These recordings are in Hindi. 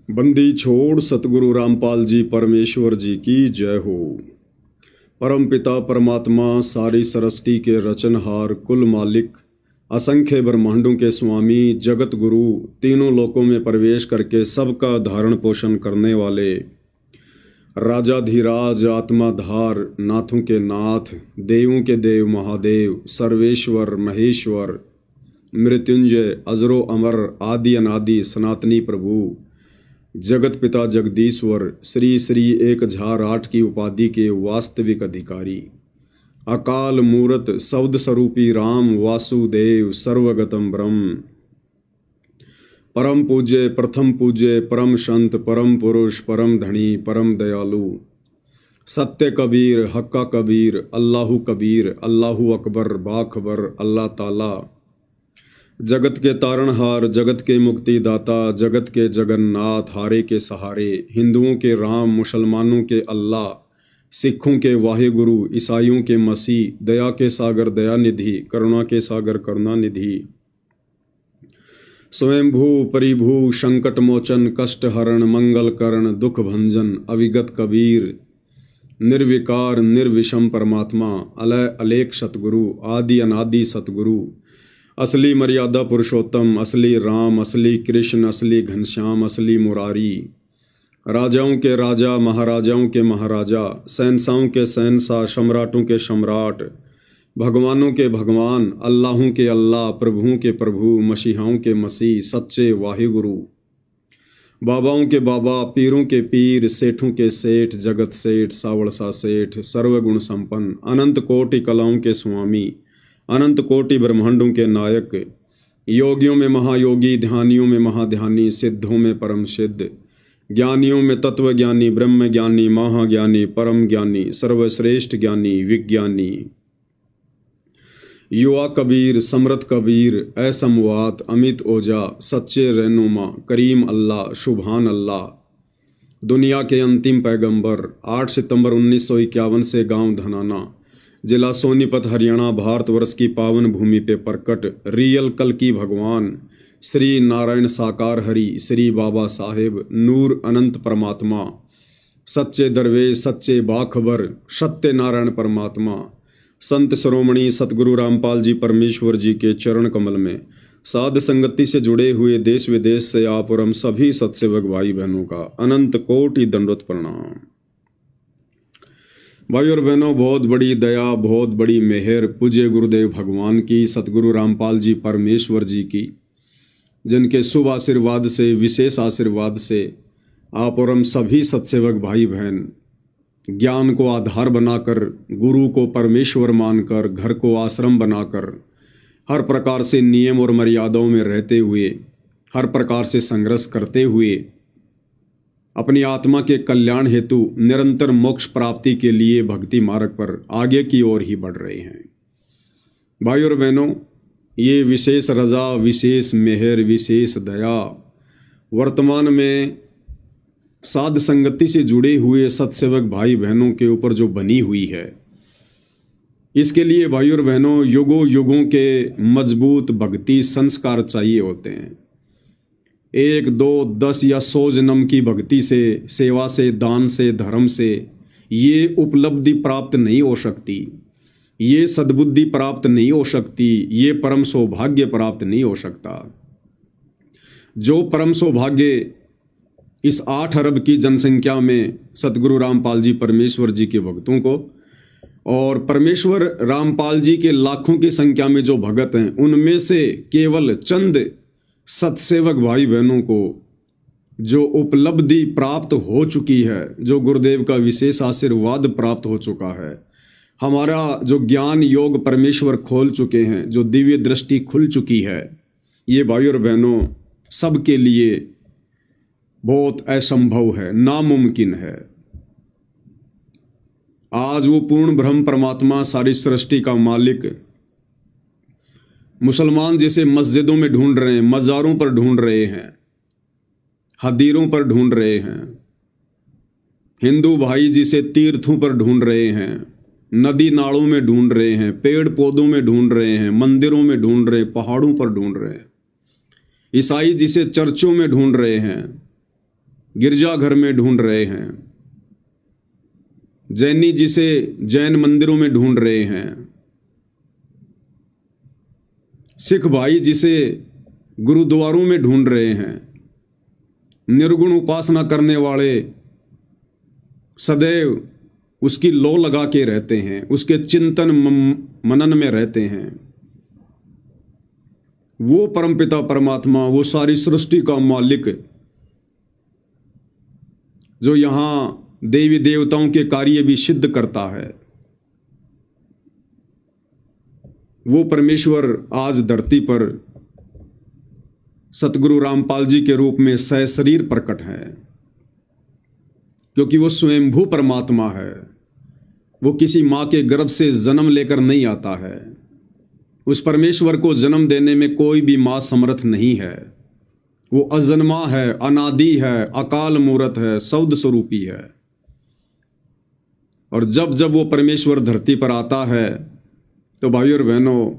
बंदी छोड़ सतगुरु रामपाल जी परमेश्वर जी की जय हो। परम पिता परमात्मा सारी सृष्टि के रचनहार कुल मालिक असंख्य ब्रह्मांडों के स्वामी जगत गुरु तीनों लोकों में प्रवेश करके सबका धारण पोषण करने वाले राजाधिराज आत्माधार नाथों के नाथ देवों के देव महादेव सर्वेश्वर महेश्वर मृत्युंजय अजरो अमर आदि अनादि सनातनी प्रभु जगत पिता जगदीश्वर श्री श्री एक झार आठ की उपाधि के वास्तविक अधिकारी अकाल मूरत शब्द स्वरूपी राम वासुदेव सर्वगतम ब्रह्म परम पूज्य प्रथम पूज्य परम संत परम पुरुष परम धनी परम दयालु सत्य कबीर हक्का कबीर अल्लाहू अकबर बाखबर अल्लाह ताला जगत के तारणहार जगत के मुक्तिदाता जगत के जगन्नाथ हारे के सहारे हिंदुओं के राम मुसलमानों के अल्लाह सिखों के वाहिगुरु ईसाइयों के मसीह दया के सागर दयानिधि करुणा के सागर करुणानिधि स्वयंभू परिभू संकट मोचन कष्ट हरण मंगल करण दुख भंजन अविगत कबीर निर्विकार निर्विषम परमात्मा अलय अलेख सतगुरु आदि अनादि सतगुरु असली मर्यादा पुरुषोत्तम असली राम असली कृष्ण असली घनश्याम असली मुरारी राजाओं के राजा महाराजाओं के महाराजा शहंशाहों के शहंशाह सम्राटों के सम्राट भगवानों के भगवान अल्लाहों के अल्लाह प्रभुओं के प्रभु मसीहाओं के मसीह सच्चे वाहिगुरु बाबाओं के बाबा पीरों के पीर सेठों के सेठ जगत सेठ सावड़सा सेठ सर्वगुण संपन्न अनंत कोटि कलाओं के स्वामी अनंत कोटि ब्रह्मांडों के नायक योगियों में महायोगी ध्यानियों में महाध्यानी सिद्धों में परम सिद्ध ज्ञानियों में तत्व ज्ञानी ब्रह्म ज्ञानी महाज्ञानी परम ज्ञानी सर्वश्रेष्ठ ज्ञानी विज्ञानी युवा कबीर समृत कबीर असमवात अमित ओजा सच्चे रहनुमा करीम अल्लाह शुभान अल्लाह दुनिया के अंतिम पैगंबर 8 सितंबर 1951 से गांव धनाना जिला सोनीपत हरियाणा भारतवर्ष की पावन भूमि पे प्रकट रियल कल की भगवान श्री नारायण साकार हरि श्री बाबा साहेब नूर अनंत परमात्मा सच्चे दरवेश सच्चे बाखबर सत्य नारायण परमात्मा संत शिरोमणि सतगुरु रामपाल जी परमेश्वर जी के चरण कमल में साध संगति से जुड़े हुए देश विदेश से आप और हम सभी सत्सेवक भाई बहनों का अनंत कोटि दंडवत प्रणाम। भाई और बहनों, बहुत बड़ी दया बहुत बड़ी मेहर पूज्य गुरुदेव भगवान की सतगुरु रामपाल जी परमेश्वर जी की, जिनके शुभ आशीर्वाद से विशेष आशीर्वाद से आप और हम सभी सत्सेवक भाई बहन ज्ञान को आधार बनाकर गुरु को परमेश्वर मानकर घर को आश्रम बनाकर हर प्रकार से नियम और मर्यादाओं में रहते हुए हर प्रकार से संघर्ष करते हुए अपनी आत्मा के कल्याण हेतु निरंतर मोक्ष प्राप्ति के लिए भक्ति मार्ग पर आगे की ओर ही बढ़ रहे हैं। भाई और बहनों, ये विशेष रजा विशेष मेहर विशेष दया वर्तमान में साध संगति से जुड़े हुए सत्सेवक भाई बहनों के ऊपर जो बनी हुई है, इसके लिए भाई और बहनों युगों युगों के मजबूत भक्ति संस्कार चाहिए होते हैं। 1 2 10 या 100 जन्म की भक्ति से सेवा से दान से धर्म से ये उपलब्धि प्राप्त नहीं हो सकती, ये सद्बुद्धि प्राप्त नहीं हो सकती, ये परम सौभाग्य प्राप्त नहीं हो सकता। जो परम सौभाग्य इस 8 अरब की जनसंख्या में सतगुरु रामपाल जी परमेश्वर जी के भक्तों को और परमेश्वर रामपाल जी के लाखों की संख्या में जो भगत हैं उनमें से केवल चंद सत्सेवक भाई बहनों को जो उपलब्धि प्राप्त हो चुकी है, जो गुरुदेव का विशेष आशीर्वाद प्राप्त हो चुका है, हमारा जो ज्ञान योग परमेश्वर खोल चुके हैं, जो दिव्य दृष्टि खुल चुकी है, ये भाई और बहनों सबके लिए बहुत असंभव है, नामुमकिन है। आज वो पूर्ण ब्रह्म परमात्मा सारी सृष्टि का मालिक मुसलमान जिसे मस्जिदों में ढूंढ रहे हैं, मज़ारों पर ढूंढ रहे हैं, हदीरों पर ढूंढ रहे हैं, हिंदू भाई जिसे तीर्थों पर ढूंढ रहे हैं, नदी नालों में ढूंढ रहे हैं, पेड़ पौधों में ढूंढ रहे हैं, मंदिरों में ढूंढ रहे हैं, पहाड़ों पर ढूंढ रहे हैं, ईसाई जिसे चर्चों में ढूंढ रहे हैं, गिरजाघर में ढूंढ रहे हैं, जैनी जिसे जैन मंदिरों में ढूंढ रहे हैं, सिख भाई जिसे गुरुद्वारों में ढूंढ रहे हैं, निर्गुण उपासना करने वाले सदैव उसकी लो लगा के रहते हैं, उसके चिंतन मनन में रहते हैं। वो परमपिता परमात्मा, वो सारी सृष्टि का मालिक, जो यहाँ देवी देवताओं के कार्य भी सिद्ध करता है, वो परमेश्वर आज धरती पर सतगुरु रामपाल जी के रूप में सशरीर प्रकट है, क्योंकि वो स्वयंभू परमात्मा है। वो किसी माँ के गर्भ से जन्म लेकर नहीं आता है। उस परमेश्वर को जन्म देने में कोई भी माँ समर्थ नहीं है। वो अजन्मा है, अनादि है, अकाल मूरत है, शब्द स्वरूपी है। और जब जब वो परमेश्वर धरती पर आता है तो भाइयों और बहनों,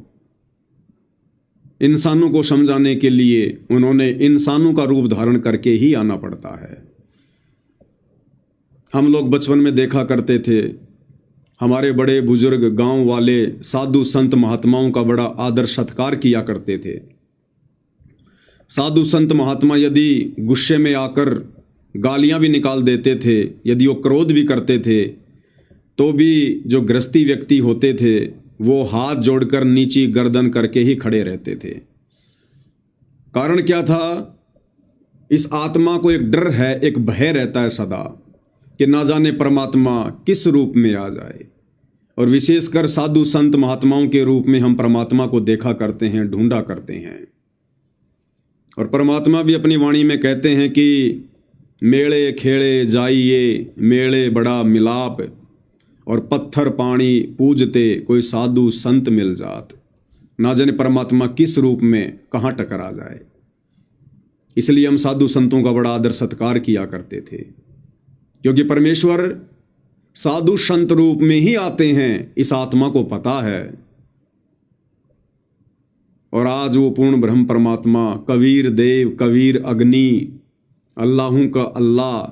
इंसानों को समझाने के लिए उन्होंने इंसानों का रूप धारण करके ही आना पड़ता है। हम लोग बचपन में देखा करते थे, हमारे बड़े बुजुर्ग गांव वाले साधु संत महात्माओं का बड़ा आदर सत्कार किया करते थे। साधु संत महात्मा यदि गुस्से में आकर गालियां भी निकाल देते थे, यदि वो क्रोध भी करते थे, तो भी जो गृहस्थी व्यक्ति होते थे वो हाथ जोड़कर नीची गर्दन करके ही खड़े रहते थे। कारण क्या था? इस आत्मा को एक डर है, एक भय रहता है सदा कि ना जाने परमात्मा किस रूप में आ जाए। और विशेषकर साधु संत महात्माओं के रूप में हम परमात्मा को देखा करते हैं, ढूंढा करते हैं। और परमात्मा भी अपनी वाणी में कहते हैं कि मेले खेड़े जाइए, मेले बड़ा मिलाप, और पत्थर पानी पूजते कोई साधु संत मिल जात। ना जाने परमात्मा किस रूप में कहाँ टकरा जाए। इसलिए हम साधु संतों का बड़ा आदर सत्कार किया करते थे, क्योंकि परमेश्वर साधु संत रूप में ही आते हैं, इस आत्मा को पता है। और आज वो पूर्ण ब्रह्म परमात्मा कबीर देव, कबीर अग्नि, अल्लाहू का अल्लाह,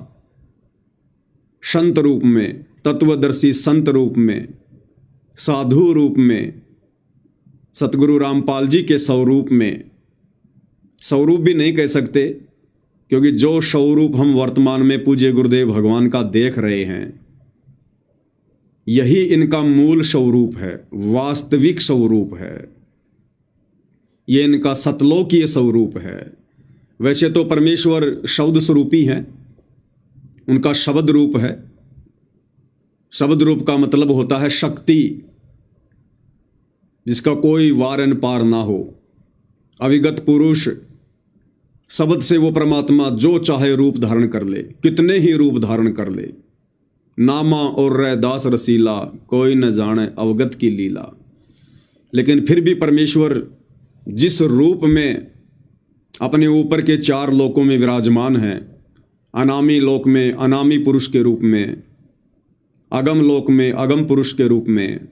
संत रूप में, तत्वदर्शी संत रूप में, साधु रूप में, सतगुरु रामपाल जी के स्वरूप में, स्वरूप भी नहीं कह सकते, क्योंकि जो स्वरूप हम वर्तमान में पूज्य गुरुदेव भगवान का देख रहे हैं, यही इनका मूल स्वरूप है, वास्तविक स्वरूप है। ये इनका सतलोकीय स्वरूप है। वैसे तो परमेश्वर शब्द स्वरूपी हैं, उनका शब्द रूप है। शब्द रूप का मतलब होता है शक्ति, जिसका कोई वारन पार ना हो, अविगत पुरुष। शब्द से वो परमात्मा जो चाहे रूप धारण कर ले, कितने ही रूप धारण कर ले। नामा और रैदास रसीला, कोई न जाने अवगत की लीला। लेकिन फिर भी परमेश्वर जिस रूप में अपने ऊपर के 4 लोकों में विराजमान है, अनामी लोक में अनामी पुरुष के रूप में, अगम लोक में अगम पुरुष के रूप में,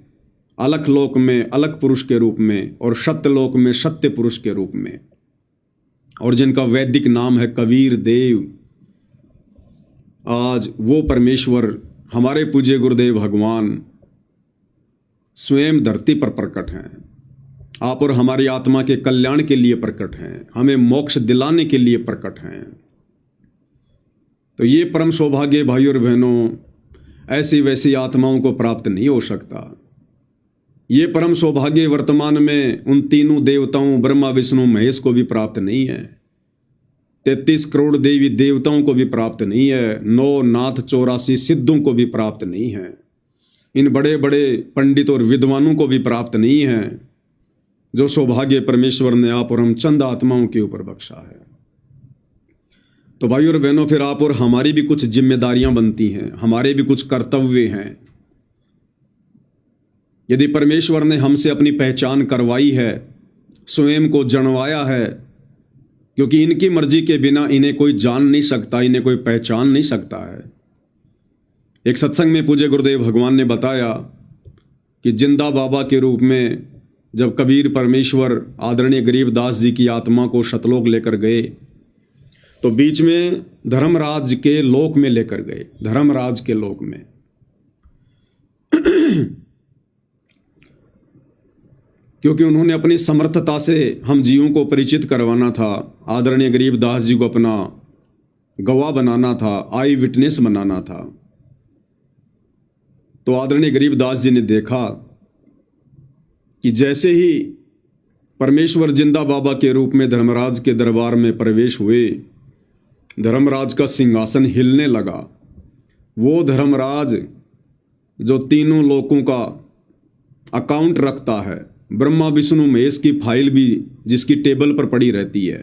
अलख लोक में अलख पुरुष के रूप में, और सत्य लोक में सत्य पुरुष के रूप में, और जिनका वैदिक नाम है कबीर देव। आज वो परमेश्वर हमारे पूज्य गुरुदेव भगवान स्वयं धरती पर प्रकट हैं। आप और हमारी आत्मा के कल्याण के लिए प्रकट हैं, हमें मोक्ष दिलाने के लिए प्रकट हैं। तो ये परम सौभाग्य भाइयों और बहनों ऐसी वैसी आत्माओं को प्राप्त नहीं हो सकता। ये परम सौभाग्य वर्तमान में उन तीनों देवताओं ब्रह्मा विष्णु महेश को भी प्राप्त नहीं है, 33 करोड़ देवी देवताओं को भी प्राप्त नहीं है, 9 नाथ 84 सिद्धों को भी प्राप्त नहीं है, इन बड़े बड़े पंडित और विद्वानों को भी प्राप्त नहीं है, जो सौभाग्य परमेश्वर ने आप और हम चंद आत्माओं के ऊपर बख्शा है। तो भाइयों और बहनों, फिर आप और हमारी भी कुछ जिम्मेदारियां बनती हैं, हमारे भी कुछ कर्तव्य हैं। यदि परमेश्वर ने हमसे अपनी पहचान करवाई है, स्वयं को जनवाया है, क्योंकि इनकी मर्जी के बिना इन्हें कोई जान नहीं सकता, इन्हें कोई पहचान नहीं सकता है। एक सत्संग में पूज्य गुरुदेव भगवान ने बताया कि जिंदा बाबा के रूप में जब कबीर परमेश्वर आदरणीय गरीबदास जी की आत्मा को सतलोक लेकर गए, तो बीच में धर्मराज के लोक में लेकर गए, धर्मराज के लोक में। क्योंकि उन्होंने अपनी समर्थता से हम जीवों को परिचित करवाना था, आदरणीय गरीबदास जी को अपना गवाह बनाना था, आई विटनेस बनाना था। तो आदरणीय गरीबदास जी ने देखा कि जैसे ही परमेश्वर जिंदा बाबा के रूप में धर्मराज के दरबार में प्रवेश हुए, धर्मराज का सिंहासन हिलने लगा। वो धर्मराज जो तीनों लोकों का अकाउंट रखता है, ब्रह्मा विष्णु महेश की फाइल भी जिसकी टेबल पर पड़ी रहती है,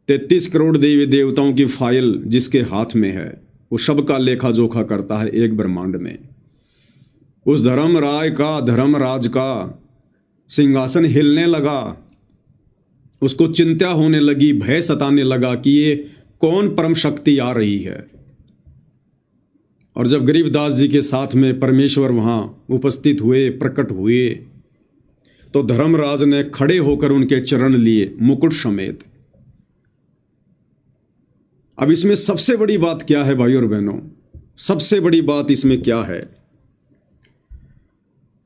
33 करोड़ देवी देवताओं की फाइल जिसके हाथ में है, वो सब का लेखा जोखा करता है एक ब्रह्मांड में। उस धर्मराज का सिंहासन हिलने लगा। उसको चिंता होने लगी, भय सताने लगा कि ये कौन परम शक्ति आ रही है। और जब गरीबदास जी के साथ में परमेश्वर वहां उपस्थित हुए, प्रकट हुए, तो धर्मराज ने खड़े होकर उनके चरण लिए मुकुट समेत। अब इसमें सबसे बड़ी बात क्या है भाइयों और बहनों? सबसे बड़ी बात इसमें क्या है?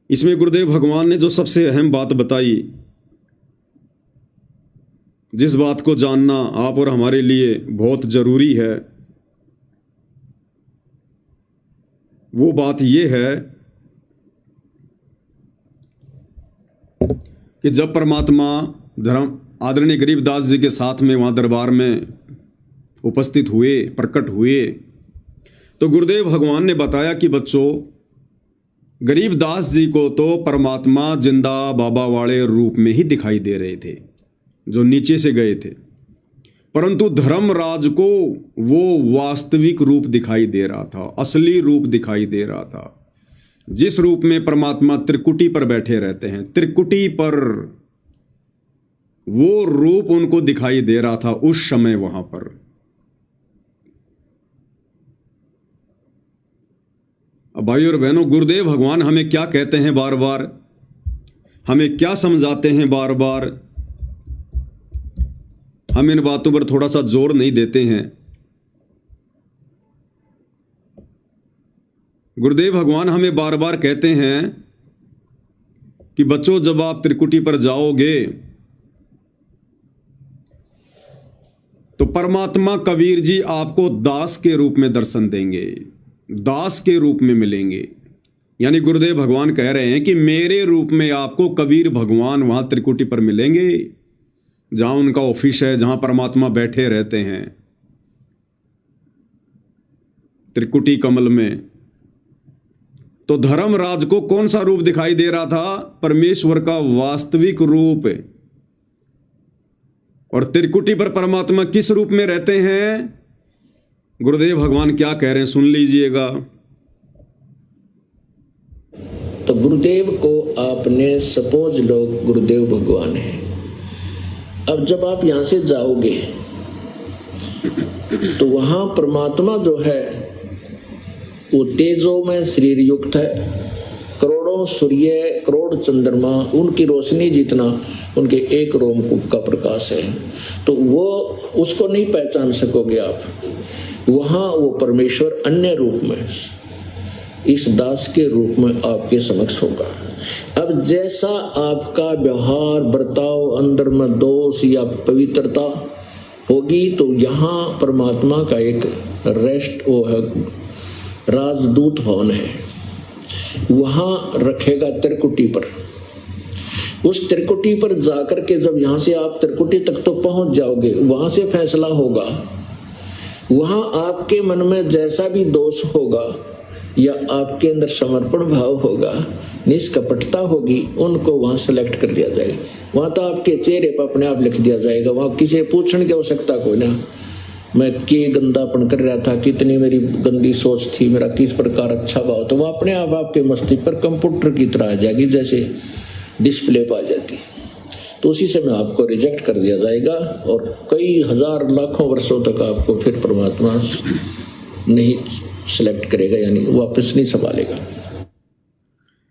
इसमें गुरुदेव भगवान ने जो सबसे अहम बात बताई, जिस बात को जानना आप और हमारे लिए बहुत जरूरी है, वो बात ये है कि जब परमात्मा आदरणीय गरीबदास जी के साथ में वहां दरबार में उपस्थित हुए, प्रकट हुए, तो गुरुदेव भगवान ने बताया कि बच्चों, गरीबदास जी को तो परमात्मा जिंदा बाबा वाले रूप में ही दिखाई दे रहे थे जो नीचे से गए थे, परंतु धर्मराज को वो वास्तविक रूप दिखाई दे रहा था, असली रूप दिखाई दे रहा था, जिस रूप में परमात्मा त्रिकुटी पर बैठे रहते हैं, त्रिकुटी पर वो रूप उनको दिखाई दे रहा था उस समय वहां पर। अब भाइयों और बहनों, गुरुदेव भगवान हमें क्या कहते हैं बार बार, हमें क्या समझाते हैं बार बार, हम इन बातों पर थोड़ा सा जोर नहीं देते हैं। गुरुदेव भगवान हमें बार बार कहते हैं कि बच्चों, जब आप त्रिकुटी पर जाओगे तो परमात्मा कबीर जी आपको दास के रूप में दर्शन देंगे, दास के रूप में मिलेंगे। यानी गुरुदेव भगवान कह रहे हैं कि मेरे रूप में आपको कबीर भगवान वहां त्रिकुटी पर मिलेंगे, जहां उनका ऑफिस है, जहां परमात्मा बैठे रहते हैं, त्रिकुटी कमल में। तो धर्मराज को कौन सा रूप दिखाई दे रहा था? परमेश्वर का वास्तविक रूप। और त्रिकुटी पर परमात्मा किस रूप में रहते हैं? गुरुदेव भगवान क्या कह रहे हैं, सुन लीजिएगा। तो गुरुदेव को आपने सपोज लो गुरुदेव भगवान है। अब जब आप यहां से जाओगे तो वहां परमात्मा जो है वो तेजो में शरीर युक्त है, करोड़ों सूर्य, करोड़ चंद्रमा, उनकी रोशनी जितना उनके एक रोमकूप का प्रकाश है। तो वो उसको नहीं पहचान सकोगे आप। वहां वो परमेश्वर अन्य रूप में, इस दास के रूप में आपके समक्ष होगा। अब जैसा आपका व्यवहार, बर्ताव, अंदर में दोष या पवित्रता होगी, तो यहाँ परमात्मा का एक रेस्ट वो है, राजदूत भवन है, वहां रखेगा त्रिकुटी पर। उस त्रिकुटी पर जाकर के जब यहाँ से आप त्रिकुटी तक तो पहुंच जाओगे, वहां से फैसला होगा। वहां आपके मन में जैसा भी दोष होगा या आपके अंदर समर्पण भाव होगा, निष्कपटता होगी, उनको वहां सेलेक्ट कर दिया जाएगा। वहां तो आपके चेहरे पर अपने आप लिख दिया जाएगा। वहां किसी पूछने की आवश्यकता कोई ना, मैं के गंदापन कर रहा था, कितनी मेरी गंदी सोच थी, मेरा किस प्रकार अच्छा भाव, तो वो अपने आप आपके मस्तिष्क पर कंप्यूटर की तरह आ जाएगी, जैसे डिस्प्ले पर आ जाती। तो उसी समय आपको रिजेक्ट कर दिया जाएगा और कई हजार लाखों वर्षों तक आपको फिर परमात्मा नहीं सिलेक्ट करेगा, यानी वापस नहीं संभालेगा।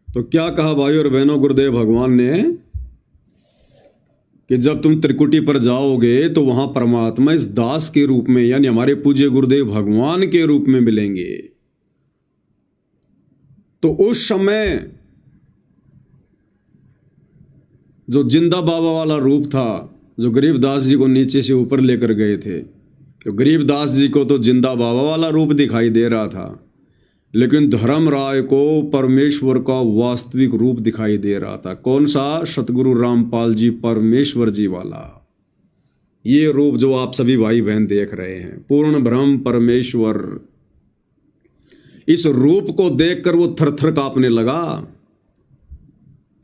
तो क्या कहा भाइयों और बहनों गुरुदेव भगवान ने? कि जब तुम त्रिकुटी पर जाओगे तो वहां परमात्मा इस दास के रूप में यानी हमारे पूज्य गुरुदेव भगवान के रूप में मिलेंगे। तो उस समय जो जिंदा बाबा वाला रूप था, जो गरीबदास जी को नीचे से ऊपर लेकर गए थे, तो गरीबदास जी को तो जिंदा बाबा वाला रूप दिखाई दे रहा था, लेकिन धर्मराय को परमेश्वर का वास्तविक रूप दिखाई दे रहा था। कौन सा? सतगुरु रामपाल जी परमेश्वर जी वाला। ये रूप जो आप सभी भाई बहन देख रहे हैं, पूर्ण ब्रह्म परमेश्वर, इस रूप को देखकर वो थरथर कांपने लगा,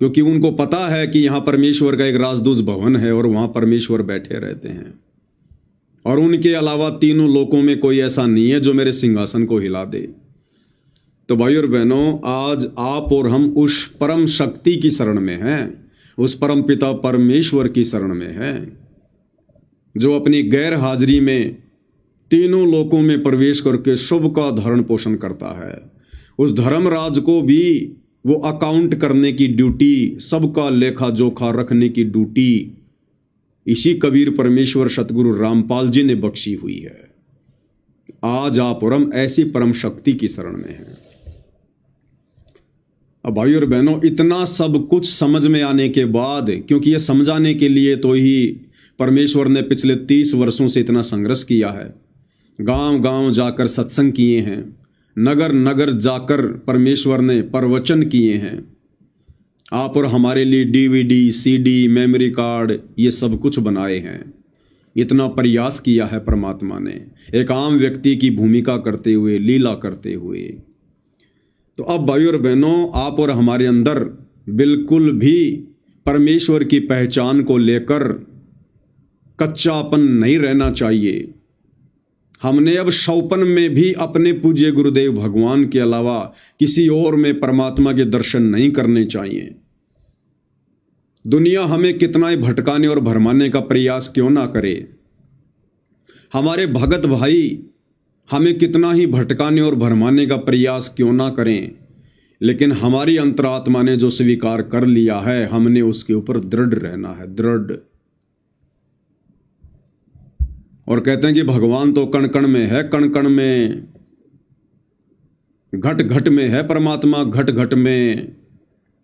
क्योंकि उनको पता है कि यहां परमेश्वर का एक राजदूत भवन है और वहां परमेश्वर बैठे रहते हैं, और उनके अलावा तीनों लोकों में कोई ऐसा नहीं है जो मेरे सिंहासन को हिला दे। तो भाई और बहनों, आज आप और हम उस परम शक्ति की शरण में हैं, उस परम पिता परमेश्वर की शरण में हैं, जो अपनी गैर हाजिरी में तीनों लोकों में प्रवेश करके सबका धारण पोषण करता है। उस धर्मराज को भी वो अकाउंट करने की ड्यूटी, सबका लेखा जोखा रखने की ड्यूटी इसी कबीर परमेश्वर सतगुरु रामपाल जी ने बख्शी हुई है। आज आप और हम ऐसी परम शक्ति की शरण में हैं। अब भाई और बहनों, इतना सब कुछ समझ में आने के बाद, क्योंकि ये समझाने के लिए तो ही परमेश्वर ने पिछले 30 वर्षों से इतना संघर्ष किया है, गांव गांव जाकर सत्संग किए हैं, नगर नगर जाकर परमेश्वर ने प्रवचन किए हैं, आप और हमारे लिए डीवीडी, सीडी, मेमोरी कार्ड, ये सब कुछ बनाए हैं। इतना प्रयास किया है परमात्मा ने, एक आम व्यक्ति की भूमिका करते हुए, लीला करते हुए। तो अब भाई और बहनों, आप और हमारे अंदर बिल्कुल भी परमेश्वर की पहचान को लेकर कच्चापन नहीं रहना चाहिए। हमने अब शौपन में भी अपने पूज्य गुरुदेव भगवान के अलावा किसी और में परमात्मा के दर्शन नहीं करने चाहिए। दुनिया हमें कितना ही भटकाने और भरमाने का प्रयास क्यों ना करे, हमारे भगत भाई हमें कितना ही भटकाने और भरमाने का प्रयास क्यों ना करें, लेकिन हमारी अंतरात्मा ने जो स्वीकार कर लिया है, हमने उसके ऊपर दृढ़ रहना है, दृढ़। और कहते हैं कि भगवान तो कण कण में है, कण कण में, घट घट में है परमात्मा, घट घट में।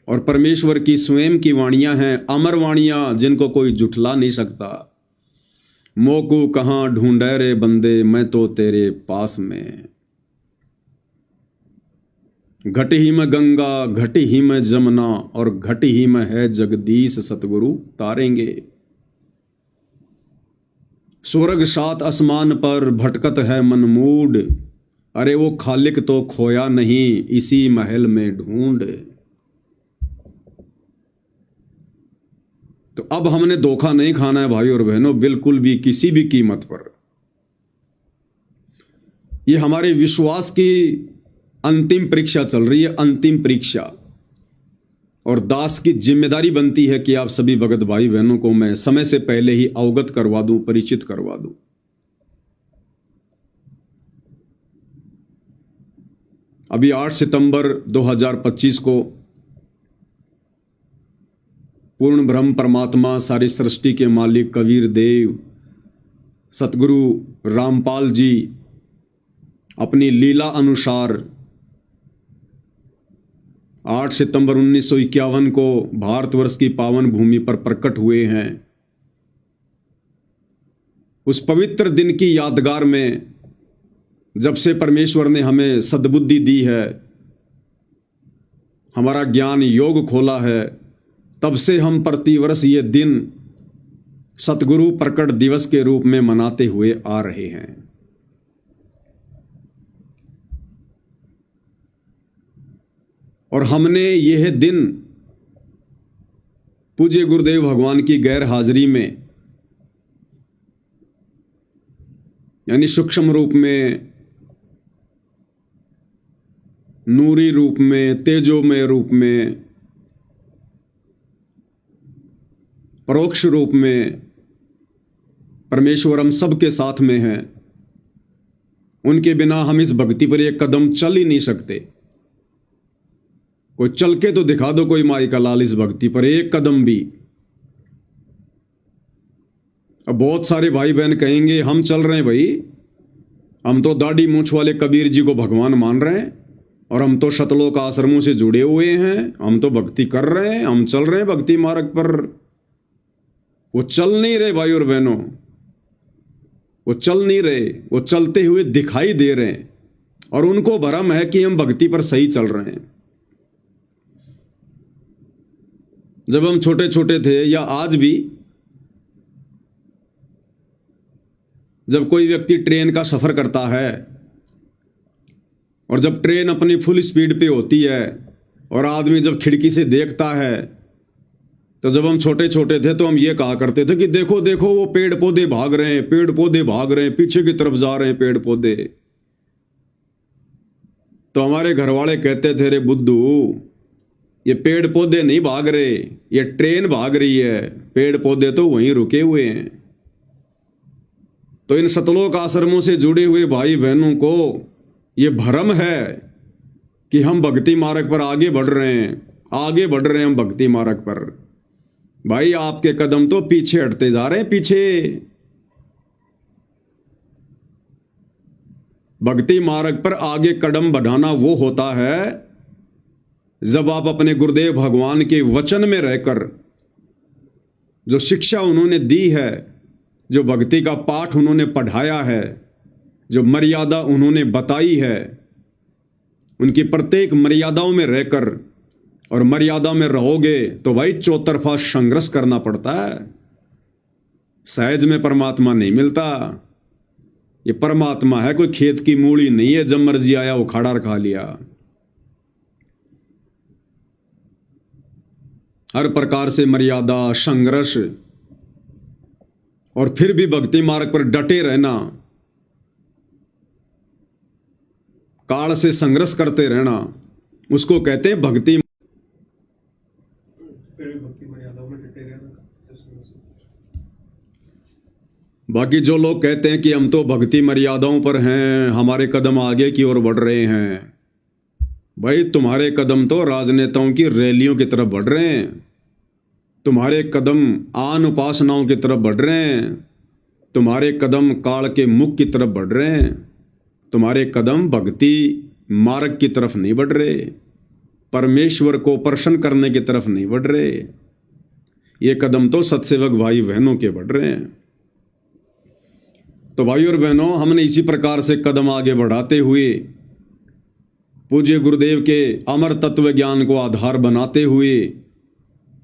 और परमेश्वर की स्वयं की वाणियां हैं, अमर वाणियां, जिनको कोई जुठला नहीं सकता। मोकू कहाँ ढूंढे रे बंदे, मैं तो तेरे पास में। घट ही में गंगा, घट ही में जमुना, और घट ही में है जगदीश सतगुरु तारेंगे। स्वर्ग सात आसमान पर भटकत है मनमूड, अरे वो खालिक तो खोया नहीं, इसी महल में ढूंढ। तो अब हमने धोखा नहीं खाना है भाई और बहनों, बिल्कुल भी, किसी भी कीमत पर। ये हमारे विश्वास की अंतिम परीक्षा चल रही है, अंतिम परीक्षा। और दास की जिम्मेदारी बनती है कि आप सभी भगत भाई बहनों को मैं समय से पहले ही अवगत करवा दूं, परिचित करवा दूं। अभी 8 सितंबर 2025 को पूर्ण ब्रह्म परमात्मा, सारी सृष्टि के मालिक कबीर देव सतगुरु रामपाल जी अपनी लीला अनुसार 8 सितंबर 1951 को भारतवर्ष की पावन भूमि पर प्रकट हुए हैं। उस पवित्र दिन की यादगार में, जब से परमेश्वर ने हमें सद्बुद्धि दी है, हमारा ज्ञान योग खोला है, तब से हम प्रतिवर्ष ये दिन सतगुरु प्रकट दिवस के रूप में मनाते हुए आ रहे हैं। और हमने यह दिन पूज्य गुरुदेव भगवान की गैर हाजिरी में, यानी सूक्ष्म रूप में, नूरी रूप में, तेजोमय रूप में, परोक्ष रूप में, परमेश्वर हम सबके साथ में हैं। उनके बिना हम इस भक्ति पर एक कदम चल ही नहीं सकते। कोई चल के तो दिखा दो, कोई माई का लाल, इस भक्ति पर एक कदम भी। अब बहुत सारे भाई बहन कहेंगे हम चल रहे हैं भाई, हम तो दाढ़ी मूंछ वाले कबीर जी को भगवान मान रहे हैं और हम तो शतलोक आश्रमों से जुड़े हुए हैं, हम तो भक्ति कर रहे हैं, हम चल रहे हैं भक्ति मार्ग पर। वो चल नहीं रहे भाई और बहनों, वो चल नहीं रहे, वो चलते हुए दिखाई दे रहे हैं और उनको भरम है कि हम भक्ति पर सही चल रहे हैं। जब हम छोटे छोटे थे या आज भी, जब कोई व्यक्ति ट्रेन का सफर करता है और जब ट्रेन अपनी फुल स्पीड पे होती है और आदमी जब खिड़की से देखता है, तो जब हम छोटे छोटे थे तो हम ये कहा करते थे कि देखो देखो वो पेड़ पौधे भाग रहे हैं, पेड़ पौधे भाग रहे हैं, पीछे की तरफ जा रहे हैं पेड़ पौधे। तो हमारे घर वाले कहते थे, रे बुद्धू, ये पेड़ पौधे नहीं भाग रहे, ये ट्रेन भाग रही है, पेड़ पौधे तो वहीं रुके हुए हैं। तो इन सतलोक आश्रमों से जुड़े हुए भाई बहनों को ये भ्रम है कि हम भक्ति मार्ग पर आगे बढ़ रहे हैं, आगे बढ़ रहे हैं हम भक्ति मार्ग पर। भाई आपके कदम तो पीछे हटते जा रहे हैं, पीछे। भक्ति मार्ग पर आगे कदम बढ़ाना वो होता है जब आप अपने गुरुदेव भगवान के वचन में रहकर जो शिक्षा उन्होंने दी है, जो भक्ति का पाठ उन्होंने पढ़ाया है, जो मर्यादा उन्होंने बताई है, उनकी प्रत्येक मर्यादाओं में रहकर और मर्यादा में रहोगे तो भाई चौतरफा संघर्ष करना पड़ता है। सहज में परमात्मा नहीं मिलता। ये परमात्मा है, कोई खेत की मूली नहीं है, जब मर्जी आया उखाड़ा और खा लिया। हर प्रकार से मर्यादा, संघर्ष, और फिर भी भक्ति मार्ग पर डटे रहना, काल से संघर्ष करते रहना, उसको कहते हैं भक्ति। फिर भी भक्ति मर्यादाओं में डटे रहना। बाकी जो लोग कहते हैं कि हम तो भक्ति मर्यादाओं पर हैं, हमारे कदम आगे की ओर बढ़ रहे हैं, भाई तुम्हारे कदम तो राजनेताओं की रैलियों की तरफ बढ़ रहे हैं, तुम्हारे कदम आन उपासनाओं की तरफ बढ़ रहे हैं, तुम्हारे कदम काल के मुख की तरफ बढ़ रहे हैं, तुम्हारे कदम भक्ति मार्ग की तरफ नहीं बढ़ रहे, परमेश्वर को प्रसन्न करने की तरफ नहीं बढ़ रहे। ये कदम तो सत्सेवक भाई बहनों के बढ़ रहे हैं। तो भाई और बहनों, हमने इसी प्रकार से कदम आगे बढ़ाते हुए पूज्य गुरुदेव के अमर तत्व ज्ञान को आधार बनाते हुए,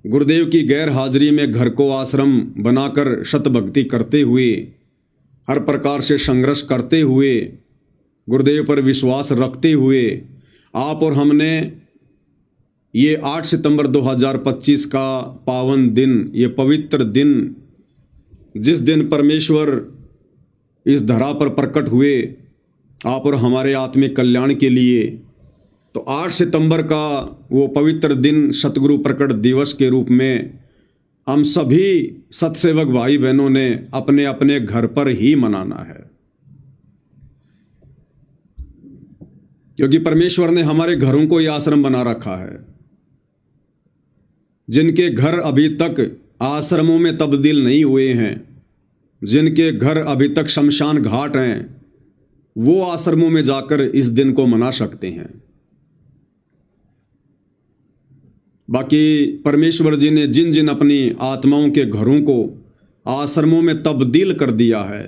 गुरुदेव की गैर हाजिरी में घर को आश्रम बनाकर शतभक्ति करते हुए, हर प्रकार से संघर्ष करते हुए, गुरुदेव पर विश्वास रखते हुए, आप और हमने ये 8 सितंबर 2025 का पावन दिन, ये पवित्र दिन, जिस दिन परमेश्वर इस धरा पर प्रकट हुए आप और हमारे आत्मिक कल्याण के लिए, तो 8 सितंबर का वो पवित्र दिन सतगुरु प्रकट दिवस के रूप में हम सभी सत्सेवक भाई बहनों ने अपने अपने घर पर ही मनाना है। क्योंकि परमेश्वर ने हमारे घरों को ये आश्रम बना रखा है। जिनके घर अभी तक आश्रमों में तब्दील नहीं हुए हैं, जिनके घर अभी तक शमशान घाट हैं, वो आश्रमों में जाकर इस दिन को मना सकते हैं। बाकी परमेश्वर जी ने जिन जिन अपनी आत्माओं के घरों को आश्रमों में तब्दील कर दिया है,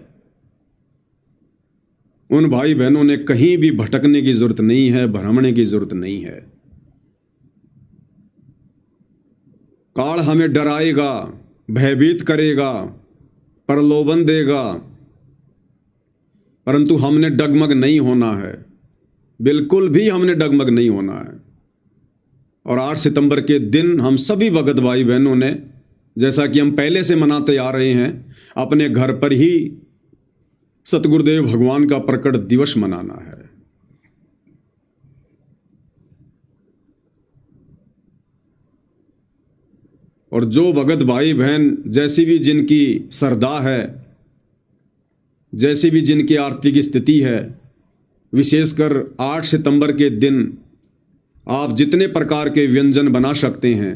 उन भाई बहनों ने कहीं भी भटकने की जरूरत नहीं है, भ्रमणे की जरूरत नहीं है। काल हमें डराएगा, भयभीत करेगा, प्रलोभन देगा, परंतु हमने डगमग नहीं होना है, बिल्कुल भी हमने डगमग नहीं होना है। और 8 सितंबर के दिन हम सभी भगत भाई बहनों ने, जैसा कि हम पहले से मनाते आ रहे हैं, अपने घर पर ही सतगुरुदेव भगवान का प्रकट दिवस मनाना है। और जो भगत भाई बहन, जैसी भी जिनकी श्रद्धा है, जैसी भी जिनकी आर्थिक स्थिति है, विशेषकर 8 सितंबर के दिन आप जितने प्रकार के व्यंजन बना सकते हैं,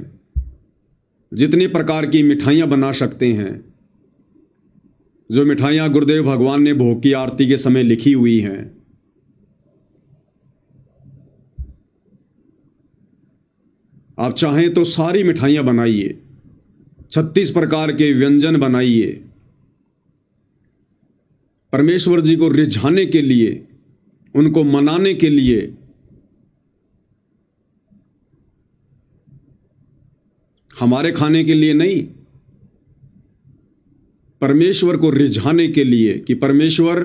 जितने प्रकार की मिठाइयाँ बना सकते हैं, जो मिठाइयाँ गुरुदेव भगवान ने भोग की आरती के समय लिखी हुई हैं, आप चाहें तो सारी मिठाइयाँ बनाइए, 36 प्रकार के व्यंजन बनाइए, परमेश्वर जी को रिझाने के लिए, उनको मनाने के लिए। हमारे खाने के लिए नहीं, परमेश्वर को रिझाने के लिए कि परमेश्वर,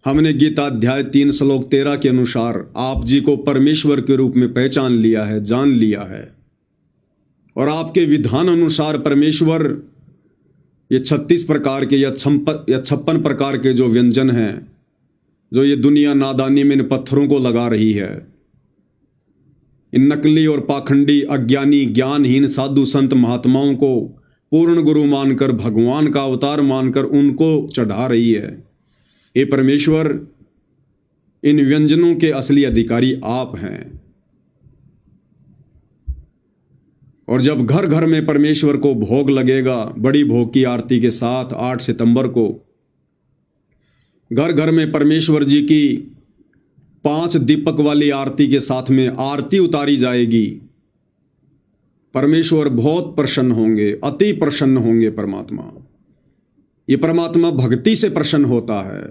हमने गीता अध्याय 3 श्लोक 13 के अनुसार आप जी को परमेश्वर के रूप में पहचान लिया है, जान लिया है, और आपके विधान अनुसार परमेश्वर ये 36 प्रकार के या 56 प्रकार के जो व्यंजन हैं, जो ये दुनिया नादानी में इन पत्थरों को लगा रही है, इन नकली और पाखंडी अज्ञानी ज्ञानहीन साधु संत महात्माओं को पूर्ण गुरु मानकर, भगवान का अवतार मानकर उनको चढ़ा रही है। ये परमेश्वर, इन व्यंजनों के असली अधिकारी आप हैं। और जब घर घर में परमेश्वर को भोग लगेगा, बड़ी भोग की आरती के साथ 8 सितंबर को घर घर में परमेश्वर जी की 5 दीपक वाली आरती के साथ में आरती उतारी जाएगी, परमेश्वर बहुत प्रसन्न होंगे, अति प्रसन्न होंगे परमात्मा। ये परमात्मा भक्ति से प्रसन्न होता है,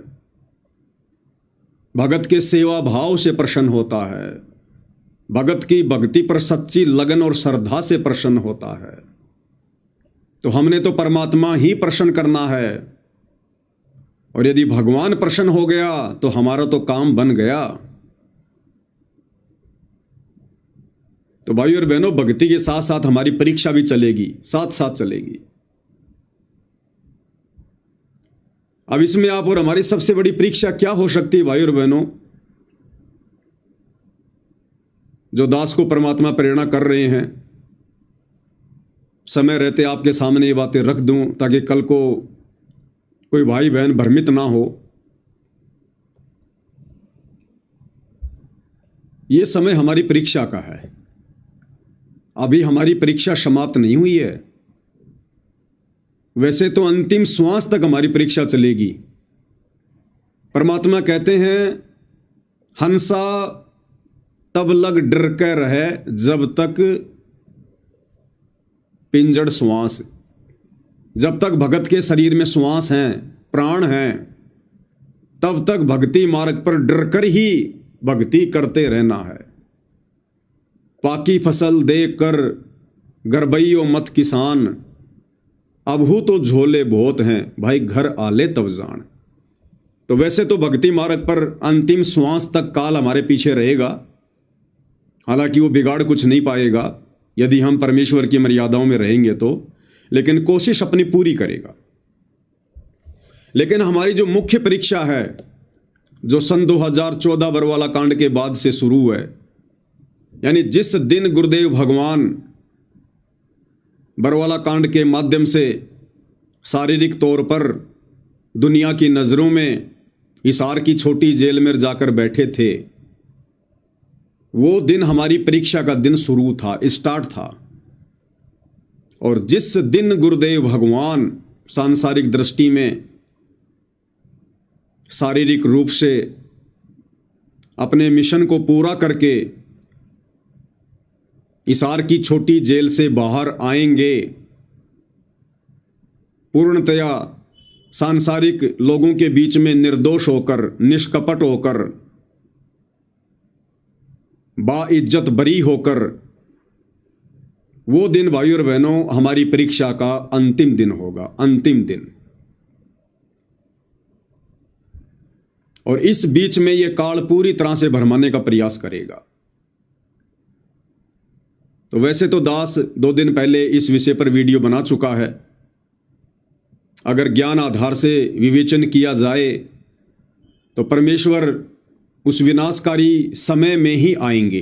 भगत के सेवा भाव से प्रसन्न होता है, भगत की भक्ति पर सच्ची लगन और श्रद्धा से प्रसन्न होता है। तो हमने तो परमात्मा ही प्रसन्न करना है, और यदि भगवान प्रसन्न हो गया तो हमारा तो काम बन गया। तो भाइयों और बहनों, भक्ति के साथ साथ हमारी परीक्षा भी चलेगी, साथ साथ चलेगी। अब इसमें आप और हमारी सबसे बड़ी परीक्षा क्या हो सकती है भाइयों और बहनों? जो दास को परमात्मा प्रेरणा कर रहे हैं, समय रहते आपके सामने ये बातें रख दूं ताकि कल को कोई भाई बहन भ्रमित ना हो। ये समय हमारी परीक्षा का है, अभी हमारी परीक्षा समाप्त नहीं हुई है। वैसे तो अंतिम श्वास तक हमारी परीक्षा चलेगी। परमात्मा कहते हैं, हंसा तब लग डर के रहे जब तक पिंजड़ श्वास। जब तक भगत के शरीर में श्वास हैं, प्राण हैं, तब तक भक्ति मार्ग पर डर कर ही भक्ति करते रहना है। पाकी फसल देख कर गरबैयो मत किसान, अबहू तो झोले बहुत हैं, भाई घर आले तब जान। तो वैसे तो भक्ति मार्ग पर अंतिम श्वास तक काल हमारे पीछे रहेगा, हालांकि वो बिगाड़ कुछ नहीं पाएगा यदि हम परमेश्वर की मर्यादाओं में रहेंगे तो, लेकिन कोशिश अपनी पूरी करेगा। लेकिन हमारी जो मुख्य परीक्षा है, जो सन 2014 बरवाला कांड के बाद से शुरू है, यानी जिस दिन गुरुदेव भगवान बरवाला कांड के माध्यम से शारीरिक तौर पर दुनिया की नज़रों में हिसार की छोटी जेल में जाकर बैठे थे, वो दिन हमारी परीक्षा का दिन शुरू था, स्टार्ट था। और जिस दिन गुरुदेव भगवान सांसारिक दृष्टि में शारीरिक रूप से अपने मिशन को पूरा करके हिसार की छोटी जेल से बाहर आएंगे, पूर्णतया सांसारिक लोगों के बीच में निर्दोष होकर, निष्कपट होकर, बाइज्जत बरी होकर, वो दिन भाइयों और बहनों हमारी परीक्षा का अंतिम दिन होगा, अंतिम दिन। और इस बीच में यह काल पूरी तरह से भरमाने का प्रयास करेगा। तो वैसे तो दास 2 दिन पहले इस विषय पर वीडियो बना चुका है। अगर ज्ञान आधार से विवेचन किया जाए तो परमेश्वर उस विनाशकारी समय में ही आएंगे।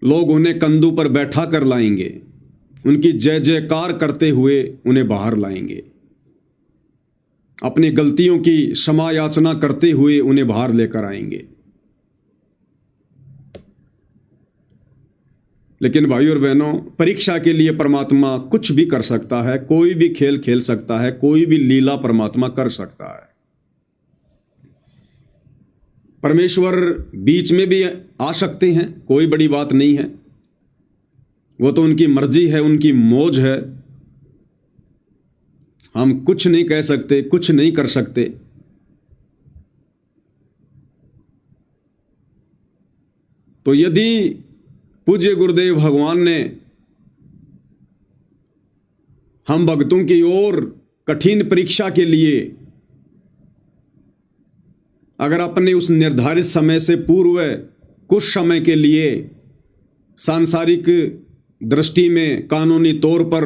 लोग उन्हें कंधों पर बैठा कर लाएंगे, उनकी जय जयकार करते हुए उन्हें बाहर लाएंगे, अपनी गलतियों की क्षमा याचना करते हुए उन्हें बाहर लेकर आएंगे। लेकिन भाई और बहनों, परीक्षा के लिए परमात्मा कुछ भी कर सकता है, कोई भी खेल खेल सकता है, कोई भी लीला परमात्मा कर सकता है। परमेश्वर बीच में भी आ सकते हैं, कोई बड़ी बात नहीं है, वो तो उनकी मर्जी है, उनकी मौज है। हम कुछ नहीं कह सकते, कुछ नहीं कर सकते। तो यदि पूज्य गुरुदेव भगवान ने हम भक्तों की ओर कठिन परीक्षा के लिए अगर अपने उस निर्धारित समय से पूर्व कुछ समय के लिए सांसारिक दृष्टि में कानूनी तौर पर,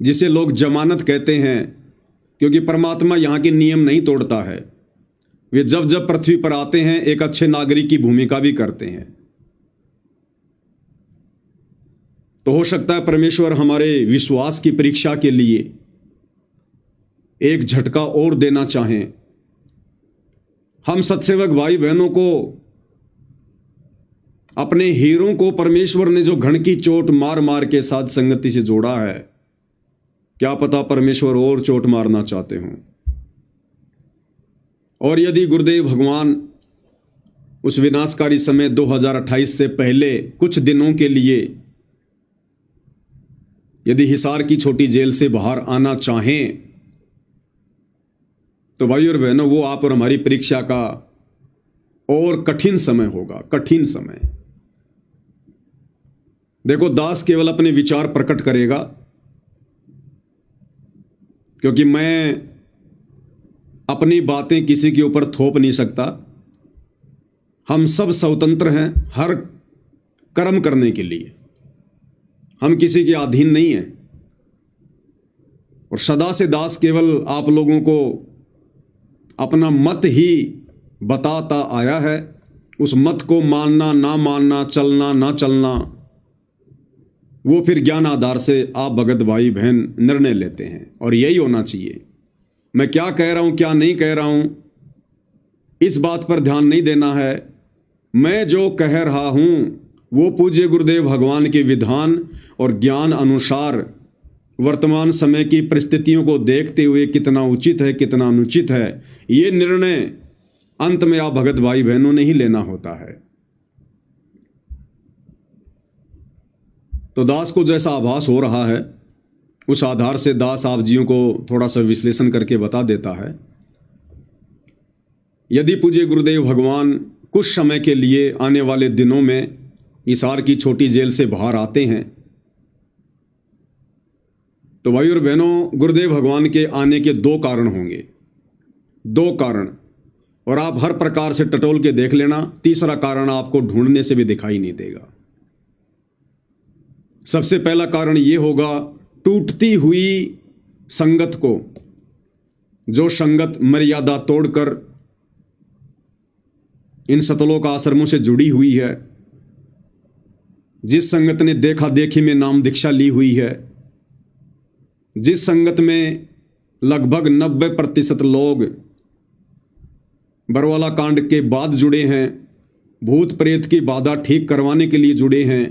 जिसे लोग जमानत कहते हैं, क्योंकि परमात्मा यहाँ के नियम नहीं तोड़ता है, वे जब जब पृथ्वी पर आते हैं एक अच्छे नागरिक की भूमिका भी करते हैं। तो हो सकता है परमेश्वर हमारे विश्वास की परीक्षा के लिए एक झटका और देना चाहें। हम सत्सेवक भाई बहनों को, अपने हीरों को परमेश्वर ने जो घण की चोट मार मार के साथ संगति से जोड़ा है, क्या पता परमेश्वर और चोट मारना चाहते हों। और यदि गुरुदेव भगवान उस विनाशकारी समय 2028 से पहले कुछ दिनों के लिए यदि हिसार की छोटी जेल से बाहर आना चाहें, तो भाई और बहनों, वो आप और हमारी परीक्षा का और कठिन समय होगा, कठिन समय। देखो, दास केवल अपने विचार प्रकट करेगा, क्योंकि मैं अपनी बातें किसी के ऊपर थोप नहीं सकता। हम सब स्वतंत्र हैं हर कर्म करने के लिए, हम किसी के अधीन नहीं हैं। और सदा से दास केवल आप लोगों को अपना मत ही बताता आया है। उस मत को मानना ना मानना, चलना ना चलना, वो फिर ज्ञान आधार से आप भगत भाई बहन निर्णय लेते हैं, और यही होना चाहिए। मैं क्या कह रहा हूं, क्या नहीं कह रहा हूं, इस बात पर ध्यान नहीं देना है। मैं जो कह रहा हूं वो पूज्य गुरुदेव भगवान के विधान और ज्ञान अनुसार वर्तमान समय की परिस्थितियों को देखते हुए कितना उचित है, कितना अनुचित है, ये निर्णय अंत में आप भगत भाई बहनों ने ही लेना होता है। तो दास को जैसा आभास हो रहा है, उस आधार से दास आप जियों को थोड़ा सा विश्लेषण करके बता देता है। यदि पूज्य गुरुदेव भगवान कुछ समय के लिए आने वाले दिनों में हिसार की छोटी जेल से बाहर आते हैं, तो भाई और बहनों, गुरुदेव भगवान के आने के दो कारण होंगे, दो कारण, और आप हर प्रकार से टटोल के देख लेना, तीसरा कारण आपको ढूंढने से भी दिखाई नहीं देगा। सबसे पहला कारण यह होगा, टूटती हुई संगत को, जो संगत मर्यादा तोड़कर इन सतलोक आश्रमों से जुड़ी हुई है, जिस संगत ने देखा देखी में नाम दीक्षा ली हुई है, जिस संगत में लगभग 90% लोग बरवाला कांड के बाद जुड़े हैं, भूत प्रेत की बाधा ठीक करवाने के लिए जुड़े हैं,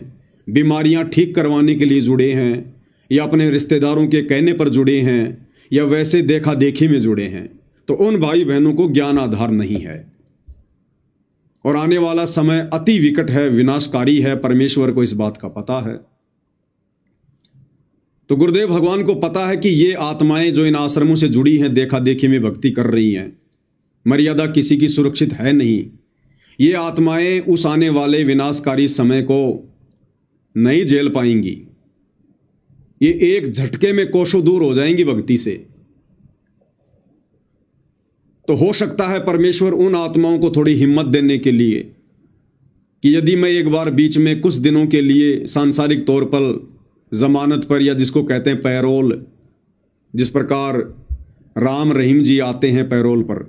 बीमारियां ठीक करवाने के लिए जुड़े हैं, या अपने रिश्तेदारों के कहने पर जुड़े हैं, या वैसे देखा देखी में जुड़े हैं, तो उन भाई बहनों को ज्ञान आधार नहीं है। और आने वाला समय अति विकट है, विनाशकारी है, परमेश्वर को इस बात का पता है। तो गुरुदेव भगवान को पता है कि ये आत्माएं जो इन आश्रमों से जुड़ी हैं, देखा देखी में भक्ति कर रही हैं, मर्यादा किसी की सुरक्षित है नहीं। ये आत्माएं उस आने वाले विनाशकारी समय को नहीं झेल पाएंगी, ये एक झटके में कोसों दूर हो जाएंगी भक्ति से। तो हो सकता है परमेश्वर उन आत्माओं को थोड़ी हिम्मत देने के लिए कि यदि मैं एक बार बीच में कुछ दिनों के लिए सांसारिक तौर पर जमानत पर, या जिसको कहते हैं पैरोल, जिस प्रकार राम रहीम जी आते हैं पैरोल पर,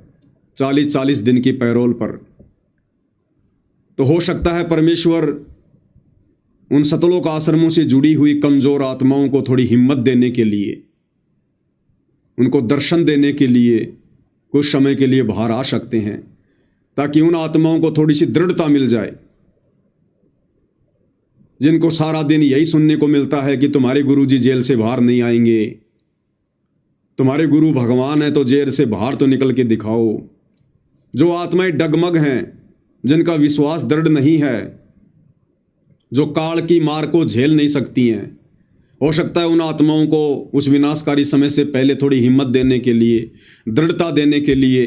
40-40 दिन की पैरोल पर, तो हो सकता है परमेश्वर उन सतलोक आश्रमों से जुड़ी हुई कमजोर आत्माओं को थोड़ी हिम्मत देने के लिए, उनको दर्शन देने के लिए कुछ समय के लिए बाहर आ सकते हैं, ताकि उन आत्माओं को थोड़ी सी दृढ़ता मिल जाए जिनको सारा दिन यही सुनने को मिलता है कि तुम्हारे गुरुजी जेल से बाहर नहीं आएंगे, तुम्हारे गुरु भगवान है तो जेल से बाहर तो निकल के दिखाओ। जो आत्माएं डगमग हैं, जिनका विश्वास दृढ़ नहीं है, जो काल की मार को झेल नहीं सकती हैं, हो सकता है उन आत्माओं को उस विनाशकारी समय से पहले थोड़ी हिम्मत देने के लिए, दृढ़ता देने के लिए,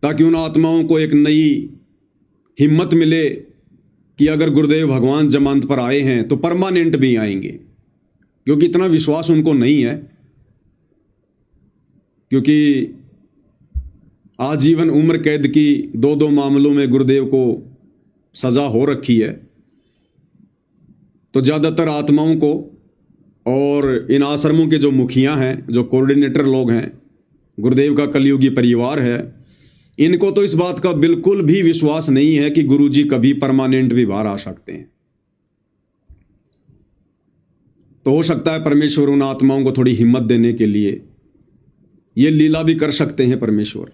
ताकि उन आत्माओं को एक नई हिम्मत मिले कि अगर गुरुदेव भगवान जमानत पर आए हैं तो परमानेंट भी आएंगे। क्योंकि इतना विश्वास उनको नहीं है, क्योंकि आजीवन उम्र कैद की 2-2 मामलों में गुरुदेव को सजा हो रखी है। तो ज़्यादातर आत्माओं को और इन आश्रमों के जो मुखिया हैं, जो कोऑर्डिनेटर लोग हैं, गुरुदेव का कलयुगी परिवार है, इनको तो इस बात का बिल्कुल भी विश्वास नहीं है कि गुरुजी कभी परमानेंट भी बाहर आ सकते हैं। तो हो सकता है परमेश्वर उन आत्माओं को थोड़ी हिम्मत देने के लिए ये लीला भी कर सकते हैं परमेश्वर।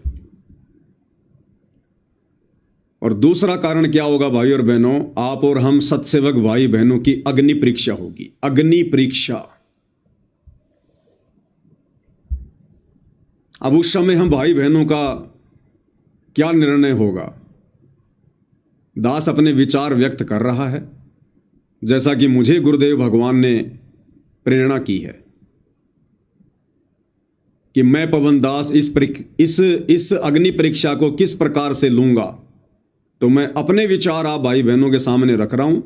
और दूसरा कारण क्या होगा भाई और बहनों, आप और हम सत्सेवक भाई बहनों की अग्नि परीक्षा होगी। अग्नि परीक्षा। अब उस समय हम भाई बहनों का क्या निर्णय होगा? दास अपने विचार व्यक्त कर रहा है, जैसा कि मुझे गुरुदेव भगवान ने प्रेरणा की है कि मैं पवन दास इस अग्नि परीक्षा को किस प्रकार से लूंगा। तो मैं अपने विचार आप भाई बहनों के सामने रख रहा हूं,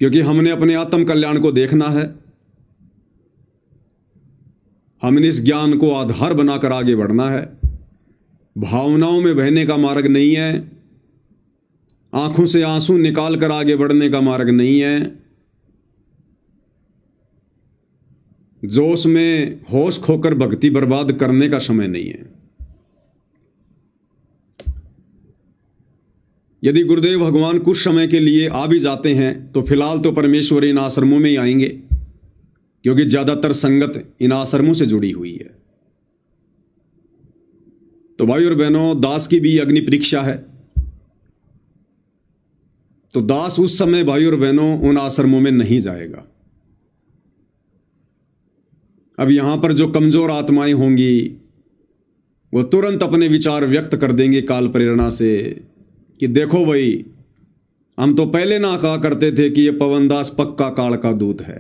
क्योंकि हमने अपने आत्म कल्याण को देखना है। हमने इस ज्ञान को आधार बनाकर आगे बढ़ना है। भावनाओं में बहने का मार्ग नहीं है, आंखों से आंसू निकाल कर आगे बढ़ने का मार्ग नहीं है, जोश में होश खोकर भक्ति बर्बाद करने का समय नहीं है। यदि गुरुदेव भगवान कुछ समय के लिए आ भी जाते हैं तो फिलहाल तो परमेश्वर इन आश्रमों में ही आएंगे, क्योंकि ज्यादातर संगत इन आश्रमों से जुड़ी हुई है। तो भाई और बहनों, दास की भी अग्नि परीक्षा है। तो दास उस समय भाई और बहनों उन आश्रमों में नहीं जाएगा। अब यहां पर जो कमजोर आत्माएं होंगी वो तुरंत अपने विचार व्यक्त कर देंगे काल प्रेरणा से कि देखो भाई, हम तो पहले ना कहा करते थे कि ये पवनदास पक्का काल का दूत है।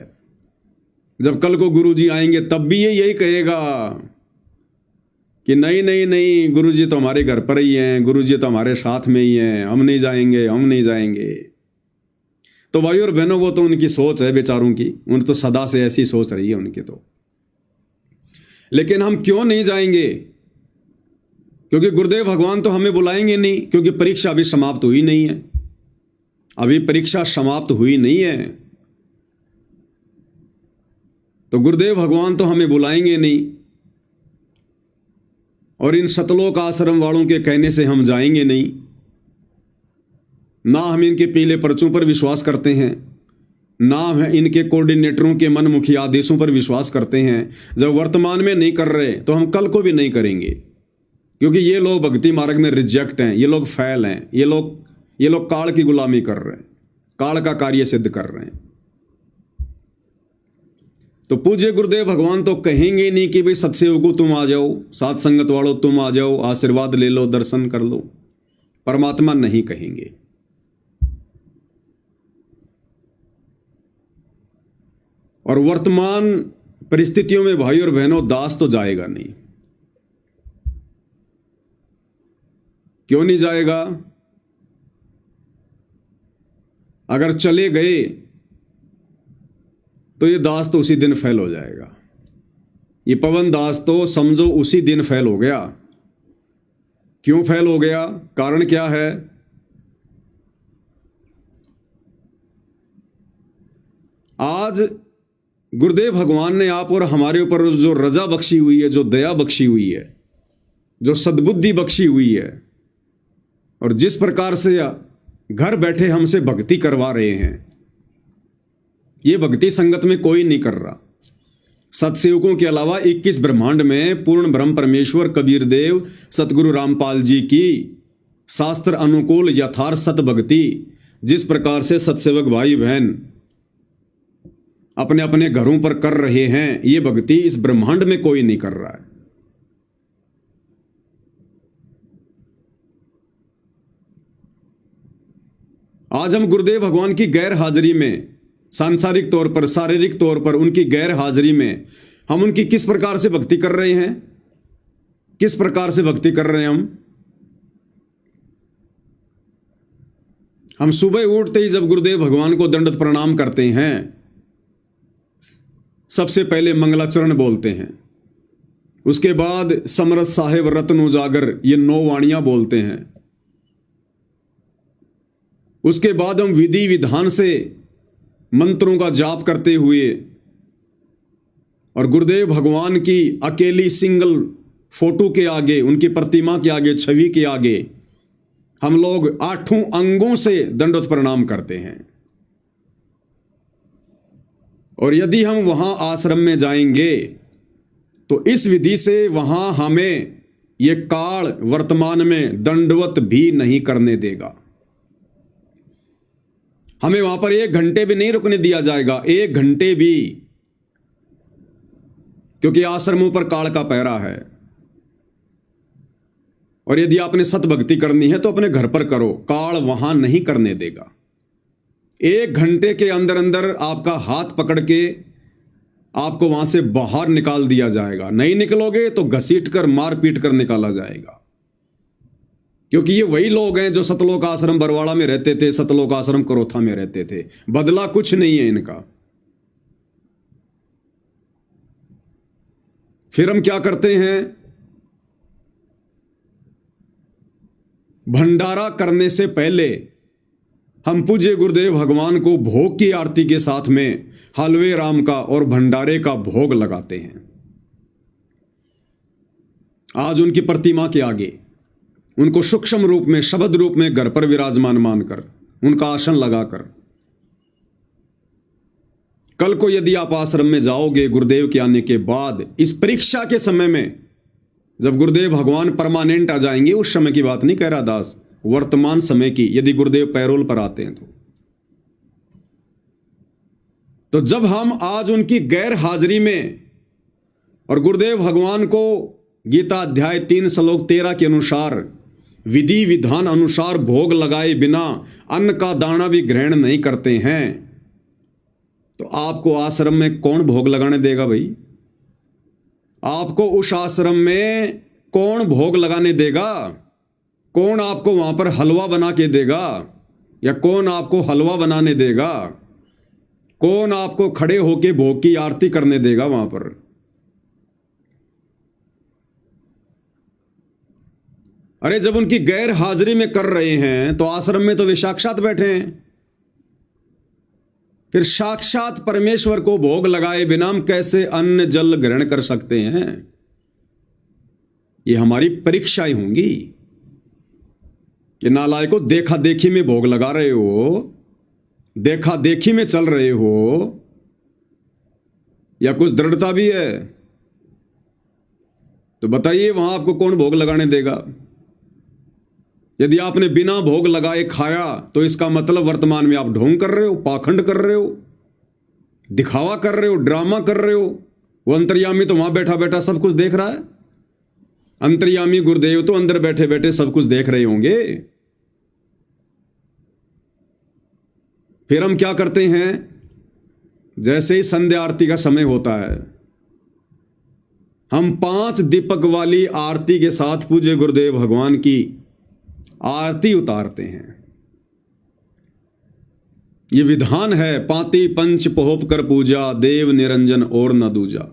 जब कल को गुरुजी आएंगे तब भी ये यही कहेगा कि नहीं नहीं नहीं, गुरुजी तो हमारे घर पर ही हैं, गुरुजी तो हमारे साथ में ही हैं, हम नहीं जाएंगे, हम नहीं जाएंगे। तो भाई और बहनों, वो तो उनकी सोच है बेचारों की, उन तो सदा से ऐसी सोच रही है उनकी तो। लेकिन हम क्यों नहीं जाएंगे? क्योंकि गुरुदेव भगवान तो हमें बुलाएंगे नहीं, क्योंकि परीक्षा अभी समाप्त हुई नहीं है। अभी परीक्षा समाप्त हुई नहीं है, तो गुरुदेव भगवान तो हमें बुलाएंगे नहीं। और इन सतलोक आश्रम वालों के कहने से हम जाएंगे नहीं। ना हम इनके पीले पर्चों पर विश्वास करते हैं, ना हम इनके कोऑर्डिनेटरों के मनमुखी आदेशों पर विश्वास करते हैं। जब वर्तमान में नहीं कर रहे तो हम कल को भी नहीं करेंगे, क्योंकि ये लोग भक्ति मार्ग में रिजेक्ट हैं, ये लोग फैल हैं, ये लोग काल की गुलामी कर रहे हैं, काल का कार्य सिद्ध कर रहे हैं। तो पूज्य गुरुदेव भगवान तो कहेंगे नहीं कि भाई सत्सेवकों तुम आ जाओ, साथ संगत वालों तुम आ जाओ, आशीर्वाद ले लो, दर्शन कर लो। परमात्मा नहीं कहेंगे। और वर्तमान परिस्थितियों में भाई और बहनों, दास तो जाएगा नहीं। क्यों नहीं जाएगा? अगर चले गए तो ये दास तो उसी दिन फेल हो जाएगा। ये पवन दास तो समझो उसी दिन फेल हो गया। क्यों फेल हो गया? कारण क्या है? आज गुरुदेव भगवान ने आप और हमारे ऊपर जो रजा बख्शी हुई है, जो दया बख्शी हुई है, जो सद्बुद्धि बख्शी हुई है, और जिस प्रकार से घर बैठे हमसे भक्ति करवा रहे हैं, ये भक्ति संगत में कोई नहीं कर रहा। सत्सेवकों के अलावा 21 ब्रह्मांड में पूर्ण ब्रह्म परमेश्वर कबीर देव, सतगुरु रामपाल जी की शास्त्र अनुकूल यथार्थ सत भक्ति जिस प्रकार से सत्सेवक भाई बहन अपने अपने घरों पर कर रहे हैं, ये भक्ति इस ब्रह्मांड में कोई नहीं कर रहा है। आज हम गुरुदेव भगवान की गैर हाजिरी में, सांसारिक तौर पर, शारीरिक तौर पर उनकी गैर हाजिरी में हम उनकी किस प्रकार से भक्ति कर रहे हैं, किस प्रकार से भक्ति कर रहे हैं हम सुबह उठते ही जब गुरुदेव भगवान को दंडवत प्रणाम करते हैं, सबसे पहले मंगलाचरण बोलते हैं, उसके बाद समरथ साहेब रत्न उजागर ये 9 वाणियां बोलते हैं, उसके बाद हम विधि विधान से मंत्रों का जाप करते हुए और गुरुदेव भगवान की अकेली सिंगल फोटो के आगे, उनकी प्रतिमा के आगे, छवि के आगे हम लोग 8 अंगों से दंडवत प्रणाम करते हैं। और यदि हम वहां आश्रम में जाएंगे तो इस विधि से वहां हमें ये काल वर्तमान में दंडवत भी नहीं करने देगा। हमें वहां पर 1 घंटे भी नहीं रुकने दिया जाएगा, 1 घंटे भी, क्योंकि आश्रमों पर काल का पहरा है। और यदि आपने सतभक्ति करनी है तो अपने घर पर करो, काल वहां नहीं करने देगा। 1 घंटे के अंदर अंदर आपका हाथ पकड़ के आपको वहां से बाहर निकाल दिया जाएगा। नहीं निकलोगे तो घसीट कर, मार पीट कर निकाला जाएगा। क्योंकि ये वही लोग हैं जो सतलोक आश्रम बरवाड़ा में रहते थे, सतलोक आश्रम करोथा में रहते थे। बदला कुछ नहीं है इनका। फिर हम क्या करते हैं, भंडारा करने से पहले हम पूज्य गुरुदेव भगवान को भोग की आरती के साथ में हलवे राम का और भंडारे का भोग लगाते हैं। आज उनकी प्रतिमा के आगे उनको सूक्ष्म रूप में, शब्द रूप में घर पर विराजमान मानकर, उनका आसन लगाकर, कल को यदि आप आश्रम में जाओगे गुरुदेव के आने के बाद, इस परीक्षा के समय में जब गुरुदेव भगवान परमानेंट आ जाएंगे, उस समय की बात नहीं कह रहा दास, वर्तमान समय की, यदि गुरुदेव पैरोल पर आते हैं तो जब हम आज उनकी गैर हाजिरी में और गुरुदेव भगवान को गीता अध्याय 3 श्लोक 13 के अनुसार विधि विधान अनुसार भोग लगाए बिना अन्न का दाना भी ग्रहण नहीं करते हैं, तो आपको आश्रम में कौन भोग लगाने देगा भाई? आपको उस आश्रम में कौन भोग लगाने देगा? कौन आपको वहां पर हलवा बना के देगा? या कौन आपको हलवा बनाने देगा? कौन आपको खड़े होके भोग की आरती करने देगा वहां पर? अरे जब उनकी गैर हाजिरी में कर रहे हैं तो आश्रम में तो वे साक्षात बैठे हैं। फिर साक्षात परमेश्वर को भोग लगाए बिना हम कैसे अन्न जल ग्रहण कर सकते हैं? ये हमारी परीक्षाएं होंगी कि नालायको देखा देखी में भोग लगा रहे हो, देखा देखी में चल रहे हो, या कुछ दृढ़ता भी है? तो बताइए वहां आपको कौन भोग लगाने देगा? यदि आपने बिना भोग लगाए खाया तो इसका मतलब वर्तमान में आप ढोंग कर रहे हो, पाखंड कर रहे हो, दिखावा कर रहे हो, ड्रामा कर रहे हो। वो अंतर्यामी तो वहां बैठा बैठा सब कुछ देख रहा है। अंतर्यामी गुरुदेव तो अंदर बैठे बैठे सब कुछ देख रहे होंगे। फिर हम क्या करते हैं, जैसे ही संध्या आरती का समय होता है, हम 5 दीपक वाली आरती के साथ पूज्य गुरुदेव भगवान की आरती उतारते हैं। ये विधान है, पाती पंच पोहप कर पूजा, देव निरंजन और न दूजा।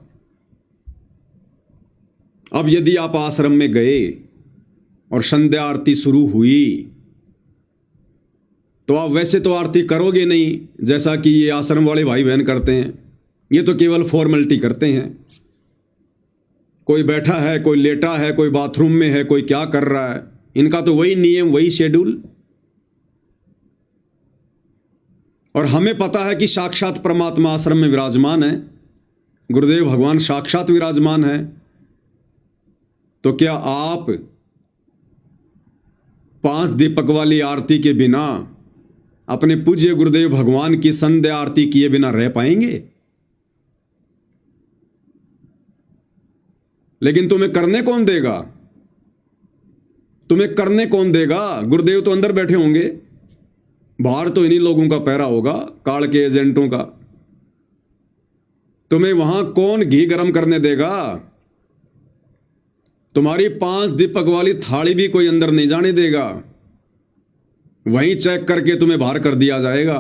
अब यदि आप आश्रम में गए और संध्या आरती शुरू हुई तो आप वैसे तो आरती करोगे नहीं जैसा कि ये आश्रम वाले भाई बहन करते हैं। ये तो केवल फॉर्मेलिटी करते हैं। कोई बैठा है, कोई लेटा है, कोई बाथरूम में है, कोई क्या कर रहा है। इनका तो वही नियम, वही शेड्यूल। और हमें पता है कि साक्षात परमात्मा आश्रम में विराजमान है, गुरुदेव भगवान साक्षात विराजमान है। तो क्या आप 5 दीपक वाली आरती के बिना अपने पूज्य गुरुदेव भगवान की संध्या आरती किए बिना रह पाएंगे? लेकिन तुम्हें करने कौन देगा? तुम्हें करने कौन देगा? गुरुदेव तो अंदर बैठे होंगे, बाहर तो इन्हीं लोगों का पहरा होगा, काल के एजेंटों का। तुम्हें वहां कौन घी गरम करने देगा? तुम्हारी 5 दीपक वाली थाली भी कोई अंदर नहीं जाने देगा, वहीं चेक करके तुम्हें बाहर कर दिया जाएगा।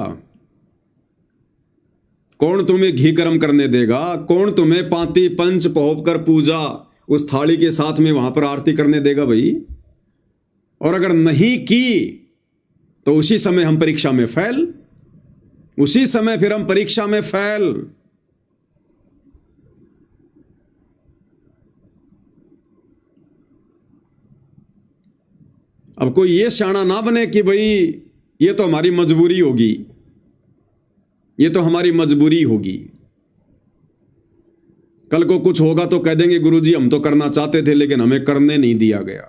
कौन तुम्हें घी गरम करने देगा? कौन तुम्हें पांति पंच पहोप कर पूजा उस थाली के साथ में वहां पर आरती करने देगा भाई? और अगर नहीं की तो उसी समय हम परीक्षा में फेल, उसी समय फिर हम परीक्षा में फेल। अब कोई ये सियाना ना बने कि भाई ये तो हमारी मजबूरी होगी, ये तो हमारी मजबूरी होगी। कल को कुछ होगा तो कह देंगे गुरुजी हम तो करना चाहते थे लेकिन हमें करने नहीं दिया गया।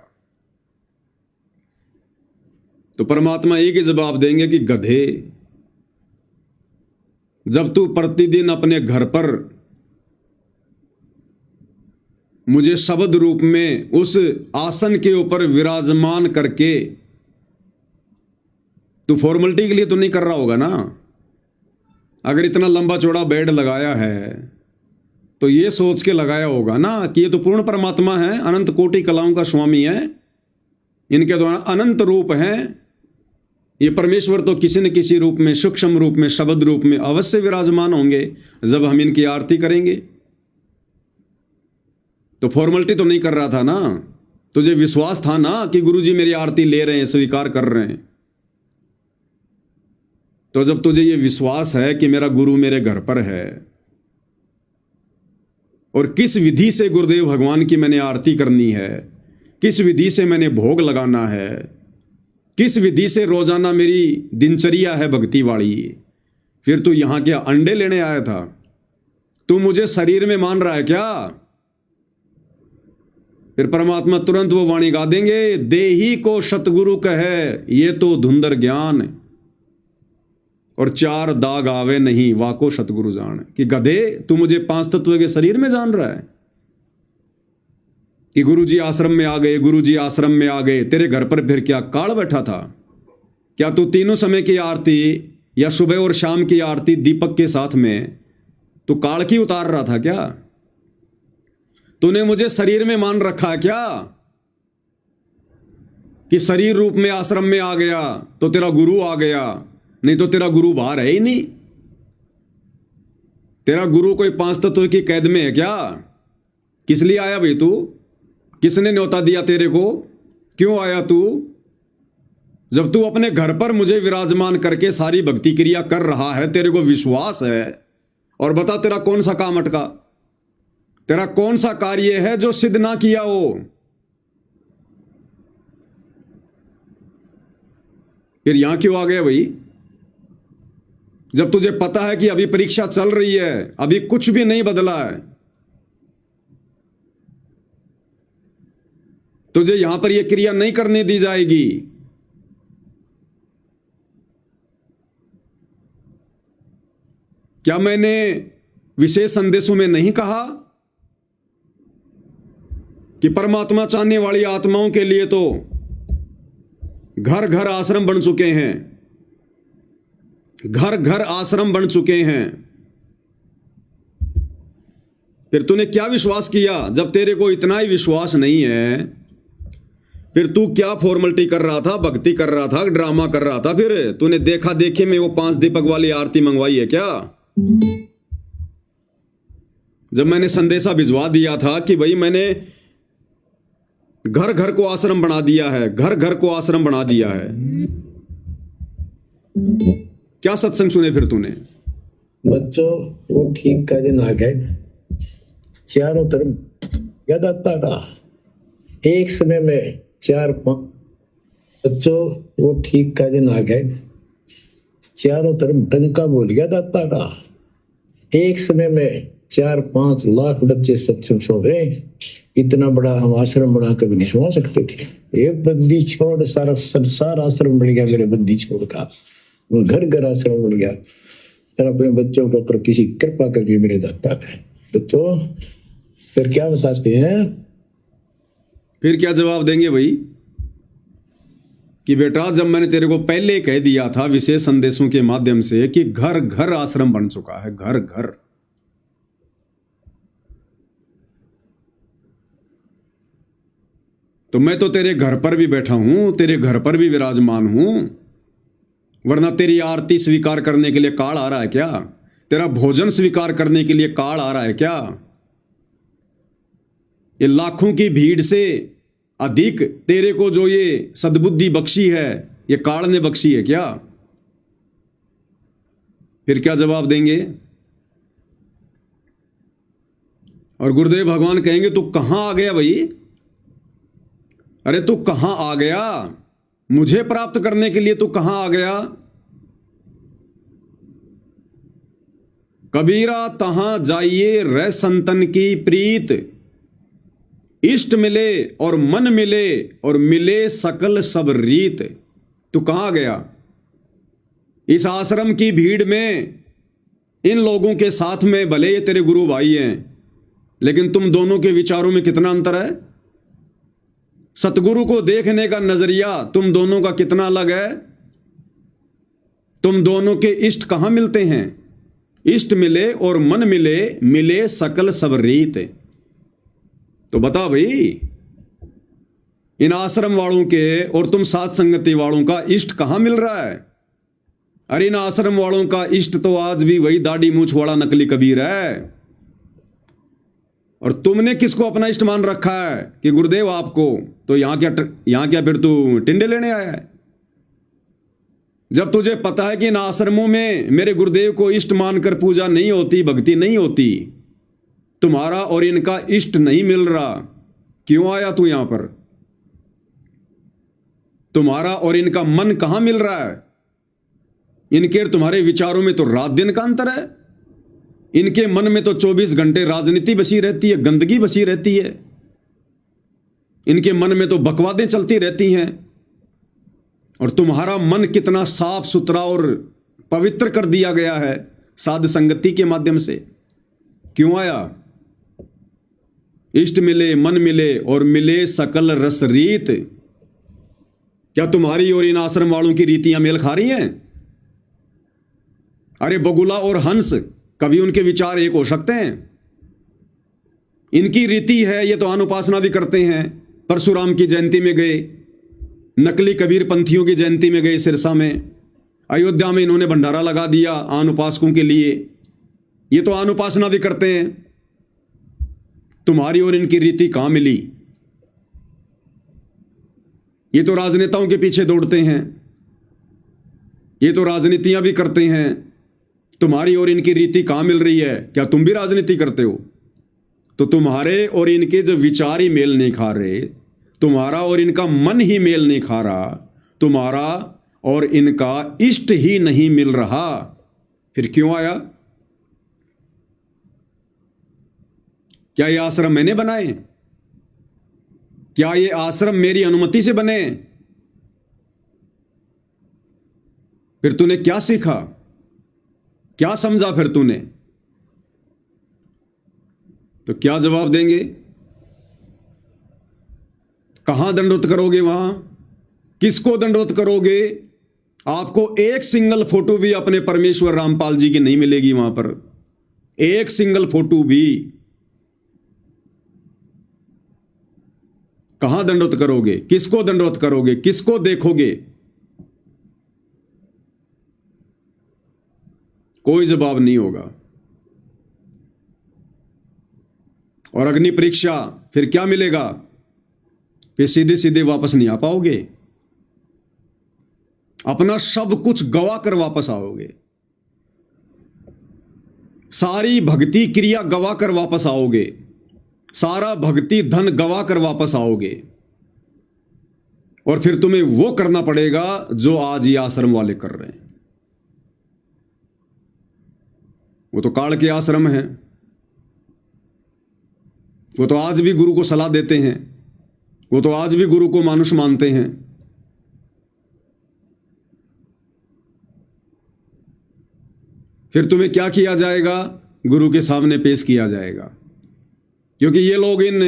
तो परमात्मा एक ही जवाब देंगे कि गधे, जब तू प्रतिदिन अपने घर पर मुझे शब्द रूप में उस आसन के ऊपर विराजमान करके, तू फॉर्मेलिटी के लिए तो नहीं कर रहा होगा ना। अगर इतना लंबा चौड़ा बेड लगाया है तो ये सोच के लगाया होगा ना कि ये तो पूर्ण परमात्मा है, अनंत कोटि कलाओं का स्वामी है, इनके द्वारा अनंत रूप हैं। ये परमेश्वर तो किसी न किसी रूप में, सूक्ष्म रूप में, शब्द रूप में अवश्य विराजमान होंगे जब हम इनकी आरती करेंगे। तो फॉर्मेलिटी तो नहीं कर रहा था ना, तुझे विश्वास था ना कि गुरुजी मेरी आरती ले रहे हैं, स्वीकार कर रहे हैं। तो जब तुझे ये विश्वास है कि मेरा गुरु मेरे घर पर है और किस विधि से गुरुदेव भगवान की मैंने आरती करनी है, किस विधि से मैंने भोग लगाना है, किस विधि से रोजाना मेरी दिनचर्या है भक्ति वाली, फिर तू यहां क्या अंडे लेने आया था? तू मुझे शरीर में मान रहा है क्या? फिर परमात्मा तुरंत वो वाणी गा देंगे, देही को सतगुरु कहे ये तो धुंधर ज्ञान, और 4 दाग आवे नहीं वाको सतगुरु जान। कि गधे, तू मुझे 5 तत्व के शरीर में जान रहा है कि गुरुजी आश्रम में आ गए, गुरुजी आश्रम में आ गए, तेरे घर पर फिर क्या काल बैठा था? क्या तू तीनों समय की आरती या सुबह और शाम की आरती दीपक के साथ में तू काल की उतार रहा था क्या? तूने मुझे शरीर में मान रखा क्या कि शरीर रूप में आश्रम में आ गया तो तेरा गुरु आ गया, नहीं तो तेरा गुरु बाहर है ही नहीं। तेरा गुरु कोई 5 तत्व की कैद में है क्या? किस लिए आया भाई तू? किसने न्योता दिया तेरे को? क्यों आया तू? जब तू अपने घर पर मुझे विराजमान करके सारी भक्ति क्रिया कर रहा है, तेरे को विश्वास है, और बता तेरा कौन सा काम अटका? तेरा कौन सा कार्य है जो सिद्ध ना किया हो? फिर यहां क्यों आ गया भाई? जब तुझे पता है कि अभी परीक्षा चल रही है, अभी कुछ भी नहीं बदला है, तुझे यहां पर यह क्रिया नहीं करने दी जाएगी। क्या मैंने विशेष संदेशों में नहीं कहा कि परमात्मा चाहने वाली आत्माओं के लिए तो घर घर आश्रम बन चुके हैं, घर घर आश्रम बन चुके हैं। फिर तूने क्या विश्वास किया? जब तेरे को इतना ही विश्वास नहीं है, फिर तू क्या फॉर्मेलिटी कर रहा था, भक्ति कर रहा था, ड्रामा कर रहा था? फिर तूने देखा देखे में वो 5 दीपक वाली आरती मंगवाई है क्या? जब मैंने संदेशा भिजवा दिया था कि भाई मैंने घर घर को आश्रम बना दिया है, घर घर को आश्रम बना दिया है, क्या सत्संग सुने फिर तूने? बच्चों वो ठीक का दिन आ गए, चारों तरफ गदाता का एक समय में 4-5 बच्चों वो ठीक का दिन आ गए, चारों तरफ डंका बोल गया दाता का। एक समय में 4-5 लाख बच्चे सत्संग सुन रहे। इतना बड़ा हम आश्रम बना कर भी नहीं सुना सकते थे। एक बंदी छोड़ सारा संसार आश्रम बन गया मेरे बंदी छोड़ का। वो घर घर आश्रम बन गया। सर अपने बच्चों के ऊपर किसी कृपा करिए मेरे दाता है। बच्चों फिर क्या बताते हैं? फिर क्या जवाब देंगे भाई कि बेटा जब मैंने तेरे को पहले कह दिया था विशेष संदेशों के माध्यम से कि घर घर आश्रम बन चुका है, घर घर। तो मैं तो तेरे घर पर भी बैठा हूं, तेरे घर पर भी विराजमान हूं, वरना तेरी आरती स्वीकार करने के लिए काल आ रहा है क्या? तेरा भोजन स्वीकार करने के लिए काल आ रहा है क्या? ये लाखों की भीड़ से अधिक तेरे को जो ये सद्बुद्धि बख्शी है, ये काल ने बख्शी है क्या? फिर क्या जवाब देंगे? और गुरुदेव भगवान कहेंगे तू कहां आ गया भाई? अरे तू कहां आ गया? मुझे प्राप्त करने के लिए तू कहां आ गया? कबीरा तहां जाइए रह संतन की प्रीत, इष्ट मिले और मन मिले और मिले सकल सब रीत। तू कहां आ गया? इस आश्रम की भीड़ में इन लोगों के साथ में भले ये तेरे गुरु भाई हैं, लेकिन तुम दोनों के विचारों में कितना अंतर है? सतगुरु को देखने का नजरिया तुम दोनों का कितना अलग है? तुम दोनों के इष्ट कहां मिलते हैं? इष्ट मिले और मन मिले, मिले सकल सब रीत। तो बता भाई, इन आश्रम वालों के और तुम साथ संगति वालों का इष्ट कहां मिल रहा है? अरे इन आश्रम वालों का इष्ट तो आज भी वही दाढ़ी मूछ वाला नकली कबीर है। और तुमने किसको अपना इष्ट मान रखा है कि गुरुदेव आपको? तो यहां क्या फिर तू टिंडे लेने आया है? जब तुझे पता है कि इन आश्रमों में मेरे गुरुदेव को इष्ट मानकर पूजा नहीं होती, भक्ति नहीं होती, तुम्हारा और इनका इष्ट नहीं मिल रहा, क्यों आया तू यहां पर? तुम्हारा और इनका मन कहां मिल रहा है? इनके और तुम्हारे विचारों में तो रात दिन का अंतर है। इनके मन में तो 24 घंटे राजनीति बसी रहती है, गंदगी बसी रहती है। इनके मन में तो बकवादें चलती रहती हैं। और तुम्हारा मन कितना साफ सुथरा और पवित्र कर दिया गया है साध संगति के माध्यम से। क्यों आया? इष्ट मिले, मन मिले और मिले सकल रस रीत। क्या तुम्हारी और इन आश्रम वालों की रीतियां मेल खा रही हैं? अरे बगुला और हंस, कभी उनके विचार एक हो सकते हैं? इनकी रीति है, ये तो अनुपासना भी करते हैं। परशुराम की जयंती में गए, नकली कबीर पंथियों की जयंती में गए सिरसा में, अयोध्या में इन्होंने भंडारा लगा दिया अनुपासकों के लिए। ये तो अनुपासना भी करते हैं। तुम्हारी और इनकी रीति कहां मिली? ये तो राजनेताओं के पीछे दौड़ते हैं, ये तो राजनीतियां भी करते हैं। तुम्हारी और इनकी रीति कहां मिल रही है? क्या तुम भी राजनीति करते हो? तो तुम्हारे और इनके जो विचार ही मेल नहीं खा रहे, तुम्हारा और इनका मन ही मेल नहीं खा रहा, तुम्हारा और इनका इष्ट ही नहीं मिल रहा, फिर क्यों आया? क्या ये आश्रम मैंने बनाए? क्या ये आश्रम मेरी अनुमति से बने? फिर तूने क्या सीखा, क्या समझा फिर तूने? तो क्या जवाब देंगे? कहां दंडवत करोगे? वहां किसको दंडवत करोगे? आपको एक सिंगल फोटो भी अपने परमेश्वर रामपाल जी की नहीं मिलेगी वहां पर, एक सिंगल फोटो भी। कहां दंडवत करोगे? किसको दंडवत करोगे? किसको देखोगे? कोई जवाब नहीं होगा। और अग्नि परीक्षा फिर क्या मिलेगा? फिर सीधे सीधे वापस नहीं आ पाओगे, अपना सब कुछ गवा कर वापस आओगे, सारी भक्ति क्रिया गवा कर वापस आओगे, सारा भक्ति धन गवा कर वापस आओगे। और फिर तुम्हें वो करना पड़ेगा जो आज ये आश्रम वाले कर रहे हैं। वो तो काल के आश्रम हैं, वो तो आज भी गुरु को सलाह देते हैं, वो तो आज भी गुरु को मानुष मानते हैं। फिर तुम्हें क्या किया जाएगा? गुरु के सामने पेश किया जाएगा, क्योंकि ये लोग इन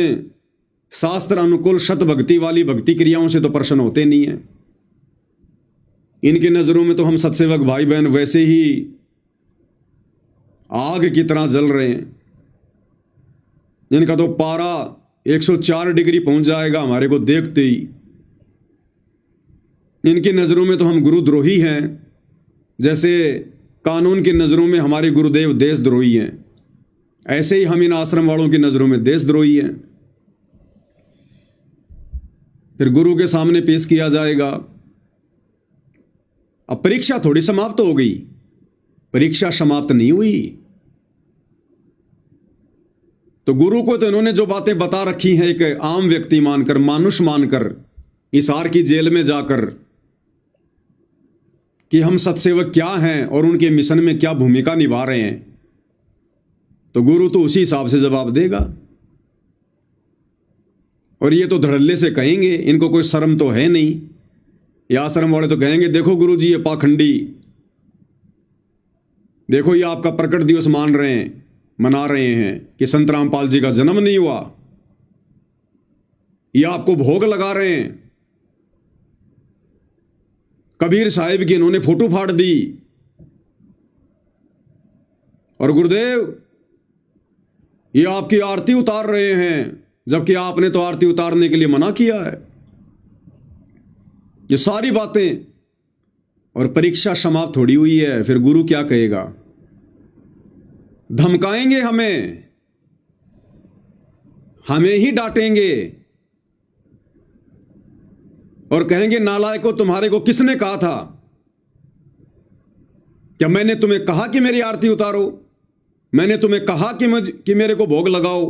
शास्त्र अनुकूल शत भक्ति वाली भक्ति क्रियाओं से तो प्रसन्न होते नहीं हैं। इनकी नजरों में तो हम सत्सेवक भाई बहन वैसे ही आग की तरह जल रहे हैं। इनका तो पारा 104 डिग्री पहुंच जाएगा हमारे को देखते ही। इनकी नजरों में तो हम गुरुद्रोही हैं, जैसे कानून की नजरों में हमारे गुरुदेव देशद्रोही हैं, ऐसे ही हम इन आश्रम वालों की नजरों में देशद्रोही हैं। फिर गुरु के सामने पेश किया जाएगा। अब परीक्षा थोड़ी समाप्त हो गई, परीक्षा समाप्त नहीं हुई। तो गुरु को तो इन्होंने जो बातें बता रखी हैं, एक आम व्यक्ति मानकर, मानुष मानकर, हिसार की जेल में जाकर, कि हम सत्सेवक क्या हैं और उनके मिशन में क्या भूमिका निभा रहे हैं, तो गुरु तो उसी हिसाब से जवाब देगा। और ये तो धड़ल्ले से कहेंगे, इनको कोई शर्म तो है नहीं। ये आश्रम वाले तो कहेंगे, देखो गुरु जी ये पाखंडी, देखो ये आपका प्रकट दिवस मना रहे हैं कि संत रामपाल जी का जन्म नहीं हुआ, ये आपको भोग लगा रहे हैं। कबीर साहिब की इन्होंने फोटो फाड़ दी, और गुरुदेव ये आपकी आरती उतार रहे हैं, जबकि आपने तो आरती उतारने के लिए मना किया है। ये सारी बातें, और परीक्षा समाप्त थोड़ी हुई है। फिर गुरु क्या कहेगा? धमकाएंगे हमें ही डांटेंगे और कहेंगे, नालायकों तुम्हारे को किसने कहा था? क्या मैंने तुम्हें कहा कि मेरी आरती उतारो? मैंने तुम्हें कहा कि मेरे को भोग लगाओ?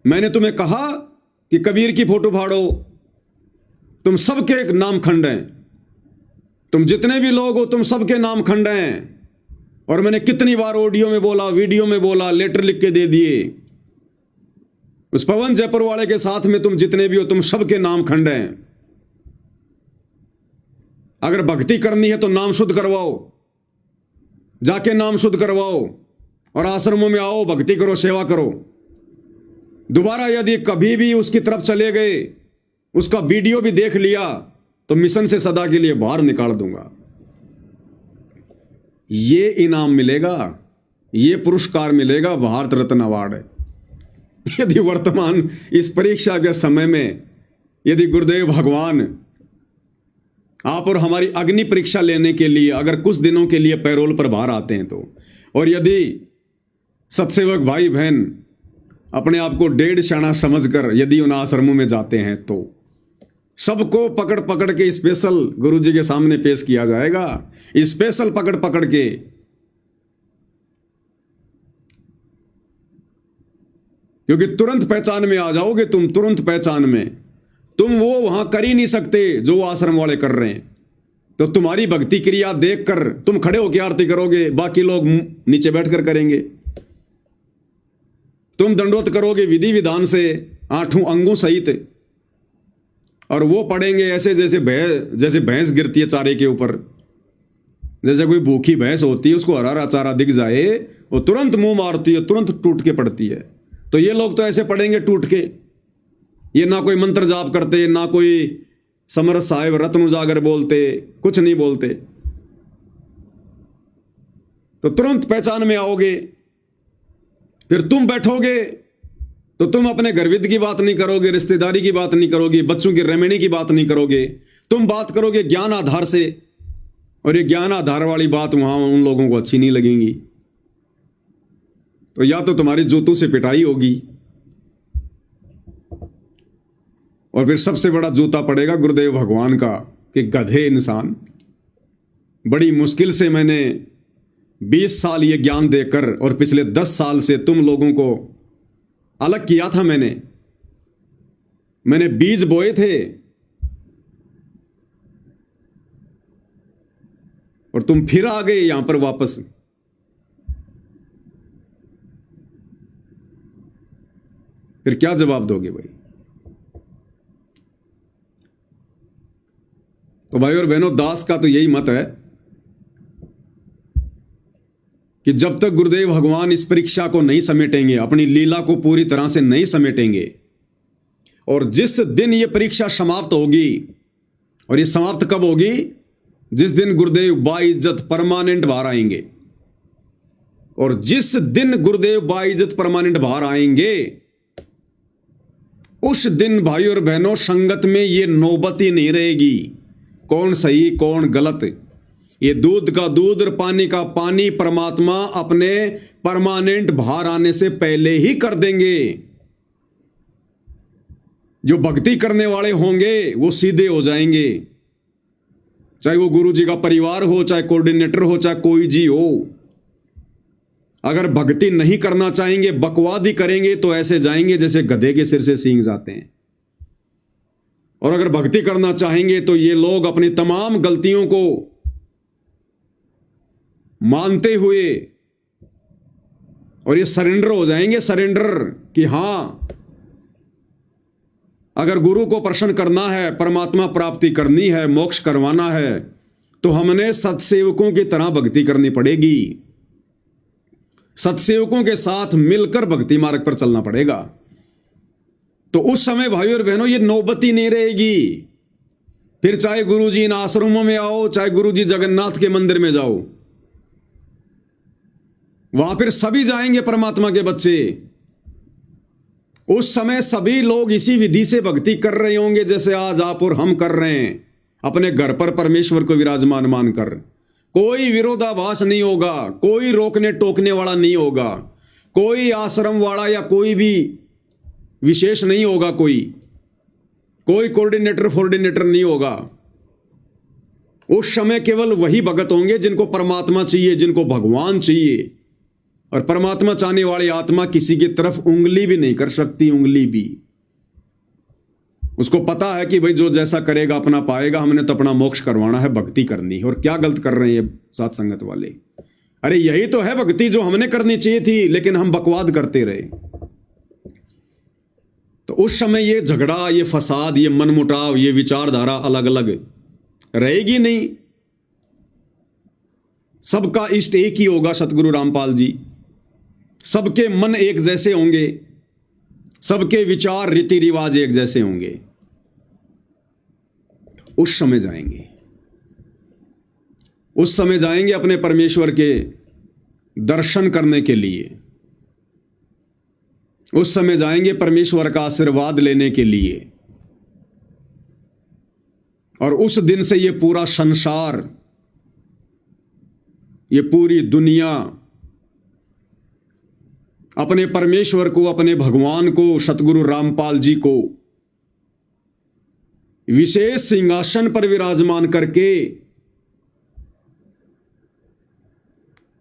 मैंने तुम्हें कहा कि कबीर की फोटो फाड़ो? तुम सबके एक नाम खंड हैं, तुम जितने भी लोग हो तुम सबके नाम खंड हैं। और मैंने कितनी बार ऑडियो में बोला, वीडियो में बोला, लेटर लिख के दे दिए। उस पवन जयपुर वाले के साथ में तुम जितने भी हो तुम सबके नाम खंड हैं। अगर भक्ति करनी है तो नाम शुद्ध करवाओ, जाके नाम शुद्ध करवाओ और आश्रमों में आओ, भक्ति करो, सेवा करो। दोबारा यदि कभी भी उसकी तरफ चले गए, उसका वीडियो भी देख लिया, तो मिशन से सदा के लिए बाहर निकाल दूंगा। ये इनाम मिलेगा, ये पुरस्कार मिलेगा, भारत रत्न अवार्ड। यदि वर्तमान इस परीक्षा के समय में यदि गुरुदेव भगवान आप और हमारी अग्नि परीक्षा लेने के लिए अगर कुछ दिनों के लिए पैरोल पर बाहर आते हैं तो, और यदि सत्सेवक भाई बहन अपने आप को डेढ़ शाना समझकर यदि उन आश्रमों में जाते हैं, तो सबको पकड़ पकड़ के स्पेशल गुरु जी के सामने पेश किया जाएगा। स्पेशल पकड़ पकड़ के, क्योंकि तुरंत पहचान में आ जाओगे तुम, तुरंत पहचान में। तुम वो वहां कर ही नहीं सकते जो आश्रम वाले कर रहे हैं। तो तुम्हारी भक्ति क्रिया देखकर तुम खड़े होकर आरती करोगे, बाकी लोग नीचे बैठकर करेंगे। तुम दंडोत करोगे विधि विधान से 8 अंगों सहित, और वो पढ़ेंगे ऐसे जैसे भैंस गिरती है चारे के ऊपर। जैसे कोई भूखी भैंस होती है, उसको हरा हरा चारा दिख जाए, वो तुरंत मुंह मारती है, तुरंत टूट के पड़ती है। तो ये लोग तो ऐसे पढ़ेंगे टूट के। ये ना कोई मंत्र जाप करते, ना कोई समरथ साहिब रत्न उजागर बोलते, कुछ नहीं बोलते। तो तुरंत पहचान में आओगे। फिर तुम बैठोगे तो तुम अपने घरविद की बात नहीं करोगे, रिश्तेदारी की बात नहीं करोगे, बच्चों की रेमेणी की बात नहीं करोगे। तुम बात करोगे ज्ञान आधार से, और ये ज्ञान आधार वाली बात वहां उन लोगों को अच्छी नहीं लगेगी। तो या तो तुम्हारी जूतों से पिटाई होगी, और फिर सबसे बड़ा जूता पड़ेगा गुरुदेव भगवान का कि गधे इंसान। बड़ी मुश्किल से मैंने 20 साल ये ज्ञान देकर, और पिछले 10 साल से तुम लोगों को अलग किया था। मैंने बीज बोए थे, और तुम फिर आ गए यहां पर वापस। फिर क्या जवाब दोगे भाई? तो भाई और बहनों, दास का तो यही मत है कि जब तक गुरुदेव भगवान इस परीक्षा को नहीं समेटेंगे, अपनी लीला को पूरी तरह से नहीं समेटेंगे, और जिस दिन ये परीक्षा समाप्त होगी, और ये समाप्त कब होगी? जिस दिन गुरुदेव बाइज्जत परमानेंट बाहर आएंगे। और जिस दिन गुरुदेव बाइज्जत परमानेंट बाहर आएंगे, उस दिन भाई और बहनों संगत में ये नौबत ही नहीं रहेगी कौन सही कौन गलत। ये दूध का दूध और पानी का पानी परमात्मा अपने परमानेंट बाहर आने से पहले ही कर देंगे। जो भक्ति करने वाले होंगे वो सीधे हो जाएंगे, चाहे वो गुरु जी का परिवार हो, चाहे कोऑर्डिनेटर हो, चाहे कोई जी हो। अगर भक्ति नहीं करना चाहेंगे, बकवाद ही करेंगे, तो ऐसे जाएंगे जैसे गधे के सिर से सींग जाते हैं। और अगर भक्ति करना चाहेंगे तो ये लोग अपनी तमाम गलतियों को मानते हुए और ये सरेंडर हो जाएंगे, सरेंडर कि हां, अगर गुरु को प्रसन्न करना है, परमात्मा प्राप्ति करनी है, मोक्ष करवाना है, तो हमने सत्सेवकों की तरह भक्ति करनी पड़ेगी। सत्सेवकों के साथ मिलकर भक्ति मार्ग पर चलना पड़ेगा। तो उस समय भाई और बहनों ये नौबती नहीं रहेगी। फिर चाहे गुरु जी इन आश्रमों में आओ, चाहे गुरु जी जगन्नाथ के मंदिर में जाओ, वहां फिर सभी जाएंगे परमात्मा के बच्चे। उस समय सभी लोग इसी विधि से भक्ति कर रहे होंगे जैसे आज आप और हम कर रहे हैं, अपने घर पर परमेश्वर को विराजमान मानकर। कोई विरोधाभास नहीं होगा, कोई रोकने टोकने वाला नहीं होगा, कोई आश्रम वाला या कोई भी विशेष नहीं होगा, कोई कोऑर्डिनेटर नहीं होगा। उस समय केवल वही भगत होंगे जिनको परमात्मा चाहिए, जिनको भगवान चाहिए। और परमात्मा चाहने वाली आत्मा किसी की तरफ उंगली भी नहीं कर सकती, उंगली भी। उसको पता है कि भाई जो जैसा करेगा अपना पाएगा, हमने तो अपना मोक्ष करवाना है, भक्ति करनी है। और क्या गलत कर रहे हैं ये साथ संगत वाले? अरे यही तो है भक्ति जो हमने करनी चाहिए थी, लेकिन हम बकवाद करते रहे। तो उस समय ये झगड़ा, ये फसाद, ये मनमुटाव, ये विचारधारा अलग अलग रहेगी नहीं। सबका इष्ट एक ही होगा, सतगुरु रामपाल जी। सबके मन एक जैसे होंगे, सबके विचार रीति रिवाज एक जैसे होंगे। उस समय जाएंगे अपने परमेश्वर के दर्शन करने के लिए। उस समय जाएंगे परमेश्वर का आशीर्वाद लेने के लिए। और उस दिन से ये पूरा संसार, ये पूरी दुनिया अपने परमेश्वर को, अपने भगवान को, सतगुरु रामपाल जी को विशेष सिंहासन पर विराजमान करके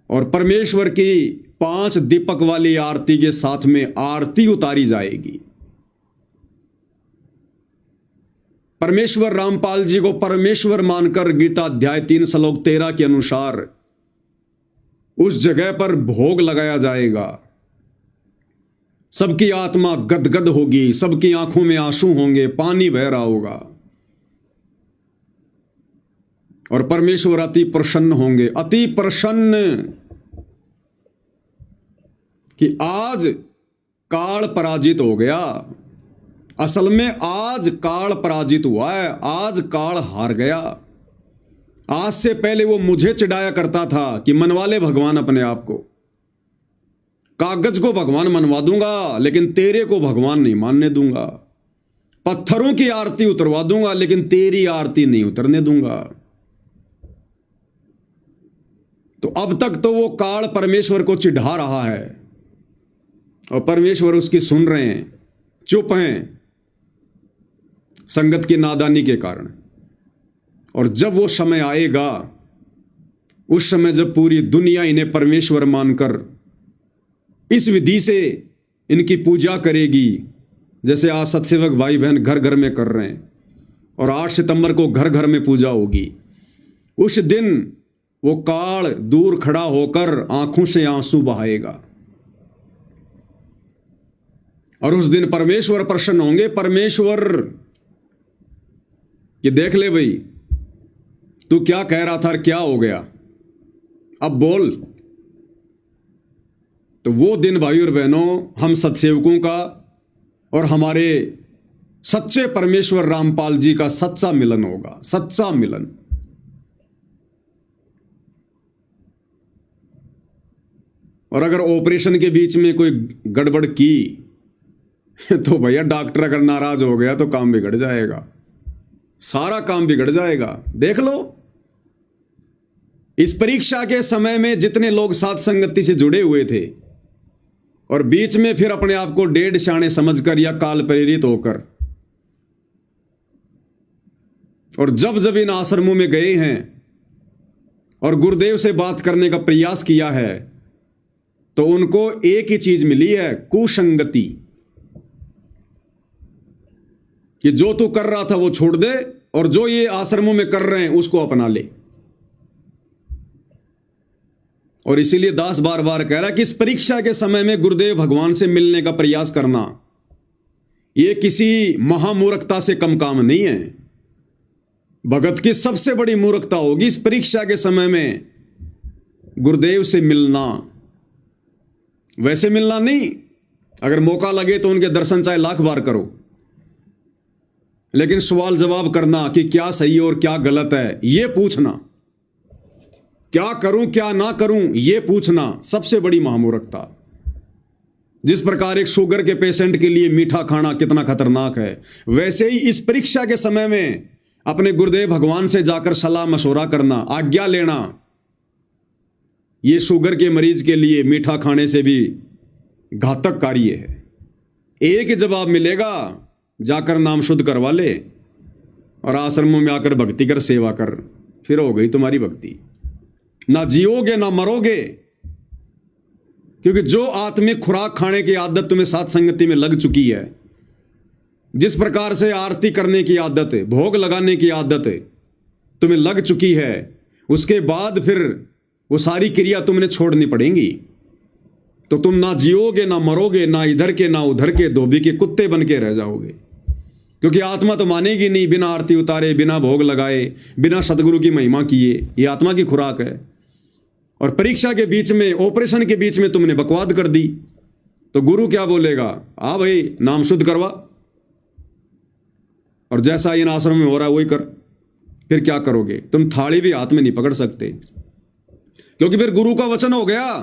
और परमेश्वर की 5 दीपक वाली आरती के साथ में आरती उतारी जाएगी। परमेश्वर रामपाल जी को परमेश्वर मानकर गीता अध्याय 3 श्लोक 13 के अनुसार उस जगह पर भोग लगाया जाएगा। सबकी आत्मा गदगद होगी, सबकी आंखों में आंसू होंगे, पानी बह रहा होगा। और परमेश्वर अति प्रसन्न होंगे, अति प्रसन्न कि आज काल पराजित हो गया। असल में आज काल पराजित हुआ है, आज काल हार गया। आज से पहले वो मुझे चिढ़ाया करता था कि मनवा ले भगवान अपने आप को, कागज को भगवान मनवा दूंगा लेकिन तेरे को भगवान नहीं मानने दूंगा, पत्थरों की आरती उतरवा दूंगा लेकिन तेरी आरती नहीं उतरने दूंगा। तो अब तक तो वो काल परमेश्वर को चिढ़ा रहा है और परमेश्वर उसकी सुन रहे हैं, चुप हैं संगत की नादानी के कारण। और जब वो समय आएगा, उस समय जब पूरी दुनिया इन्हें परमेश्वर मानकर इस विधि से इनकी पूजा करेगी, जैसे आज सत्सेवक भाई बहन घर घर में कर रहे हैं, और 8 सितंबर को घर घर में पूजा होगी, उस दिन वो काल दूर खड़ा होकर आंखों से आंसू बहाएगा। और उस दिन परमेश्वर प्रसन्न होंगे। परमेश्वर कि देख ले भाई, तू क्या कह रहा था, क्या हो गया, अब बोल। तो वो दिन भाई और बहनों हम सत्सेवकों का और हमारे सच्चे परमेश्वर रामपाल जी का सच्चा मिलन होगा, सच्चा मिलन। और अगर ऑपरेशन के बीच में कोई गड़बड़ की तो भैया डॉक्टर अगर नाराज हो गया तो काम बिगड़ जाएगा, सारा काम बिगड़ जाएगा। देख लो इस परीक्षा के समय में जितने लोग साथ संगति से जुड़े हुए थे और बीच में फिर अपने आप को डेढ़ शाणे समझकर या काल प्रेरित होकर और जब जब इन आश्रमों में गए हैं और गुरुदेव से बात करने का प्रयास किया है तो उनको एक ही चीज मिली है, कुसंगति, कि जो तू कर रहा था वो छोड़ दे और जो ये आश्रमों में कर रहे हैं उसको अपना ले। और इसीलिए दास बार बार कह रहा है कि इस परीक्षा के समय में गुरुदेव भगवान से मिलने का प्रयास करना ये किसी महामूर्खता से कम काम नहीं है। भगत की सबसे बड़ी मूर्खता होगी इस परीक्षा के समय में गुरुदेव से मिलना। वैसे मिलना नहीं, अगर मौका लगे तो उनके दर्शन चाहे लाख बार करो, लेकिन सवाल जवाब करना कि क्या सही और क्या गलत है ये पूछना, क्या करूं क्या ना करूं ये पूछना सबसे बड़ी महामूर्खता। जिस प्रकार एक शुगर के पेशेंट के लिए मीठा खाना कितना खतरनाक है, वैसे ही इस परीक्षा के समय में अपने गुरुदेव भगवान से जाकर सलाह मशवरा करना, आज्ञा लेना, ये शुगर के मरीज के लिए मीठा खाने से भी घातक कार्य है। एक ही जवाब मिलेगा, जाकर नाम शुद्ध करवा ले और आश्रमों में आकर भक्ति कर, सेवा कर, फिर हो गई तुम्हारी भक्ति। ना जियोगे ना मरोगे, क्योंकि जो आत्मिक खुराक खाने की आदत तुम्हें साथ संगति में लग चुकी है, जिस प्रकार से आरती करने की आदत है, भोग लगाने की आदत है तुम्हें लग चुकी है, उसके बाद फिर वो सारी क्रिया तुमने छोड़नी पड़ेंगी। तो तुम ना जियोगे ना मरोगे, ना इधर के ना उधर के, धोबी के कुत्ते बन के रह जाओगे। क्योंकि आत्मा तो मानेगी नहीं बिना आरती उतारे, बिना भोग लगाए, बिना सतगुरु की महिमा किए। ये आत्मा की खुराक है। और परीक्षा के बीच में, ऑपरेशन के बीच में तुमने बकवाद कर दी तो गुरु क्या बोलेगा? आ भाई नाम शुद्ध करवा, और जैसा इन आश्रम में हो रहा है वही कर। फिर क्या करोगे? तुम थाली भी हाथ में नहीं पकड़ सकते, क्योंकि फिर गुरु का वचन हो गया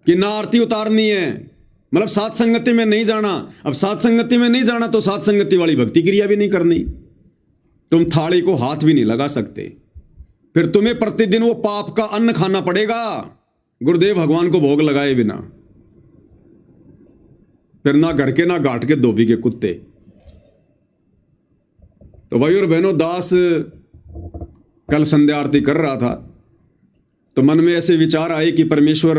कि ना आरती उतारनी है, मतलब सात संगति में नहीं जाना। अब सात संगति में नहीं जाना तो सात संगति वाली भक्ति क्रिया भी नहीं करनी, तुम थाली को हाथ भी नहीं लगा सकते। फिर तुम्हें प्रतिदिन वो पाप का अन्न खाना पड़ेगा गुरुदेव भगवान को भोग लगाए बिना। फिर ना घर के ना घाट के धोबी के कुत्ते। तो भाई और बहनों, दास कल संध्या आरती कर रहा था तो मन में ऐसे विचार आए कि परमेश्वर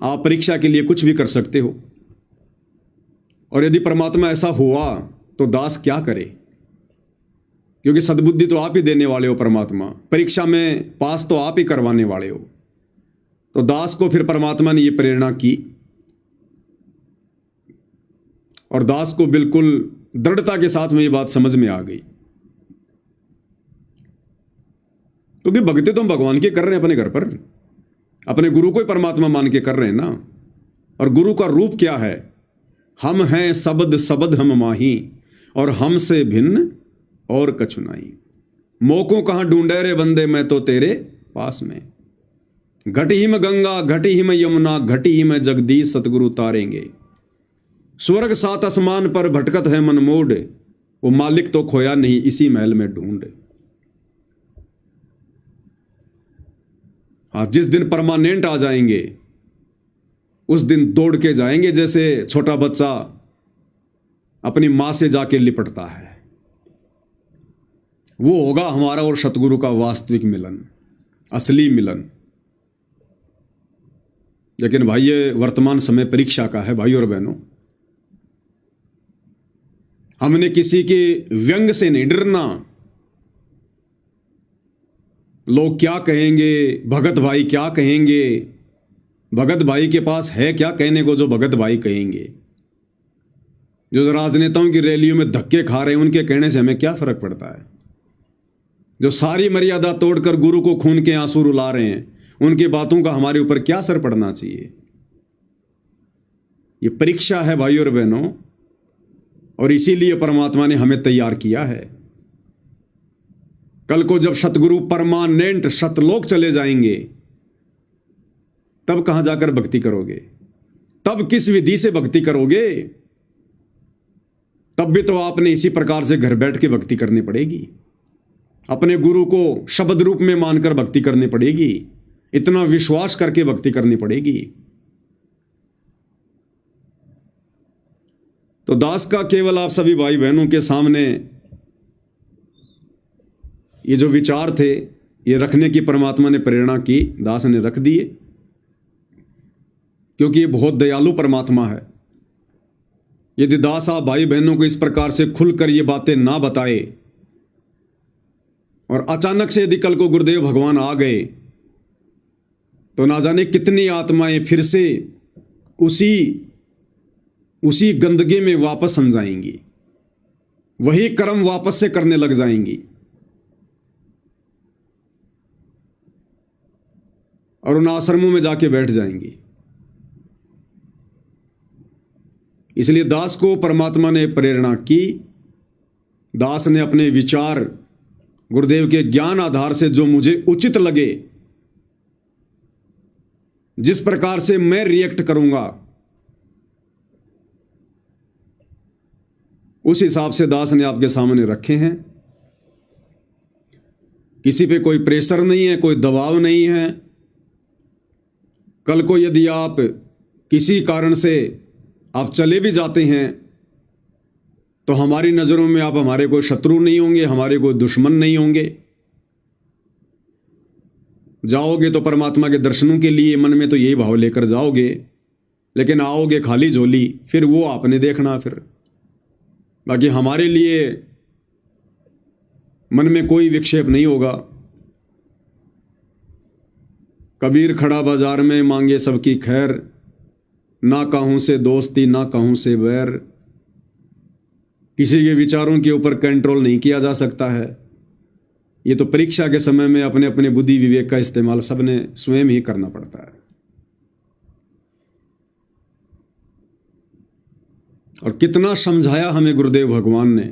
आप परीक्षा के लिए कुछ भी कर सकते हो, और यदि परमात्मा ऐसा हुआ तो दास क्या करे? क्योंकि सद्बुद्धि तो आप ही देने वाले हो परमात्मा, परीक्षा में पास तो आप ही करवाने वाले हो। तो दास को फिर परमात्मा ने यह प्रेरणा की और दास को बिल्कुल दृढ़ता के साथ में ये बात समझ में आ गई। क्योंकि भक्ति तो हम भगवान की कर रहे हैं, अपने घर पर अपने गुरु को ही परमात्मा मान के कर रहे हैं ना। और गुरु का रूप क्या है? हम हैं सबद सबद हम माही, और हमसे भिन्न और कछु नहीं। मोको कहां ढूंढे रे बंदे, मैं तो तेरे पास में। घट ही में गंगा, घट ही में यमुना, घट ही में जगदीश सतगुरु तारेंगे। स्वर्ग सात आसमान पर भटकत है मन मोड़, वो मालिक तो खोया नहीं इसी महल में ढूंढ। हाँ, जिस दिन परमानेंट आ जाएंगे उस दिन दौड़ के जाएंगे, जैसे छोटा बच्चा अपनी मां से जाके लिपटता है। वो होगा हमारा और सतगुरु का वास्तविक मिलन, असली मिलन। लेकिन भाई ये वर्तमान समय परीक्षा का है भाई और बहनों। हमने किसी के व्यंग से नहीं डरना। लोग क्या कहेंगे, भगत भाई क्या कहेंगे? भगत भाई के पास है क्या कहने को जो भगत भाई कहेंगे? जो राजनेताओं की रैलियों में धक्के खा रहे हैं उनके कहने से हमें क्या फर्क पड़ता है? जो सारी मर्यादा तोड़कर गुरु को खून के आंसू रुला रहे हैं उनकी बातों का हमारे ऊपर क्या असर पड़ना चाहिए? ये परीक्षा है भाई और बहनों, और इसीलिए परमात्मा ने हमें तैयार किया है। कल को जब सतगुरु परमानेंट सतलोक चले जाएंगे, तब कहां जाकर भक्ति करोगे? तब किस विधि से भक्ति करोगे? तब भी तो आपने इसी प्रकार से घर बैठ के भक्ति करनी पड़ेगी। अपने गुरु को शब्द रूप में मानकर भक्ति करनी पड़ेगी, इतना विश्वास करके भक्ति करनी पड़ेगी। तो दास का केवल आप सभी भाई बहनों के सामने ये जो विचार थे, ये रखने की परमात्मा ने प्रेरणा की, दास ने रख दिए, क्योंकि ये बहुत दयालु परमात्मा है। यदि दास आप भाई बहनों को इस प्रकार से खुलकर ये बातें ना बताए और अचानक से यदि कल को गुरुदेव भगवान आ गए, तो ना जाने कितनी आत्माएं फिर से उसी गंदगी में वापस सम जाएंगी, वही कर्म वापस से करने लग जाएंगी और उन आश्रमों में जाके बैठ जाएंगी। इसलिए दास को परमात्मा ने प्रेरणा की। दास ने अपने विचार गुरुदेव के ज्ञान आधार से जो मुझे उचित लगे, जिस प्रकार से मैं रिएक्ट करूंगा, उस हिसाब से दास ने आपके सामने रखे हैं। किसी पे कोई प्रेशर नहीं है, कोई दबाव नहीं है। कल को यदि आप किसी कारण से आप चले भी जाते हैं, तो हमारी नज़रों में आप हमारे कोई शत्रु नहीं होंगे, हमारे कोई दुश्मन नहीं होंगे। जाओगे तो परमात्मा के दर्शनों के लिए, मन में तो यही भाव लेकर जाओगे, लेकिन आओगे खाली झोली, फिर वो आपने देखना। फिर बाकी हमारे लिए मन में कोई विक्षेप नहीं होगा। कबीर खड़ा बाजार में मांगे सबकी खैर, ना कहूं से दोस्ती ना कहूं से बैर। किसी के विचारों के ऊपर कंट्रोल नहीं किया जा सकता है। ये तो परीक्षा के समय में अपने अपने बुद्धि विवेक का इस्तेमाल सबने स्वयं ही करना पड़ता है। और कितना समझाया हमें गुरुदेव भगवान ने,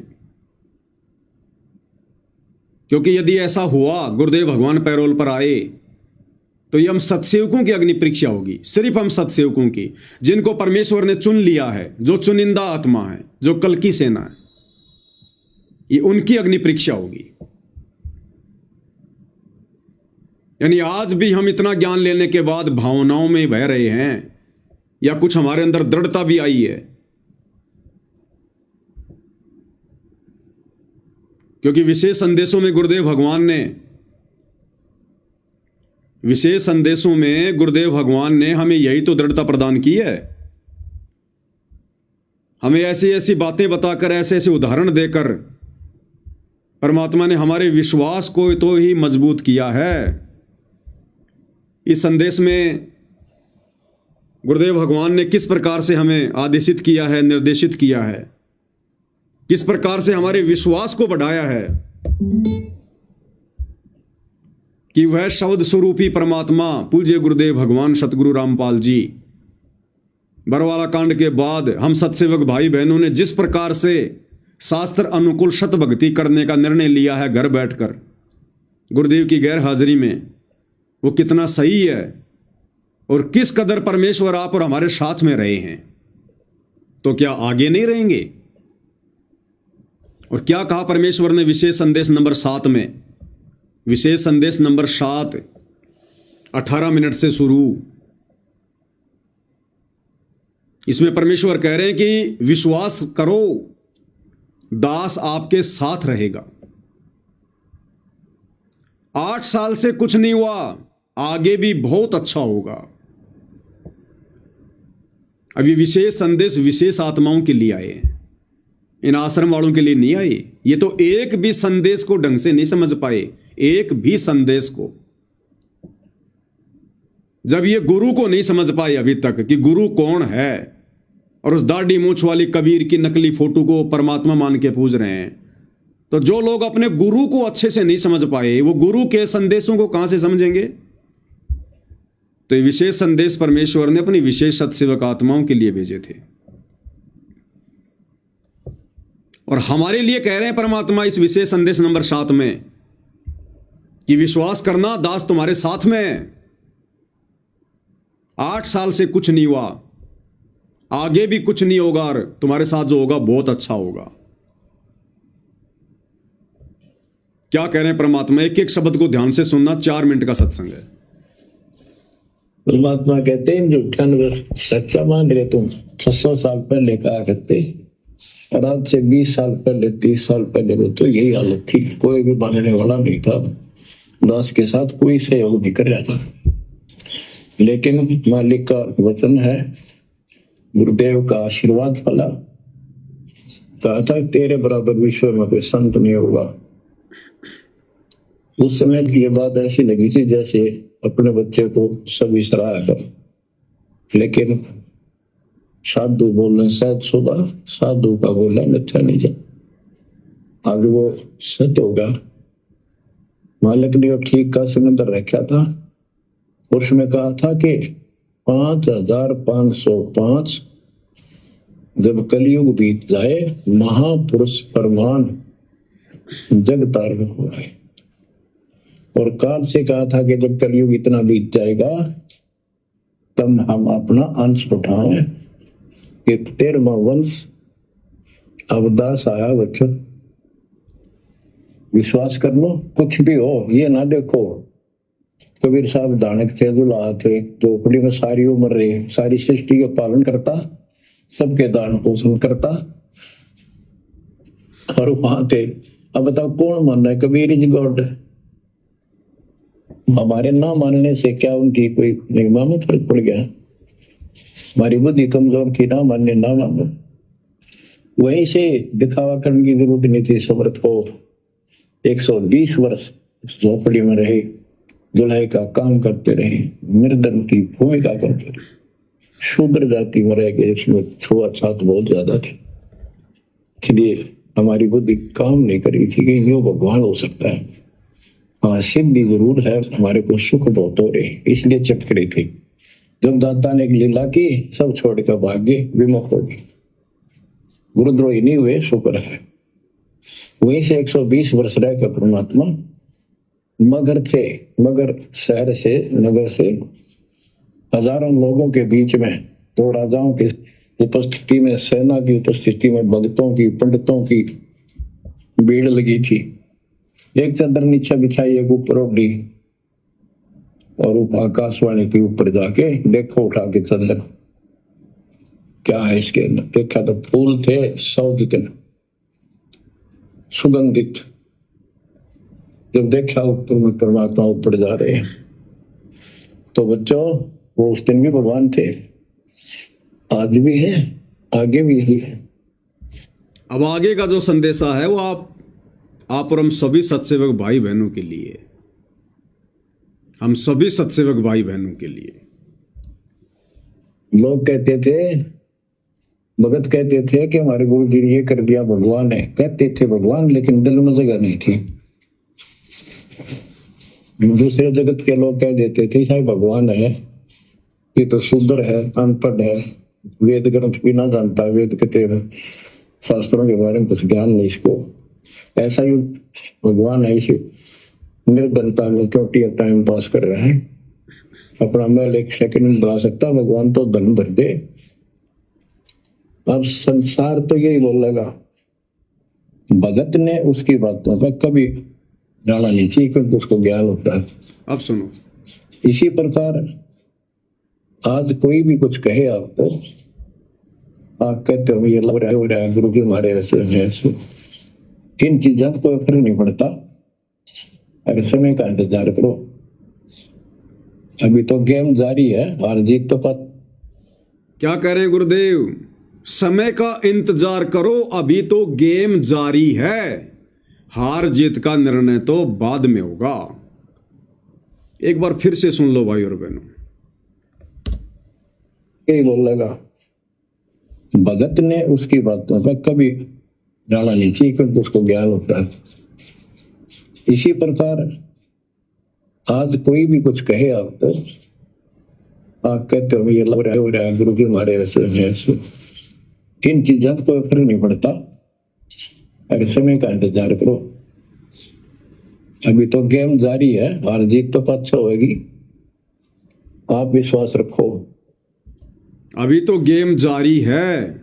क्योंकि यदि ऐसा हुआ गुरुदेव भगवान पैरोल पर आए, तो ये हम सत्सेवकों की अग्नि परीक्षा होगी। सिर्फ हम सत्सेवकों की, जिनको परमेश्वर ने चुन लिया है, जो चुनिंदा आत्मा है, जो कल की सेना है, ये उनकी अग्नि परीक्षा होगी। यानी आज भी हम इतना ज्ञान लेने के बाद भावनाओं में बह रहे हैं, या कुछ हमारे अंदर दृढ़ता भी आई है, क्योंकि विशेष संदेशों में गुरुदेव भगवान ने हमें यही तो दृढ़ता प्रदान की है। हमें ऐसी ऐसी बातें बताकर, ऐसे ऐसे उदाहरण देकर परमात्मा ने हमारे विश्वास को तो ही मजबूत किया है। इस संदेश में गुरुदेव भगवान ने किस प्रकार से हमें आदेशित किया है, निर्देशित किया है, किस प्रकार से हमारे विश्वास को बढ़ाया है कि वह शब्द स्वरूपी परमात्मा पूज्य गुरुदेव भगवान सतगुरु रामपाल जी, बरवाला कांड के बाद हम सत्सेवक भाई बहनों ने जिस प्रकार से शास्त्र अनुकूल शत भक्ति करने का निर्णय लिया है घर बैठकर गुरुदेव की गैर हाजिरी में, वो कितना सही है और किस कदर परमेश्वर आप और हमारे साथ में रहे हैं। तो क्या आगे नहीं रहेंगे? और क्या कहा परमेश्वर ने विशेष संदेश नंबर 7 में? विशेष संदेश नंबर 7 18 मिनट से शुरू। इसमें परमेश्वर कह रहे हैं कि विश्वास करो, दास आपके साथ रहेगा। 8 साल से कुछ नहीं हुआ, आगे भी बहुत अच्छा होगा। अभी विशेष संदेश विशेष आत्माओं के लिए आए हैं, इन आश्रम वालों के लिए नहीं आए। ये तो एक भी संदेश को ढंग से नहीं समझ पाए, एक भी संदेश को। जब ये गुरु को नहीं समझ पाए अभी तक कि गुरु कौन है, और उस दाढ़ी मूंछ वाली कबीर की नकली फोटो को परमात्मा मान के पूज रहे हैं, तो जो लोग अपने गुरु को अच्छे से नहीं समझ पाए, वो गुरु के संदेशों को कहां से समझेंगे? तो ये विशेष संदेश परमेश्वर ने अपनी विशेष सत्सेवक आत्माओं के लिए भेजे थे, और हमारे लिए कह रहे हैं परमात्मा इस विशेष संदेश नंबर 7 में कि विश्वास करना, दास तुम्हारे साथ में है। 8 साल से कुछ नहीं हुआ, आगे भी कुछ नहीं होगा, और तुम्हारे साथ जो होगा बहुत अच्छा होगा। क्या कह रहे हैं परमात्मा? एक एक शब्द को ध्यान से सुनना, 4 मिनट का सत्संग है। परमात्मा कहते हैं जो 98 सच्चा मान रहे तुम 600 साल पहले कहा करते, और आज से 20 साल पहले 30 साल पहले तो यही हालत थी। कोई भी मानने वाला नहीं था, दास के साथ कोई सहयोग नहीं कर रहा था। लेकिन मालिक का वचन है, गुरुदेव का आशीर्वाद फला, कहा था तेरे बराबर विश्व में कोई संत नहीं होगा। उस समय ये बात ऐसी लगी थी जैसे अपने बच्चे को सभी सराहा कर, लेकिन साधु बोलने शायद सुबह साधु का बोला मिथ्या नहीं जा, आगे वो सत्य होगा। मालिक ने ठीक का सिलेंडर रखा था, उसमें कहा था कि 5505 जब कलयुग बीत जाए, महापुरुष परमान जग तारण हो गए। और काल से कहा था कि जब कलयुग इतना बीत जाएगा तब हम अपना अंश उठाएं। ये 13वां वंश अवदास आया बच्चों, विश्वास कर लो। कुछ भी हो ये ना देखो, कबीर साहब दानक थे, दुल्हा थे, झोपड़ी में सारी उम्र रहे, सारी सृष्टि का पालन करता, सबके दान पोषण करता, और वहां थे। अब बताओ कौन मान रहा है? Kabir is God. हमारे ना मानने से क्या उनकी कोई महिमा में फर्क पड़ गया? हमारी बुद्धि कमजोर की, ना मानने ना मानो। वहीं से दिखावा करने की जरूरत नहीं थी। समर्थ हो 120 वर्ष झोपड़ी में रहे, दुल्हे का काम करते रहे, निर्धन की भूमिका करते रहे, शूद्र जाति में रह गए, इसमें छुआछूत बहुत ज्यादा थी। इसलिए हमारी बुद्धि काम नहीं करी थी कि यो भगवान हो सकता है। हाँ, सिद्धि जरूर है, हमारे को सुख बहुत हो रहे, इसलिए चटकरी थी। जब दाता ने एक लीला की, सब छोड़ कर भाग गए, विमुख हो गए, गुरुद्रोही नहीं हुए, शुक्र है। वहीं से 120 वर्ष रहकर परमात्मा मगर शहर से, नगर से हजारों लोगों के बीच में, दो राजाओं की उपस्थिति में, सेना की उपस्थिति में, भक्तों की, पंडितों की भीड़ लगी थी। एक चादर नीचे बिछाई, एक ऊपर ओढ़ी, और आकाशवाणी के ऊपर जाके देखो उठा के चादर, क्या है इसके अंदर? देखा तो फूल थे 100 कितने सुगंधित। जब देखा ऊपर में परमात्मा ऊपर जा रहे हैं, तो बच्चों वो उस दिन भी भगवान थे, आज भी है, आगे भी यही है। अब आगे का जो संदेशा है वो आप और हम सभी सत्सेवक भाई बहनों के लिए, हम सभी सत्सेवक भाई बहनों के लिए। लोग कहते थे, भगत कहते थे कि हमारे गुरु जी ने ये कर दिया, भगवान है। कहते थे भगवान, लेकिन दिल में जगह नहीं थी। दूसरे जगत के लोग कह देते थे शायद भगवान है, ये तो शूद्र है, अनपढ़ है, वेद ग्रंथ भी ना जानता, वेद के शास्त्रों के बारे में कुछ ज्ञान नहीं इसको। ऐसा ही भगवान है, इसी निर्धनता में क्यों टाइम पास कर रहे हैं, अपना महल 1 सेकंड में बना सकता, भगवान तो धन भर दे। अब संसार तो यही बोलेगा, भगत ने उसकी बातों पर कभी जाना नहीं चाहिए, क्योंकि उसको ज्ञान होता है। अब सुनो, इसी प्रकार आज कोई भी कुछ कहे आपको, आप कहते हो ये लग रहा है गुरु जी हमारे ऐसे, इन चीजों को कोई फर्क नहीं पड़ता। अगर समय का इंतजार करो, अभी तो गेम जारी है, हार जीत तो पता। क्या कह रहे हैं गुरुदेव? समय का इंतजार करो, अभी तो गेम जारी है, हार जीत का निर्णय तो बाद में होगा। एक बार फिर से सुन लो भाई और बहनों, यही बोलेगा, भगत ने उसकी बातों पर कभी जाना नहीं चाहिए, क्योंकि उसको ज्ञान होता है। इसी प्रकार आज कोई भी कुछ कहे आपको, आप कहते हो ये लग रहा है गुरु जी हमारे ऐसे इन चीजों को फर्क नहीं पड़ता। अरे समय का इंतजार करो, अभी तो गेम जारी है, हार जीत तो अच्छा होगी, आप विश्वास रखो। अभी तो गेम जारी है,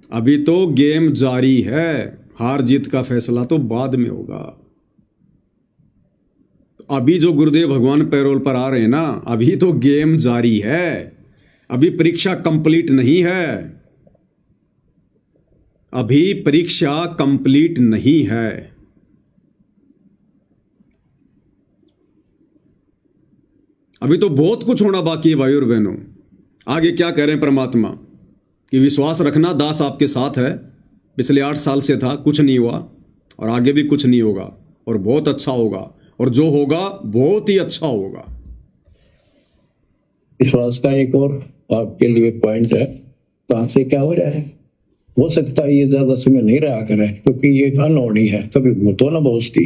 अभी तो गेम जारी है, हार जीत का फैसला तो बाद में होगा। अभी जो गुरुदेव भगवान पैरोल पर आ रहे हैं ना, अभी तो गेम जारी है, अभी परीक्षा कंप्लीट नहीं है, अभी परीक्षा कंप्लीट नहीं है। अभी तो बहुत कुछ होना बाकी है भाई और बहनों। आगे क्या कह रहे हैं परमात्मा कि विश्वास रखना, दास आपके साथ है, पिछले 8 साल से था, कुछ नहीं हुआ और आगे भी कुछ नहीं होगा और बहुत अच्छा होगा, और जो होगा बहुत ही अच्छा होगा। विश्वास का एक और आपके लिए पॉइंट है, कहां से क्या हो रहा है, हो सकता है ये ज्यादा समय नहीं रहा करे, क्योंकि ये अनहोनी है, कभी भूतो ना बहुस्ती,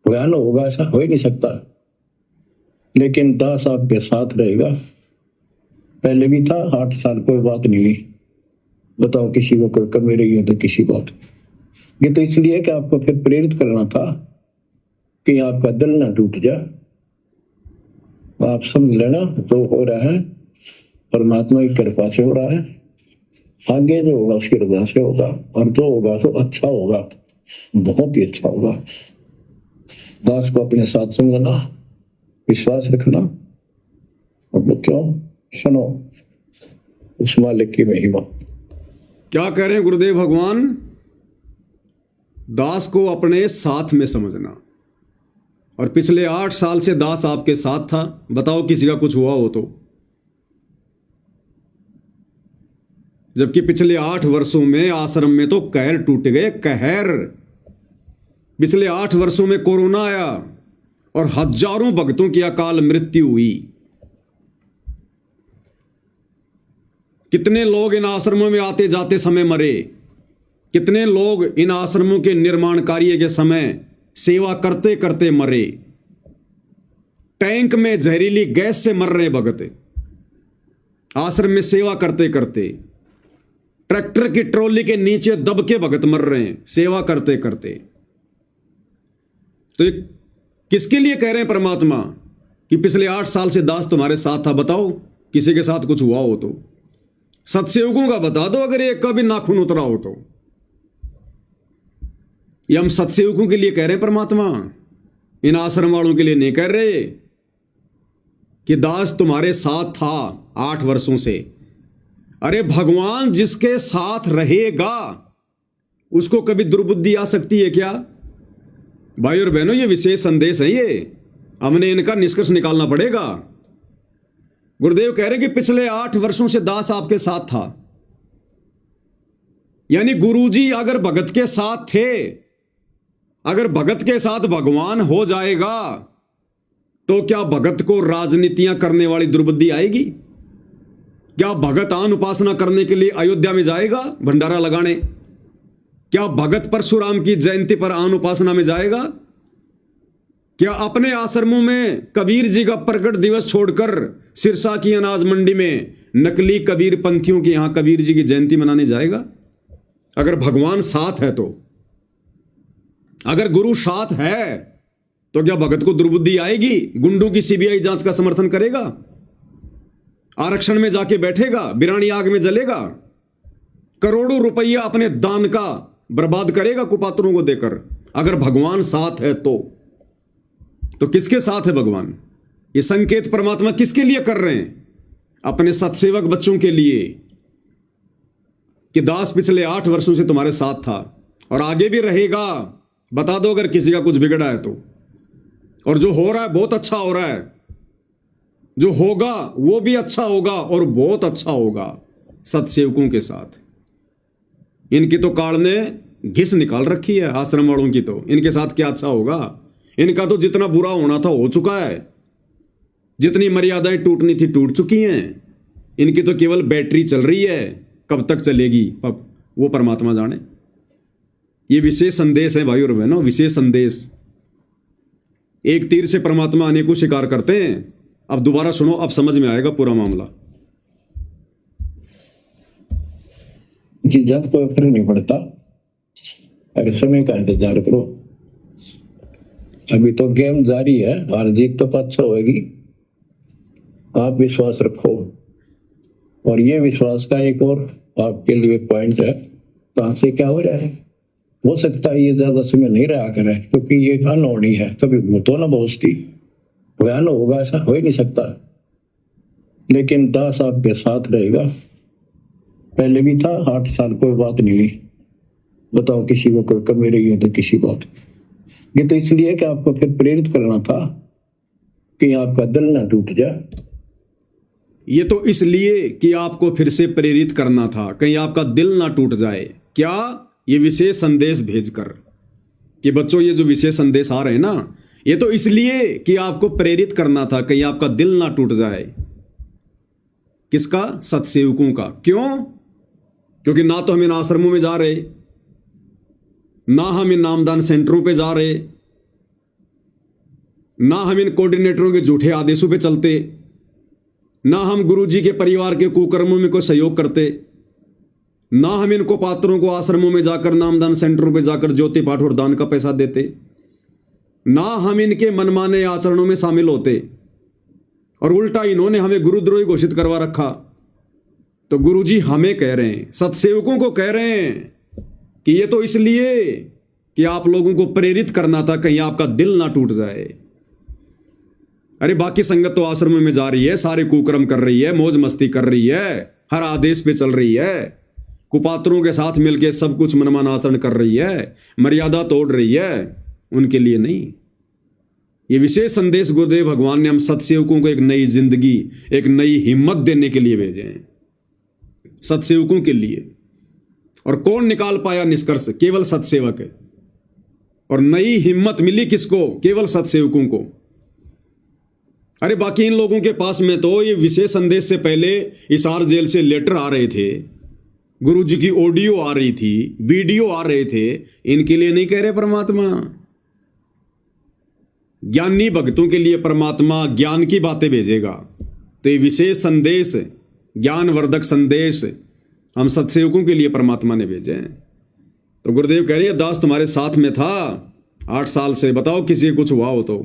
भयान होगा ऐसा हो ही नहीं सकता। लेकिन दास आपके साथ रहेगा, पहले भी था, 8 साल कोई बात नहीं हुई, बताओ किसी को कोई कमी रही है तो किसी बात। ये तो इसलिए कि आपको फिर प्रेरित करना था कि आपका दिल ना टूट जाए। आप समझ लेना जो हो रहा है परमात्मा की कृपा से हो रहा है, आगे जो होगा उसकी रजा से होगा, और जो होगा तो अच्छा होगा, बहुत ही अच्छा होगा। दास को अपने साथ समझना, विश्वास रखना, और क्यों सुनो उस मालिक की महिमा। क्या कह रहे हैं गुरुदेव भगवान? दास को अपने साथ में समझना, और पिछले 8 साल से दास आपके साथ था, बताओ किसी का कुछ हुआ हो तो। जबकि पिछले 8 वर्षों में आश्रम में तो कहर टूट गए, कहर। पिछले 8 वर्षों में कोरोना आया और हजारों भक्तों की अकाल मृत्यु हुई। कितने लोग इन आश्रमों में आते जाते समय मरे, कितने लोग इन आश्रमों के निर्माण कार्य के समय सेवा करते करते मरे। टैंक में जहरीली गैस से मर रहे भगत, आश्रम में सेवा करते करते। ट्रैक्टर की ट्रॉली के नीचे दब के भगत मर रहे हैं सेवा करते करते। तो किसके लिए कह रहे हैं परमात्मा कि पिछले 8 साल से दास तुम्हारे साथ था? बताओ किसी के साथ कुछ हुआ हो तो। सत्सेवकों का बता दो अगर एक का भी नाखून उतरा हो तो। ये हम सत्सेवकों के लिए कह रहे हैं परमात्मा, इन आश्रम वालों के लिए नहीं कह रहे कि दास तुम्हारे साथ था 8 वर्षों से। अरे भगवान जिसके साथ रहेगा उसको कभी दुर्बुद्धि आ सकती है क्या? भाई और बहनों, ये विशेष संदेश है, ये हमने इनका निष्कर्ष निकालना पड़ेगा। गुरुदेव कह रहे कि पिछले 8 वर्षों से दास आपके साथ था, यानी गुरुजी अगर भगत के साथ थे, अगर भगत के साथ भगवान हो जाएगा तो क्या भगत को राजनीतियां करने वाली दुर्बुद्धि आएगी? क्या भगत आन उपासना करने के लिए अयोध्या में जाएगा भंडारा लगाने? क्या भगत परशुराम की जयंती पर आन उपासना में जाएगा? क्या अपने आश्रमों में कबीर जी का प्रकट दिवस छोड़कर सिरसा की अनाज मंडी में नकली कबीर पंथियों के यहां कबीर जी की जयंती मनाने जाएगा? अगर भगवान साथ है तो, अगर गुरु साथ है तो क्या भगत को दुर्बुद्धि आएगी? गुंडों की सीबीआई जांच का समर्थन करेगा? आरक्षण में जाके बैठेगा? बिरानी आग में जलेगा? करोड़ों रुपया अपने दान का बर्बाद करेगा कुपात्रों को देकर? अगर भगवान साथ है तो किसके साथ है भगवान? ये संकेत परमात्मा किसके लिए कर रहे हैं? अपने सत्सेवक बच्चों के लिए कि दास पिछले 8 वर्षों से तुम्हारे साथ था और आगे भी रहेगा। बता दो अगर किसी का कुछ बिगड़ा है तो। और जो हो रहा है बहुत अच्छा हो रहा है, जो होगा वो भी अच्छा होगा और बहुत अच्छा होगा सत्सेवकों के साथ। इनकी तो काल ने घिस निकाल रखी है आश्रम वालों की, तो इनके साथ क्या अच्छा होगा? इनका तो जितना बुरा होना था हो चुका है, जितनी मर्यादाएं टूटनी थी टूट चुकी हैं। इनकी तो केवल बैटरी चल रही है, कब तक चलेगी वो परमात्मा जाने। ये विशेष संदेश है भाई और बहनों, विशेष संदेश। एक तीर से परमात्मा अनेकों शिकार करते हैं। अब दोबारा सुनो, अब समझ में आएगा पूरा मामला। कि जब कोई फर्क नहीं पड़ता, अगर समय का इंतजार करो। अभी तो गेम जारी है, हार जीत तो पाछा होगी। आप विश्वास रखो। और ये विश्वास का एक और आपके लिए पॉइंट है, कहां से क्या हो जाए। हो सकता है ये ज्यादा समय नहीं रहा करे, क्योंकि ये अनहोनी है। कभी भूतो ना बहुस्ती, भयान होगा ऐसा हो ही नहीं सकता। लेकिन दास आपके साथ रहेगा। पहले भी था, 8 साल कोई बात नहीं हुई। बताओ किसी को कोई कमी रही हो तो किसी बात। ये तो इसलिए कि आपको फिर प्रेरित करना था कि आपका दिल ना टूट जाए। ये तो इसलिए कि आपको फिर से प्रेरित करना था, कहीं आपका दिल ना टूट जाए। क्या? ये विशेष संदेश भेजकर कि बच्चों ये जो विशेष संदेश आ रहे हैं ना, ये तो इसलिए कि आपको प्रेरित करना था, कहीं आपका दिल ना टूट जाए। किसका? सत्सेवकों का। क्यों? क्योंकि ना तो हम इन आश्रमों में जा रहे, ना हम इन नामदान सेंटरों पे जा रहे, ना हम इन कोऑर्डिनेटरों के झूठे आदेशों पे चलते, ना हम गुरुजी के परिवार के कुकर्मों में कोई सहयोग करते, ना हम इनको पात्रों को आश्रमों में जाकर नामदान सेंटरों पे जाकर ज्योति पाठ और दान का पैसा देते, ना हम इनके मनमाने आचरणों में शामिल होते। और उल्टा इन्होंने हमें गुरुद्रोही घोषित करवा रखा। तो गुरुजी हमें कह रहे हैं, सत्सेवकों को कह रहे हैं कि ये तो इसलिए कि आप लोगों को प्रेरित करना था, कहीं आपका दिल ना टूट जाए। अरे बाकी संगत तो आश्रम में जा रही है, सारे कुकर्म कर रही है, मौज मस्ती कर रही है, हर आदेश पे चल रही है, कुपात्रों के साथ मिलकर सब कुछ मनमाना आचरण कर रही है, मर्यादा तोड़ रही है। उनके लिए नहीं, ये विशेष संदेश गुरुदेव भगवान ने हम सत्सेवकों को एक नई जिंदगी, एक नई हिम्मत देने के लिए भेजे हैं, सत्सेवकों के लिए। और कौन निकाल पाया निष्कर्ष? केवल सत्सेवक है। और नई हिम्मत मिली किसको? केवल सत्सेवकों को। अरे बाकी इन लोगों के पास में तो ये विशेष संदेश से पहले हिसार जेल से लेटर आ रहे थे, गुरुजी की ऑडियो आ रही थी, वीडियो आ रहे थे। इनके लिए नहीं कह रहे परमात्मा। ज्ञानी भक्तों के लिए परमात्मा ज्ञान की बातें भेजेगा। तो ये विशेष संदेश, ज्ञानवर्धक संदेश हम सत्सेवकों के लिए परमात्मा ने भेजे हैं। तो गुरुदेव कह रही है, दास तुम्हारे साथ में था 8 साल से, बताओ किसी को कुछ हुआ हो तो,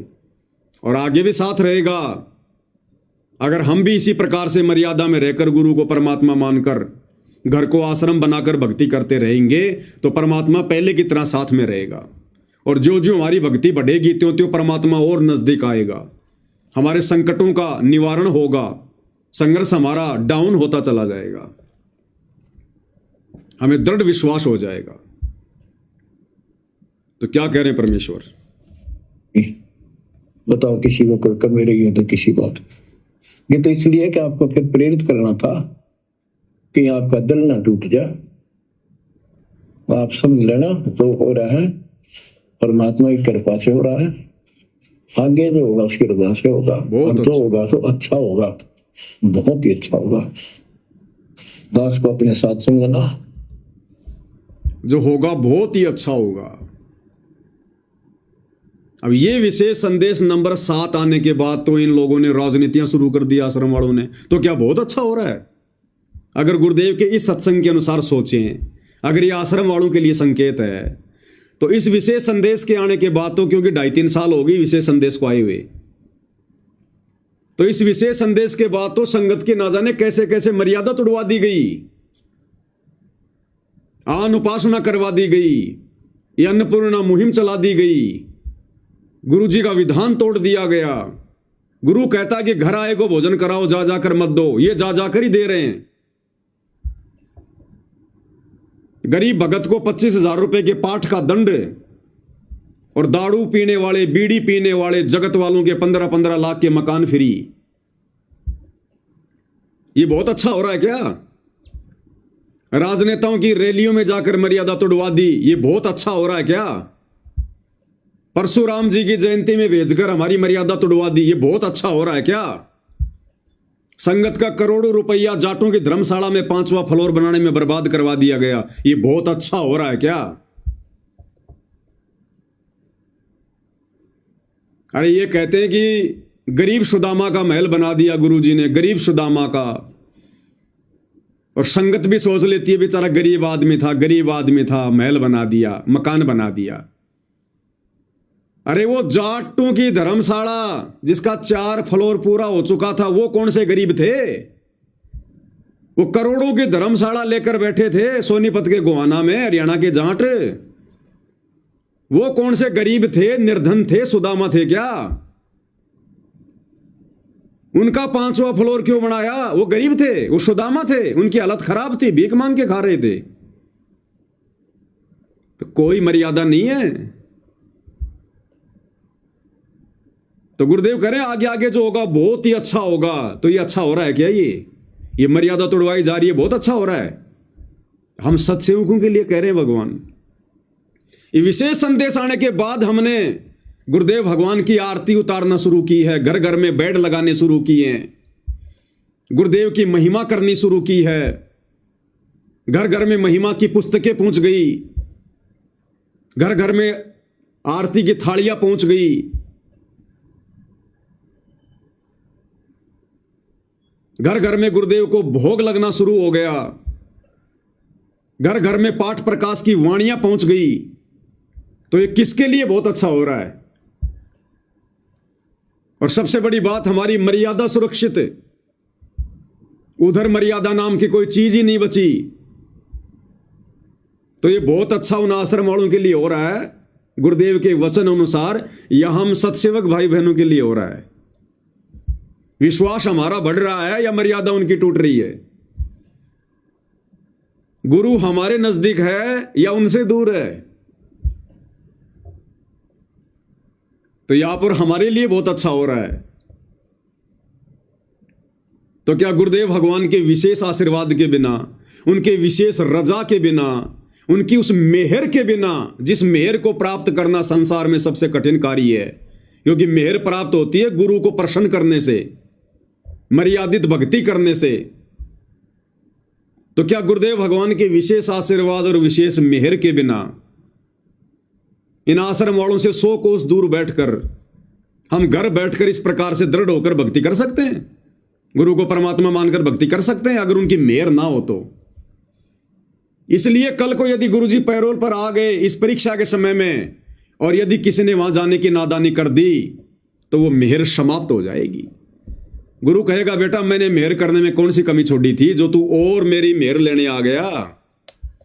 और आगे भी साथ रहेगा। अगर हम भी इसी प्रकार से मर्यादा में रहकर गुरु को परमात्मा मानकर घर को आश्रम बनाकर भक्ति करते रहेंगे तो परमात्मा पहले की तरह साथ में रहेगा। और जो जो हमारी भक्ति बढ़ेगी त्यों त्यों परमात्मा और नजदीक आएगा, हमारे संकटों का निवारण होगा, संघर्ष हमारा डाउन होता चला जाएगा, हमें दृढ़ विश्वास हो जाएगा। तो क्या कह रहे हैं परमेश्वर? बताओ किसी को कोई कमी रही हो तो किसी बात। ये तो इसलिए कि आपको फिर प्रेरित करना था कि आपका दिल ना टूट जाए। आप समझ लेना, जो हो रहा है परमात्मा की कृपा से हो रहा है। आगे जो होगा उसकी रजा से होगा, और जो होगा तो अच्छा होगा, बहुत ही अच्छा होगा। दास को अपने साथ समझना, जो होगा बहुत ही अच्छा होगा। अब ये विशेष संदेश नंबर 7 आने के बाद तो इन लोगों ने राजनीतियां शुरू कर दी, आश्रम वालों ने। तो क्या बहुत अच्छा हो रहा है? अगर गुरुदेव के इस सत्संग के अनुसार सोचें, अगर ये आश्रम वालों के लिए संकेत है, तो इस विशेष संदेश के आने के बाद तो, क्योंकि 2.5-3 साल हो गई विशेष संदेश को आए हुए, तो इस विशेष संदेश के बाद तो संगत के ना जाने कैसे कैसे मर्यादा तोड़वा दी गई, आन उपासना करवा दी गई, ये अन्नपूर्णा मुहिम चला दी गई, गुरुजी का विधान तोड़ दिया गया। गुरु कहता कि घर आए को भोजन कराओ, जा जाकर मत दो, ये जा जाकर ही दे रहे हैं। गरीब भगत को 25,000 रुपए के पाठ का दंड, और दारू पीने वाले, बीड़ी पीने वाले जगत वालों के 15-15 लाख के मकान फ्री। ये बहुत अच्छा हो रहा है क्या? राजनेताओं की रैलियों में जाकर मर्यादा तोड़वा दी, ये बहुत अच्छा हो रहा है क्या? परशुराम जी की जयंती में भेजकर हमारी मर्यादा तोड़वा दी, ये बहुत अच्छा हो रहा है क्या? संगत का करोड़ों रुपया जाटों की धर्मशाला में 5वां फ्लोर बनाने में बर्बाद करवा दिया गया, ये बहुत अच्छा हो रहा है क्या? अरे ये कहते हैं कि गरीब सुदामा का महल बना दिया गुरुजी ने, गरीब सुदामा का। और संगत भी सोच लेती है बेचारा गरीब आदमी था, गरीब आदमी था, महल बना दिया, मकान बना दिया। अरे वो जाटों की धर्मशाला जिसका 4 फ्लोर पूरा हो चुका था, वो कौन से गरीब थे? वो करोड़ों की धर्मशाला लेकर बैठे थे सोनीपत के गोहाना में, हरियाणा के जाट। वो कौन से गरीब थे, निर्धन थे, सुदामा थे क्या? उनका 5वां फ्लोर क्यों बनाया? वो गरीब थे, वो सुदामा थे, उनकी हालत खराब थी, भीख मांग के खा रहे थे। तो कोई मर्यादा नहीं है। तो गुरुदेव कह रहे हैं आगे आगे जो होगा बहुत ही अच्छा होगा। तो ये अच्छा हो रहा है क्या? ये मर्यादा तोड़वाई जा रही है, बहुत अच्छा हो रहा है। हम सत्सेवकों के लिए कह रहे हैं भगवान। ये विशेष संदेश आने के बाद हमने गुरुदेव भगवान की आरती उतारना शुरू की है, घर घर में बेड लगाने शुरू किए हैं, गुरुदेव की महिमा करनी शुरू की है, घर घर में महिमा की पुस्तकें पहुंच गई, घर घर में आरती की थालियां पहुंच गई। घर घर में गुरुदेव को भोग लगना शुरू हो गया, घर घर में पाठ प्रकाश की वाणियां पहुंच गई। तो ये किसके लिए बहुत अच्छा हो रहा है? और सबसे बड़ी बात, हमारी मर्यादा सुरक्षित है। उधर मर्यादा नाम की कोई चीज ही नहीं बची। तो ये बहुत अच्छा उन आश्रम वालों के लिए हो रहा है, गुरुदेव के वचन अनुसार, या हम सत्सेवक भाई बहनों के लिए हो रहा है? विश्वास हमारा बढ़ रहा है या मर्यादा उनकी टूट रही है? गुरु हमारे नजदीक है या उनसे दूर है? तो यहां पर हमारे लिए बहुत अच्छा हो रहा है। तो क्या गुरुदेव भगवान के विशेष आशीर्वाद के बिना, उनके विशेष रजा के बिना, उनकी उस मेहर के बिना, जिस मेहर को प्राप्त करना संसार में सबसे कठिन कार्य है, क्योंकि मेहर प्राप्त होती है गुरु को प्रसन्न करने से, मर्यादित भक्ति करने से। तो क्या गुरुदेव भगवान के विशेष आशीर्वाद और विशेष मेहर के बिना इन आश्रम वालों से 100 कोस दूर बैठकर हम घर बैठकर इस प्रकार से दृढ़ होकर भक्ति कर सकते हैं? गुरु को परमात्मा मानकर भक्ति कर सकते हैं अगर उनकी मेहर ना हो तो? इसलिए कल को यदि गुरुजी पैरोल पर आ गए इस परीक्षा के समय में, और यदि किसी ने वहां जाने की नादानी कर दी, तो वो मेहर समाप्त हो जाएगी। गुरु कहेगा बेटा मैंने मेहर करने में कौन सी कमी छोड़ी थी जो तू और मेरी मेहर लेने आ गया?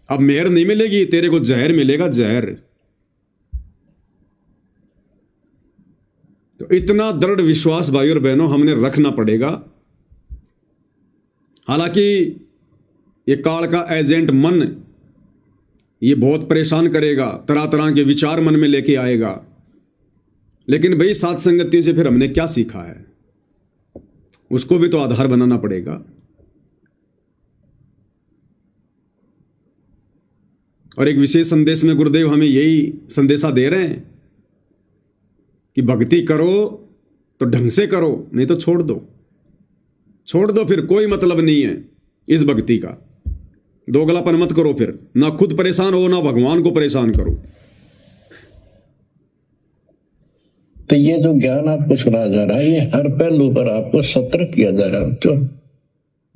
अब मेहर नहीं मिलेगी, तेरे को जहर मिलेगा, जहर। तो इतना दृढ़ विश्वास भाई और बहनों हमने रखना पड़ेगा। हालांकि ये काल का एजेंट मन ये बहुत परेशान करेगा, तरह तरह के विचार मन में लेके आएगा, लेकिन भाई सात संगतियों से फिर हमने क्या सीखा है, उसको भी तो आधार बनाना पड़ेगा। और एक विशेष संदेश में गुरुदेव हमें यही संदेशा दे रहे हैं कि भक्ति करो तो ढंग से करो, नहीं तो छोड़ दो, छोड़ दो, फिर कोई मतलब नहीं है इस भक्ति का। दोगलापन मत करो, फिर ना खुद परेशान हो ना भगवान को परेशान करो। तो ये जो ज्ञान आपको सुनाया जा रहा है, ये हर पहलू पर आपको सतर्क किया जा रहा है। तो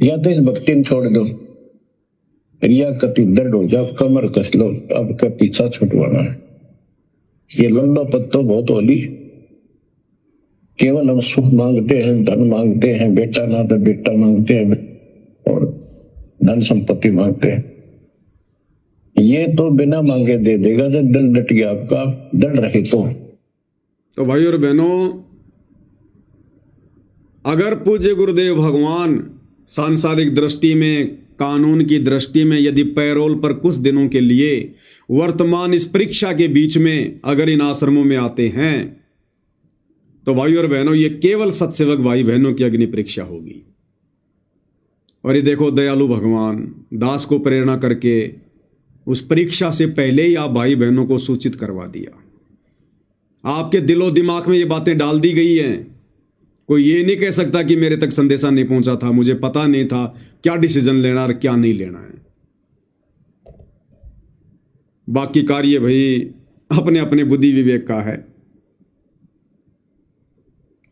या तो इस भक्ति में छोड़ दो, रिया कति दृढ़ हो जाओ, कमर कस लो, अब का पीछा छुटवाना है। ये लल्लो पत्तो बहुत होली, केवल हम सुख मांगते हैं, धन मांगते हैं, बेटा ना तो बेटा मांगते हैं और धन संपत्ति मांगते हैं। ये तो बिना मांगे दे देगा जब दिल डट गया आपका, दृढ़ रहे तो भाई और बहनों, अगर पूज्य गुरुदेव भगवान सांसारिक दृष्टि में, कानून की दृष्टि में यदि पैरोल पर कुछ दिनों के लिए वर्तमान इस परीक्षा के बीच में अगर इन आश्रमों में आते हैं, तो भाई और बहनों ये केवल सत्सेवक भाई बहनों की अग्नि परीक्षा होगी। और ये देखो दयालु भगवान दास को प्रेरणा करके उस परीक्षा से पहले ही आप भाई बहनों को सूचित करवा दिया। आपके दिलो दिमाग में ये बातें डाल दी गई हैं। कोई ये नहीं कह सकता कि मेरे तक संदेशा नहीं पहुंचा था, मुझे पता नहीं था क्या डिसीजन लेना और क्या नहीं लेना है। बाकी कार्य भाई अपने अपने बुद्धि विवेक का है।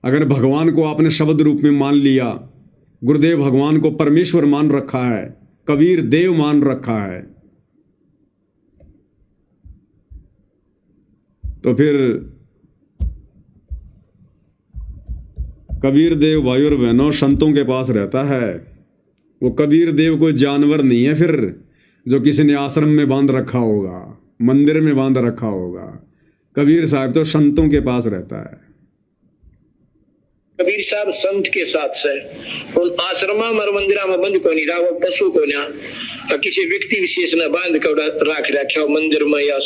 अगर भगवान को आपने शब्द रूप में मान लिया, गुरुदेव भगवान को परमेश्वर मान रखा है, कबीर देव मान रखा है, तो फिर कबीर देव भाई और बहनों संतों के पास रहता है। वो कबीर देव कोई जानवर नहीं है फिर, जो किसी ने आश्रम में बांध रखा होगा, मंदिर में बांध रखा होगा। कबीर साहब तो संतों के पास रहता है। कबीर साहब संत के साथ से उन आश्रमा और मंदिरा में बंद को नहीं रहा, वो पशु को ना किसी व्यक्ति विशेष ने बांध कर रख रखा हो मंदिर में या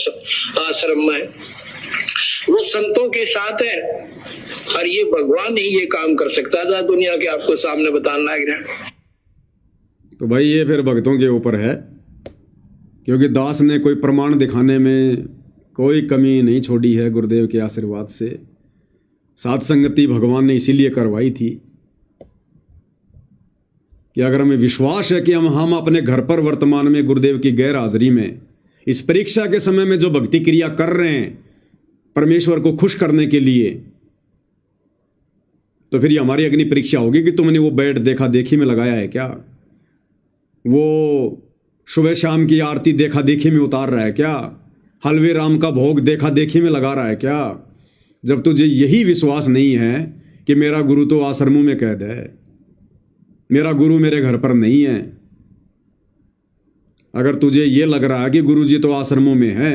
आश्रम में, वो संतों के साथ है। और ये भगवान ही ये काम कर सकता था, दुनिया के आपको सामने बताना लग रहा। तो भाई ये फिर भक्तों के ऊपर है, क्योंकि दास ने कोई प्रमाण दिखाने में कोई कमी नहीं छोड़ी है गुरुदेव के आशीर्वाद से। साथ संगति भगवान ने इसीलिए करवाई थी कि अगर हमें विश्वास है कि हम अपने घर पर वर्तमान में गुरुदेव की गैर हाजिरी में इस परीक्षा के समय में जो भक्ति क्रिया कर रहे हैं परमेश्वर को खुश करने के लिए, तो फिर ये हमारी अग्नि परीक्षा होगी कि तुमने वो बेड देखा देखी में लगाया है क्या, वो सुबह शाम की आरती देखा देखी में उतार रहा है क्या, हलवे राम का भोग देखा देखी में लगा रहा है क्या। जब तुझे यही विश्वास नहीं है कि मेरा गुरु तो आश्रमों में कैद है, मेरा गुरु मेरे घर पर नहीं है, अगर तुझे ये लग रहा है कि गुरु जी तो आश्रमों में है,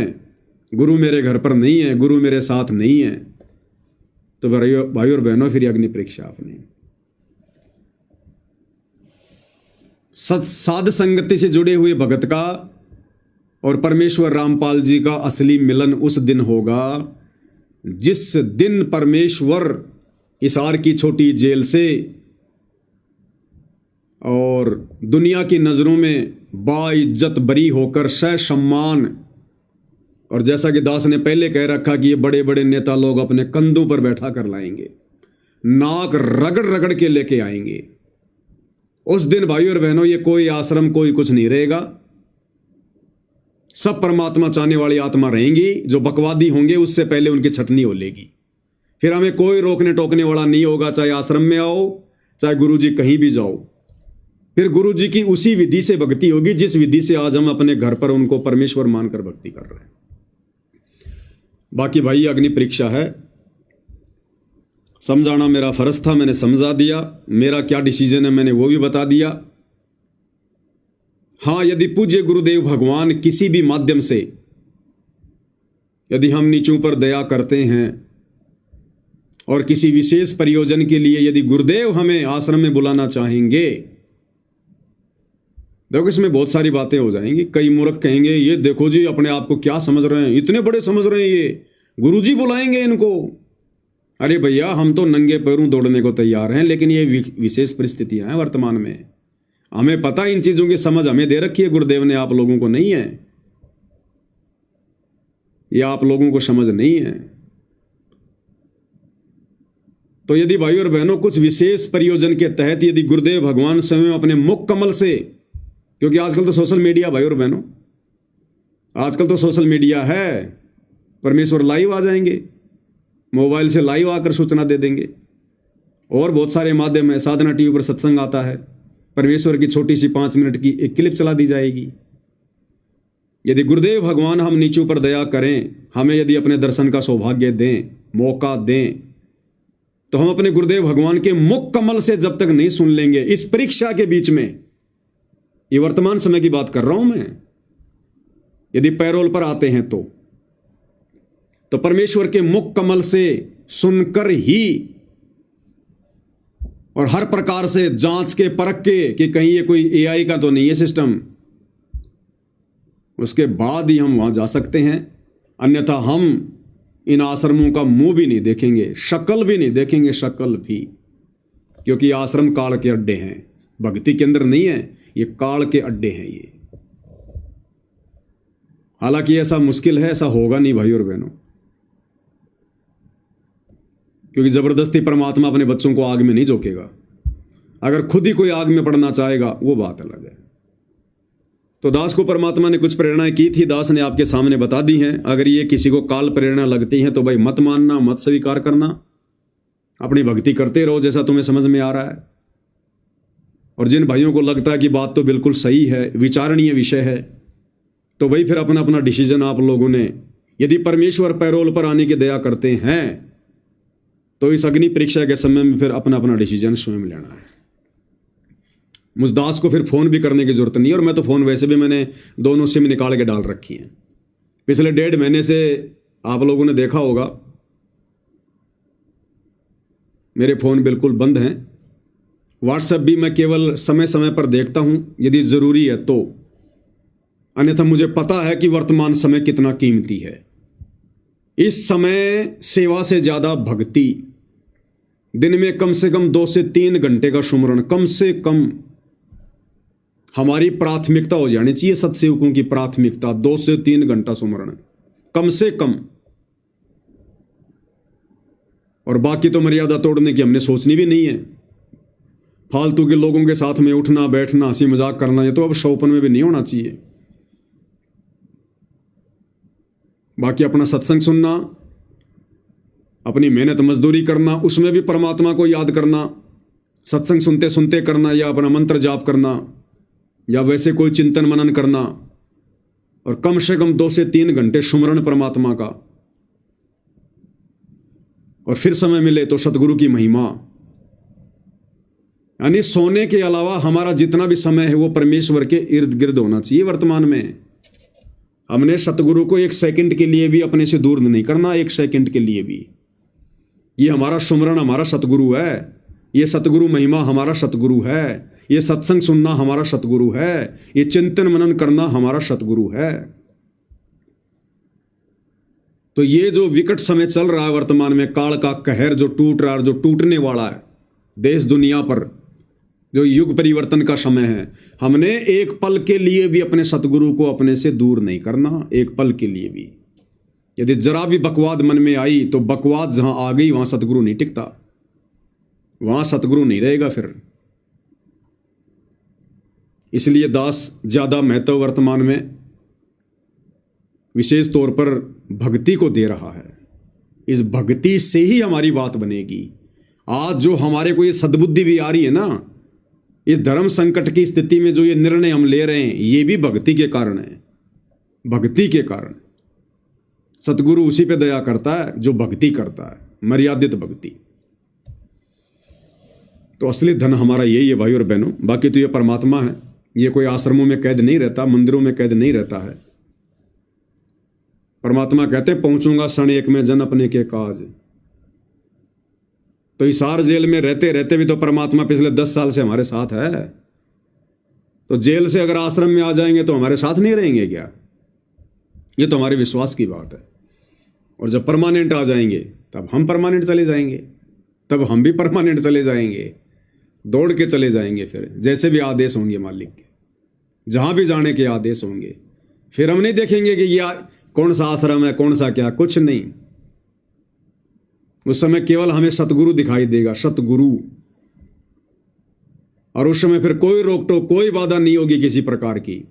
गुरु मेरे घर पर नहीं है, गुरु मेरे साथ नहीं है, तो भाई और बहनों फिर अग्नि परीक्षा अपनी। साध संगति से जुड़े हुए भगत का और परमेश्वर रामपाल जी का असली मिलन उस दिन होगा जिस दिन परमेश्वर हिसार की छोटी जेल से और दुनिया की नजरों में बाइज्जत बरी होकर सह सम्मान, और जैसा कि दास ने पहले कह रखा कि ये बड़े बड़े नेता लोग अपने कंधों पर बैठा कर लाएंगे, नाक रगड़ रगड़ के लेके आएंगे, उस दिन भाई और बहनों ये कोई आश्रम कोई कुछ नहीं रहेगा। सब परमात्मा चाहने वाली आत्मा रहेंगी, जो बकवादी होंगे उससे पहले उनकी छटनी हो लेगी। फिर हमें कोई रोकने टोकने वाला नहीं होगा, चाहे आश्रम में आओ चाहे गुरु जी कहीं भी जाओ। फिर गुरु जी की उसी विधि से भक्ति होगी जिस विधि से आज हम अपने घर पर उनको परमेश्वर मानकर भक्ति कर रहे हैं। बाकी भाई अग्नि परीक्षा है, समझाना मेरा फर्ज था, मैंने समझा दिया। मेरा क्या डिसीजन है मैंने वो भी बता दिया। हाँ, यदि पूज्य गुरुदेव भगवान किसी भी माध्यम से यदि हम नीचों पर दया करते हैं और किसी विशेष प्रयोजन के लिए यदि गुरुदेव हमें आश्रम में बुलाना चाहेंगे, देखो इसमें बहुत सारी बातें हो जाएंगी। कई मूर्ख कहेंगे ये देखो जी अपने आप को क्या समझ रहे हैं, इतने बड़े समझ रहे हैं, ये गुरुजी बुलाएंगे इनको। अरे भैया हम तो नंगे पैरों दौड़ने को तैयार हैं, लेकिन ये विशेष परिस्थितियां हैं वर्तमान में। हमें पता इन चीजों की समझ हमें दे रखी है गुरुदेव ने, आप लोगों को नहीं है। ये आप लोगों को समझ नहीं है। तो यदि भाई और बहनों कुछ विशेष प्रयोजन के तहत यदि गुरुदेव भगवान स्वयं अपने मुख कमल से, क्योंकि आजकल तो सोशल मीडिया भाई और बहनों, आजकल तो सोशल मीडिया है, परमेश्वर लाइव आ जाएंगे, मोबाइल से लाइव आकर सूचना दे देंगे। और बहुत सारे माध्यम है, साधना टीवी पर सत्संग आता है, परमेश्वर की छोटी सी 5 मिनट की एक क्लिप चला दी जाएगी। यदि गुरुदेव भगवान हम नीचों पर दया करें, हमें यदि अपने दर्शन का सौभाग्य दें, मौका दें, तो हम अपने गुरुदेव भगवान के मुख कमल से जब तक नहीं सुन लेंगे इस परीक्षा के बीच में, ये वर्तमान समय की बात कर रहा हूं मैं, यदि पैरोल पर आते हैं तो परमेश्वर के मुख कमल से सुनकर ही और हर प्रकार से जांच के परख के कि कहीं ये कोई एआई का तो नहीं है सिस्टम, उसके बाद ही हम वहां जा सकते हैं। अन्यथा हम इन आश्रमों का मुंह भी नहीं देखेंगे, शक्ल भी नहीं देखेंगे, शक्ल भी, क्योंकि आश्रम काल के अड्डे हैं, भक्ति के अंदर नहीं है, ये काल के अड्डे हैं ये। हालांकि ऐसा मुश्किल है, ऐसा होगा नहीं भाई और बहनों, क्योंकि जबरदस्ती परमात्मा अपने बच्चों को आग में नहीं झोंकेगा। अगर खुद ही कोई आग में पड़ना चाहेगा वो बात अलग है। तो दास को परमात्मा ने कुछ प्रेरणाएं की थी, दास ने आपके सामने बता दी हैं। अगर ये किसी को काल प्रेरणा लगती है तो भाई मत मानना, मत स्वीकार करना। अपनी भक्ति करते रहो जैसा तुम्हें समझ में आ रहा है। और जिन भाइयों को लगता है कि बात तो बिल्कुल सही है, विचारणीय विषय है, तो वही फिर अपना अपना डिसीजन आप लोगों ने, यदि परमेश्वर पैरोल पर आने की दया करते हैं तो इस अग्नि परीक्षा के समय में फिर अपना अपना डिसीजन स्वयं लेना है। मुझदास को फिर फोन भी करने की जरूरत नहीं है, और मैं तो फोन वैसे भी मैंने दोनों सिम निकाल के डाल रखी हैं। पिछले 1.5 महीने से आप लोगों ने देखा होगा मेरे फोन बिल्कुल बंद हैं। व्हाट्सएप भी मैं केवल समय समय पर देखता हूं यदि जरूरी है तो, अन्यथा मुझे पता है कि वर्तमान समय कितना कीमती है। इस समय सेवा से ज्यादा भक्ति, दिन में कम से कम 2 से 3 घंटे का सुमरण कम से कम हमारी प्राथमिकता हो जानी चाहिए। सत्सेवकों की प्राथमिकता 2 से 3 घंटा सुमरण कम से कम। और बाकी तो मर्यादा तोड़ने की हमने सोचनी भी नहीं है। फालतू के लोगों के साथ में उठना बैठना, हंसी मजाक करना, ये तो अब शौपन में भी नहीं होना चाहिए। बाकी अपना सत्संग सुनना, अपनी मेहनत मजदूरी करना, उसमें भी परमात्मा को याद करना, सत्संग सुनते सुनते करना, या अपना मंत्र जाप करना, या वैसे कोई चिंतन मनन करना, और कम से कम 2 से 3 घंटे सुमरण परमात्मा का। और फिर समय मिले तो सतगुरु की महिमा, यानी सोने के अलावा हमारा जितना भी समय है वो परमेश्वर के इर्द गिर्द होना चाहिए। वर्तमान में हमने सतगुरु को 1 सेकंड के लिए भी अपने से दूर नहीं करना, 1 सेकंड के लिए भी। ये हमारा सुमरण हमारा सतगुरु है, ये सतगुरु महिमा हमारा सतगुरु है, ये सत्संग सुनना हमारा सतगुरु है, ये चिंतन मनन करना हमारा सतगुरु है। तो ये जो विकट समय चल रहा है वर्तमान में, काल का कहर जो टूट रहा है, जो टूटने वाला है देश दुनिया पर, जो युग परिवर्तन का समय है, हमने एक पल के लिए भी अपने सतगुरु को अपने से दूर नहीं करना, एक पल के लिए भी। यदि जरा भी बकवाद मन में आई तो बकवाद जहां आ गई वहां सतगुरु नहीं टिकता, वहां सतगुरु नहीं रहेगा फिर। इसलिए दास ज्यादा महत्व वर्तमान में विशेष तौर पर भक्ति को दे रहा है। इस भक्ति से ही हमारी बात बनेगी। आज जो हमारे को ये सद्बुद्धि भी आ रही है ना, इस धर्म संकट की स्थिति में जो ये निर्णय हम ले रहे हैं, ये भी भक्ति के कारण है। भक्ति के कारण सतगुरु उसी पे दया करता है जो भक्ति करता है, मर्यादित भक्ति। तो असली धन हमारा यही है भाई और बहनों। बाकी तो ये परमात्मा है, ये कोई आश्रमों में कैद नहीं रहता, मंदिरों में कैद नहीं रहता है। परमात्मा कहते हैं पहुंचूंगा क्षण एक में जन अपने के काज। तो हिसार जेल में रहते रहते भी तो परमात्मा पिछले 10 साल से हमारे साथ है। तो जेल से अगर आश्रम में आ जाएंगे तो हमारे साथ नहीं रहेंगे क्या? ये तो हमारे विश्वास की बात है। और जब परमानेंट आ जाएंगे तब हम परमानेंट चले जाएंगे, तब हम भी परमानेंट चले जाएंगे, दौड़ के चले जाएंगे। फिर जैसे भी आदेश होंगे मालिक के, जहां भी जाने के आदेश होंगे, फिर हम नहीं देखेंगे कि ये कौन सा आश्रम है, कौन सा क्या, कुछ नहीं। उस समय केवल हमें सतगुरु दिखाई देगा, सतगुरु। और उस समय फिर कोई रोक टोक, कोई बाधा नहीं होगी किसी प्रकार की।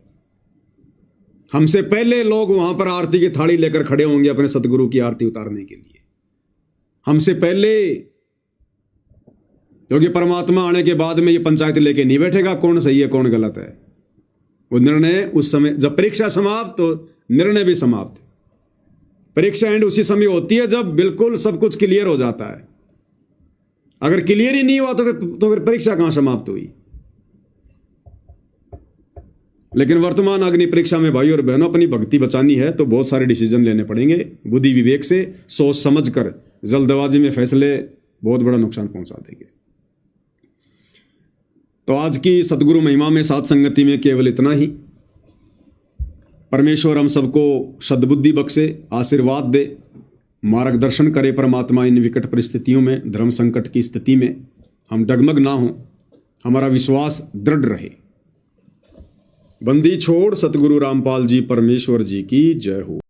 हमसे पहले लोग वहां पर आरती की थाली लेकर खड़े होंगे अपने सतगुरु की आरती उतारने के लिए, हमसे पहले। क्योंकि परमात्मा आने के बाद में ये पंचायत लेके नहीं बैठेगा कौन सही है कौन गलत है। वो निर्णय उस समय, जब परीक्षा समाप्त तो निर्णय भी समाप्त। परीक्षा एंड उसी समय होती है जब बिल्कुल सब कुछ क्लियर हो जाता है। अगर क्लियर ही नहीं हुआ तो फिर परीक्षा कहां समाप्त हुई। लेकिन वर्तमान अग्नि परीक्षा में भाई और बहनों अपनी भक्ति बचानी है तो बहुत सारे डिसीजन लेने पड़ेंगे बुद्धि विवेक से, सोच समझ कर। जल्दबाजी में फैसले बहुत बड़ा नुकसान पहुंचा देंगे। तो आज की सतगुरु महिमा में साथ संगति में केवल इतना ही। परमेश्वर हम सबको सद्बुद्धि बख्शे, आशीर्वाद दे, मार्गदर्शन करे परमात्मा। इन विकट परिस्थितियों में, धर्म संकट की स्थिति में हम डगमग ना हो, हमारा विश्वास दृढ़ रहे। बंदी छोड़ सतगुरु रामपाल जी परमेश्वर जी की जय हो।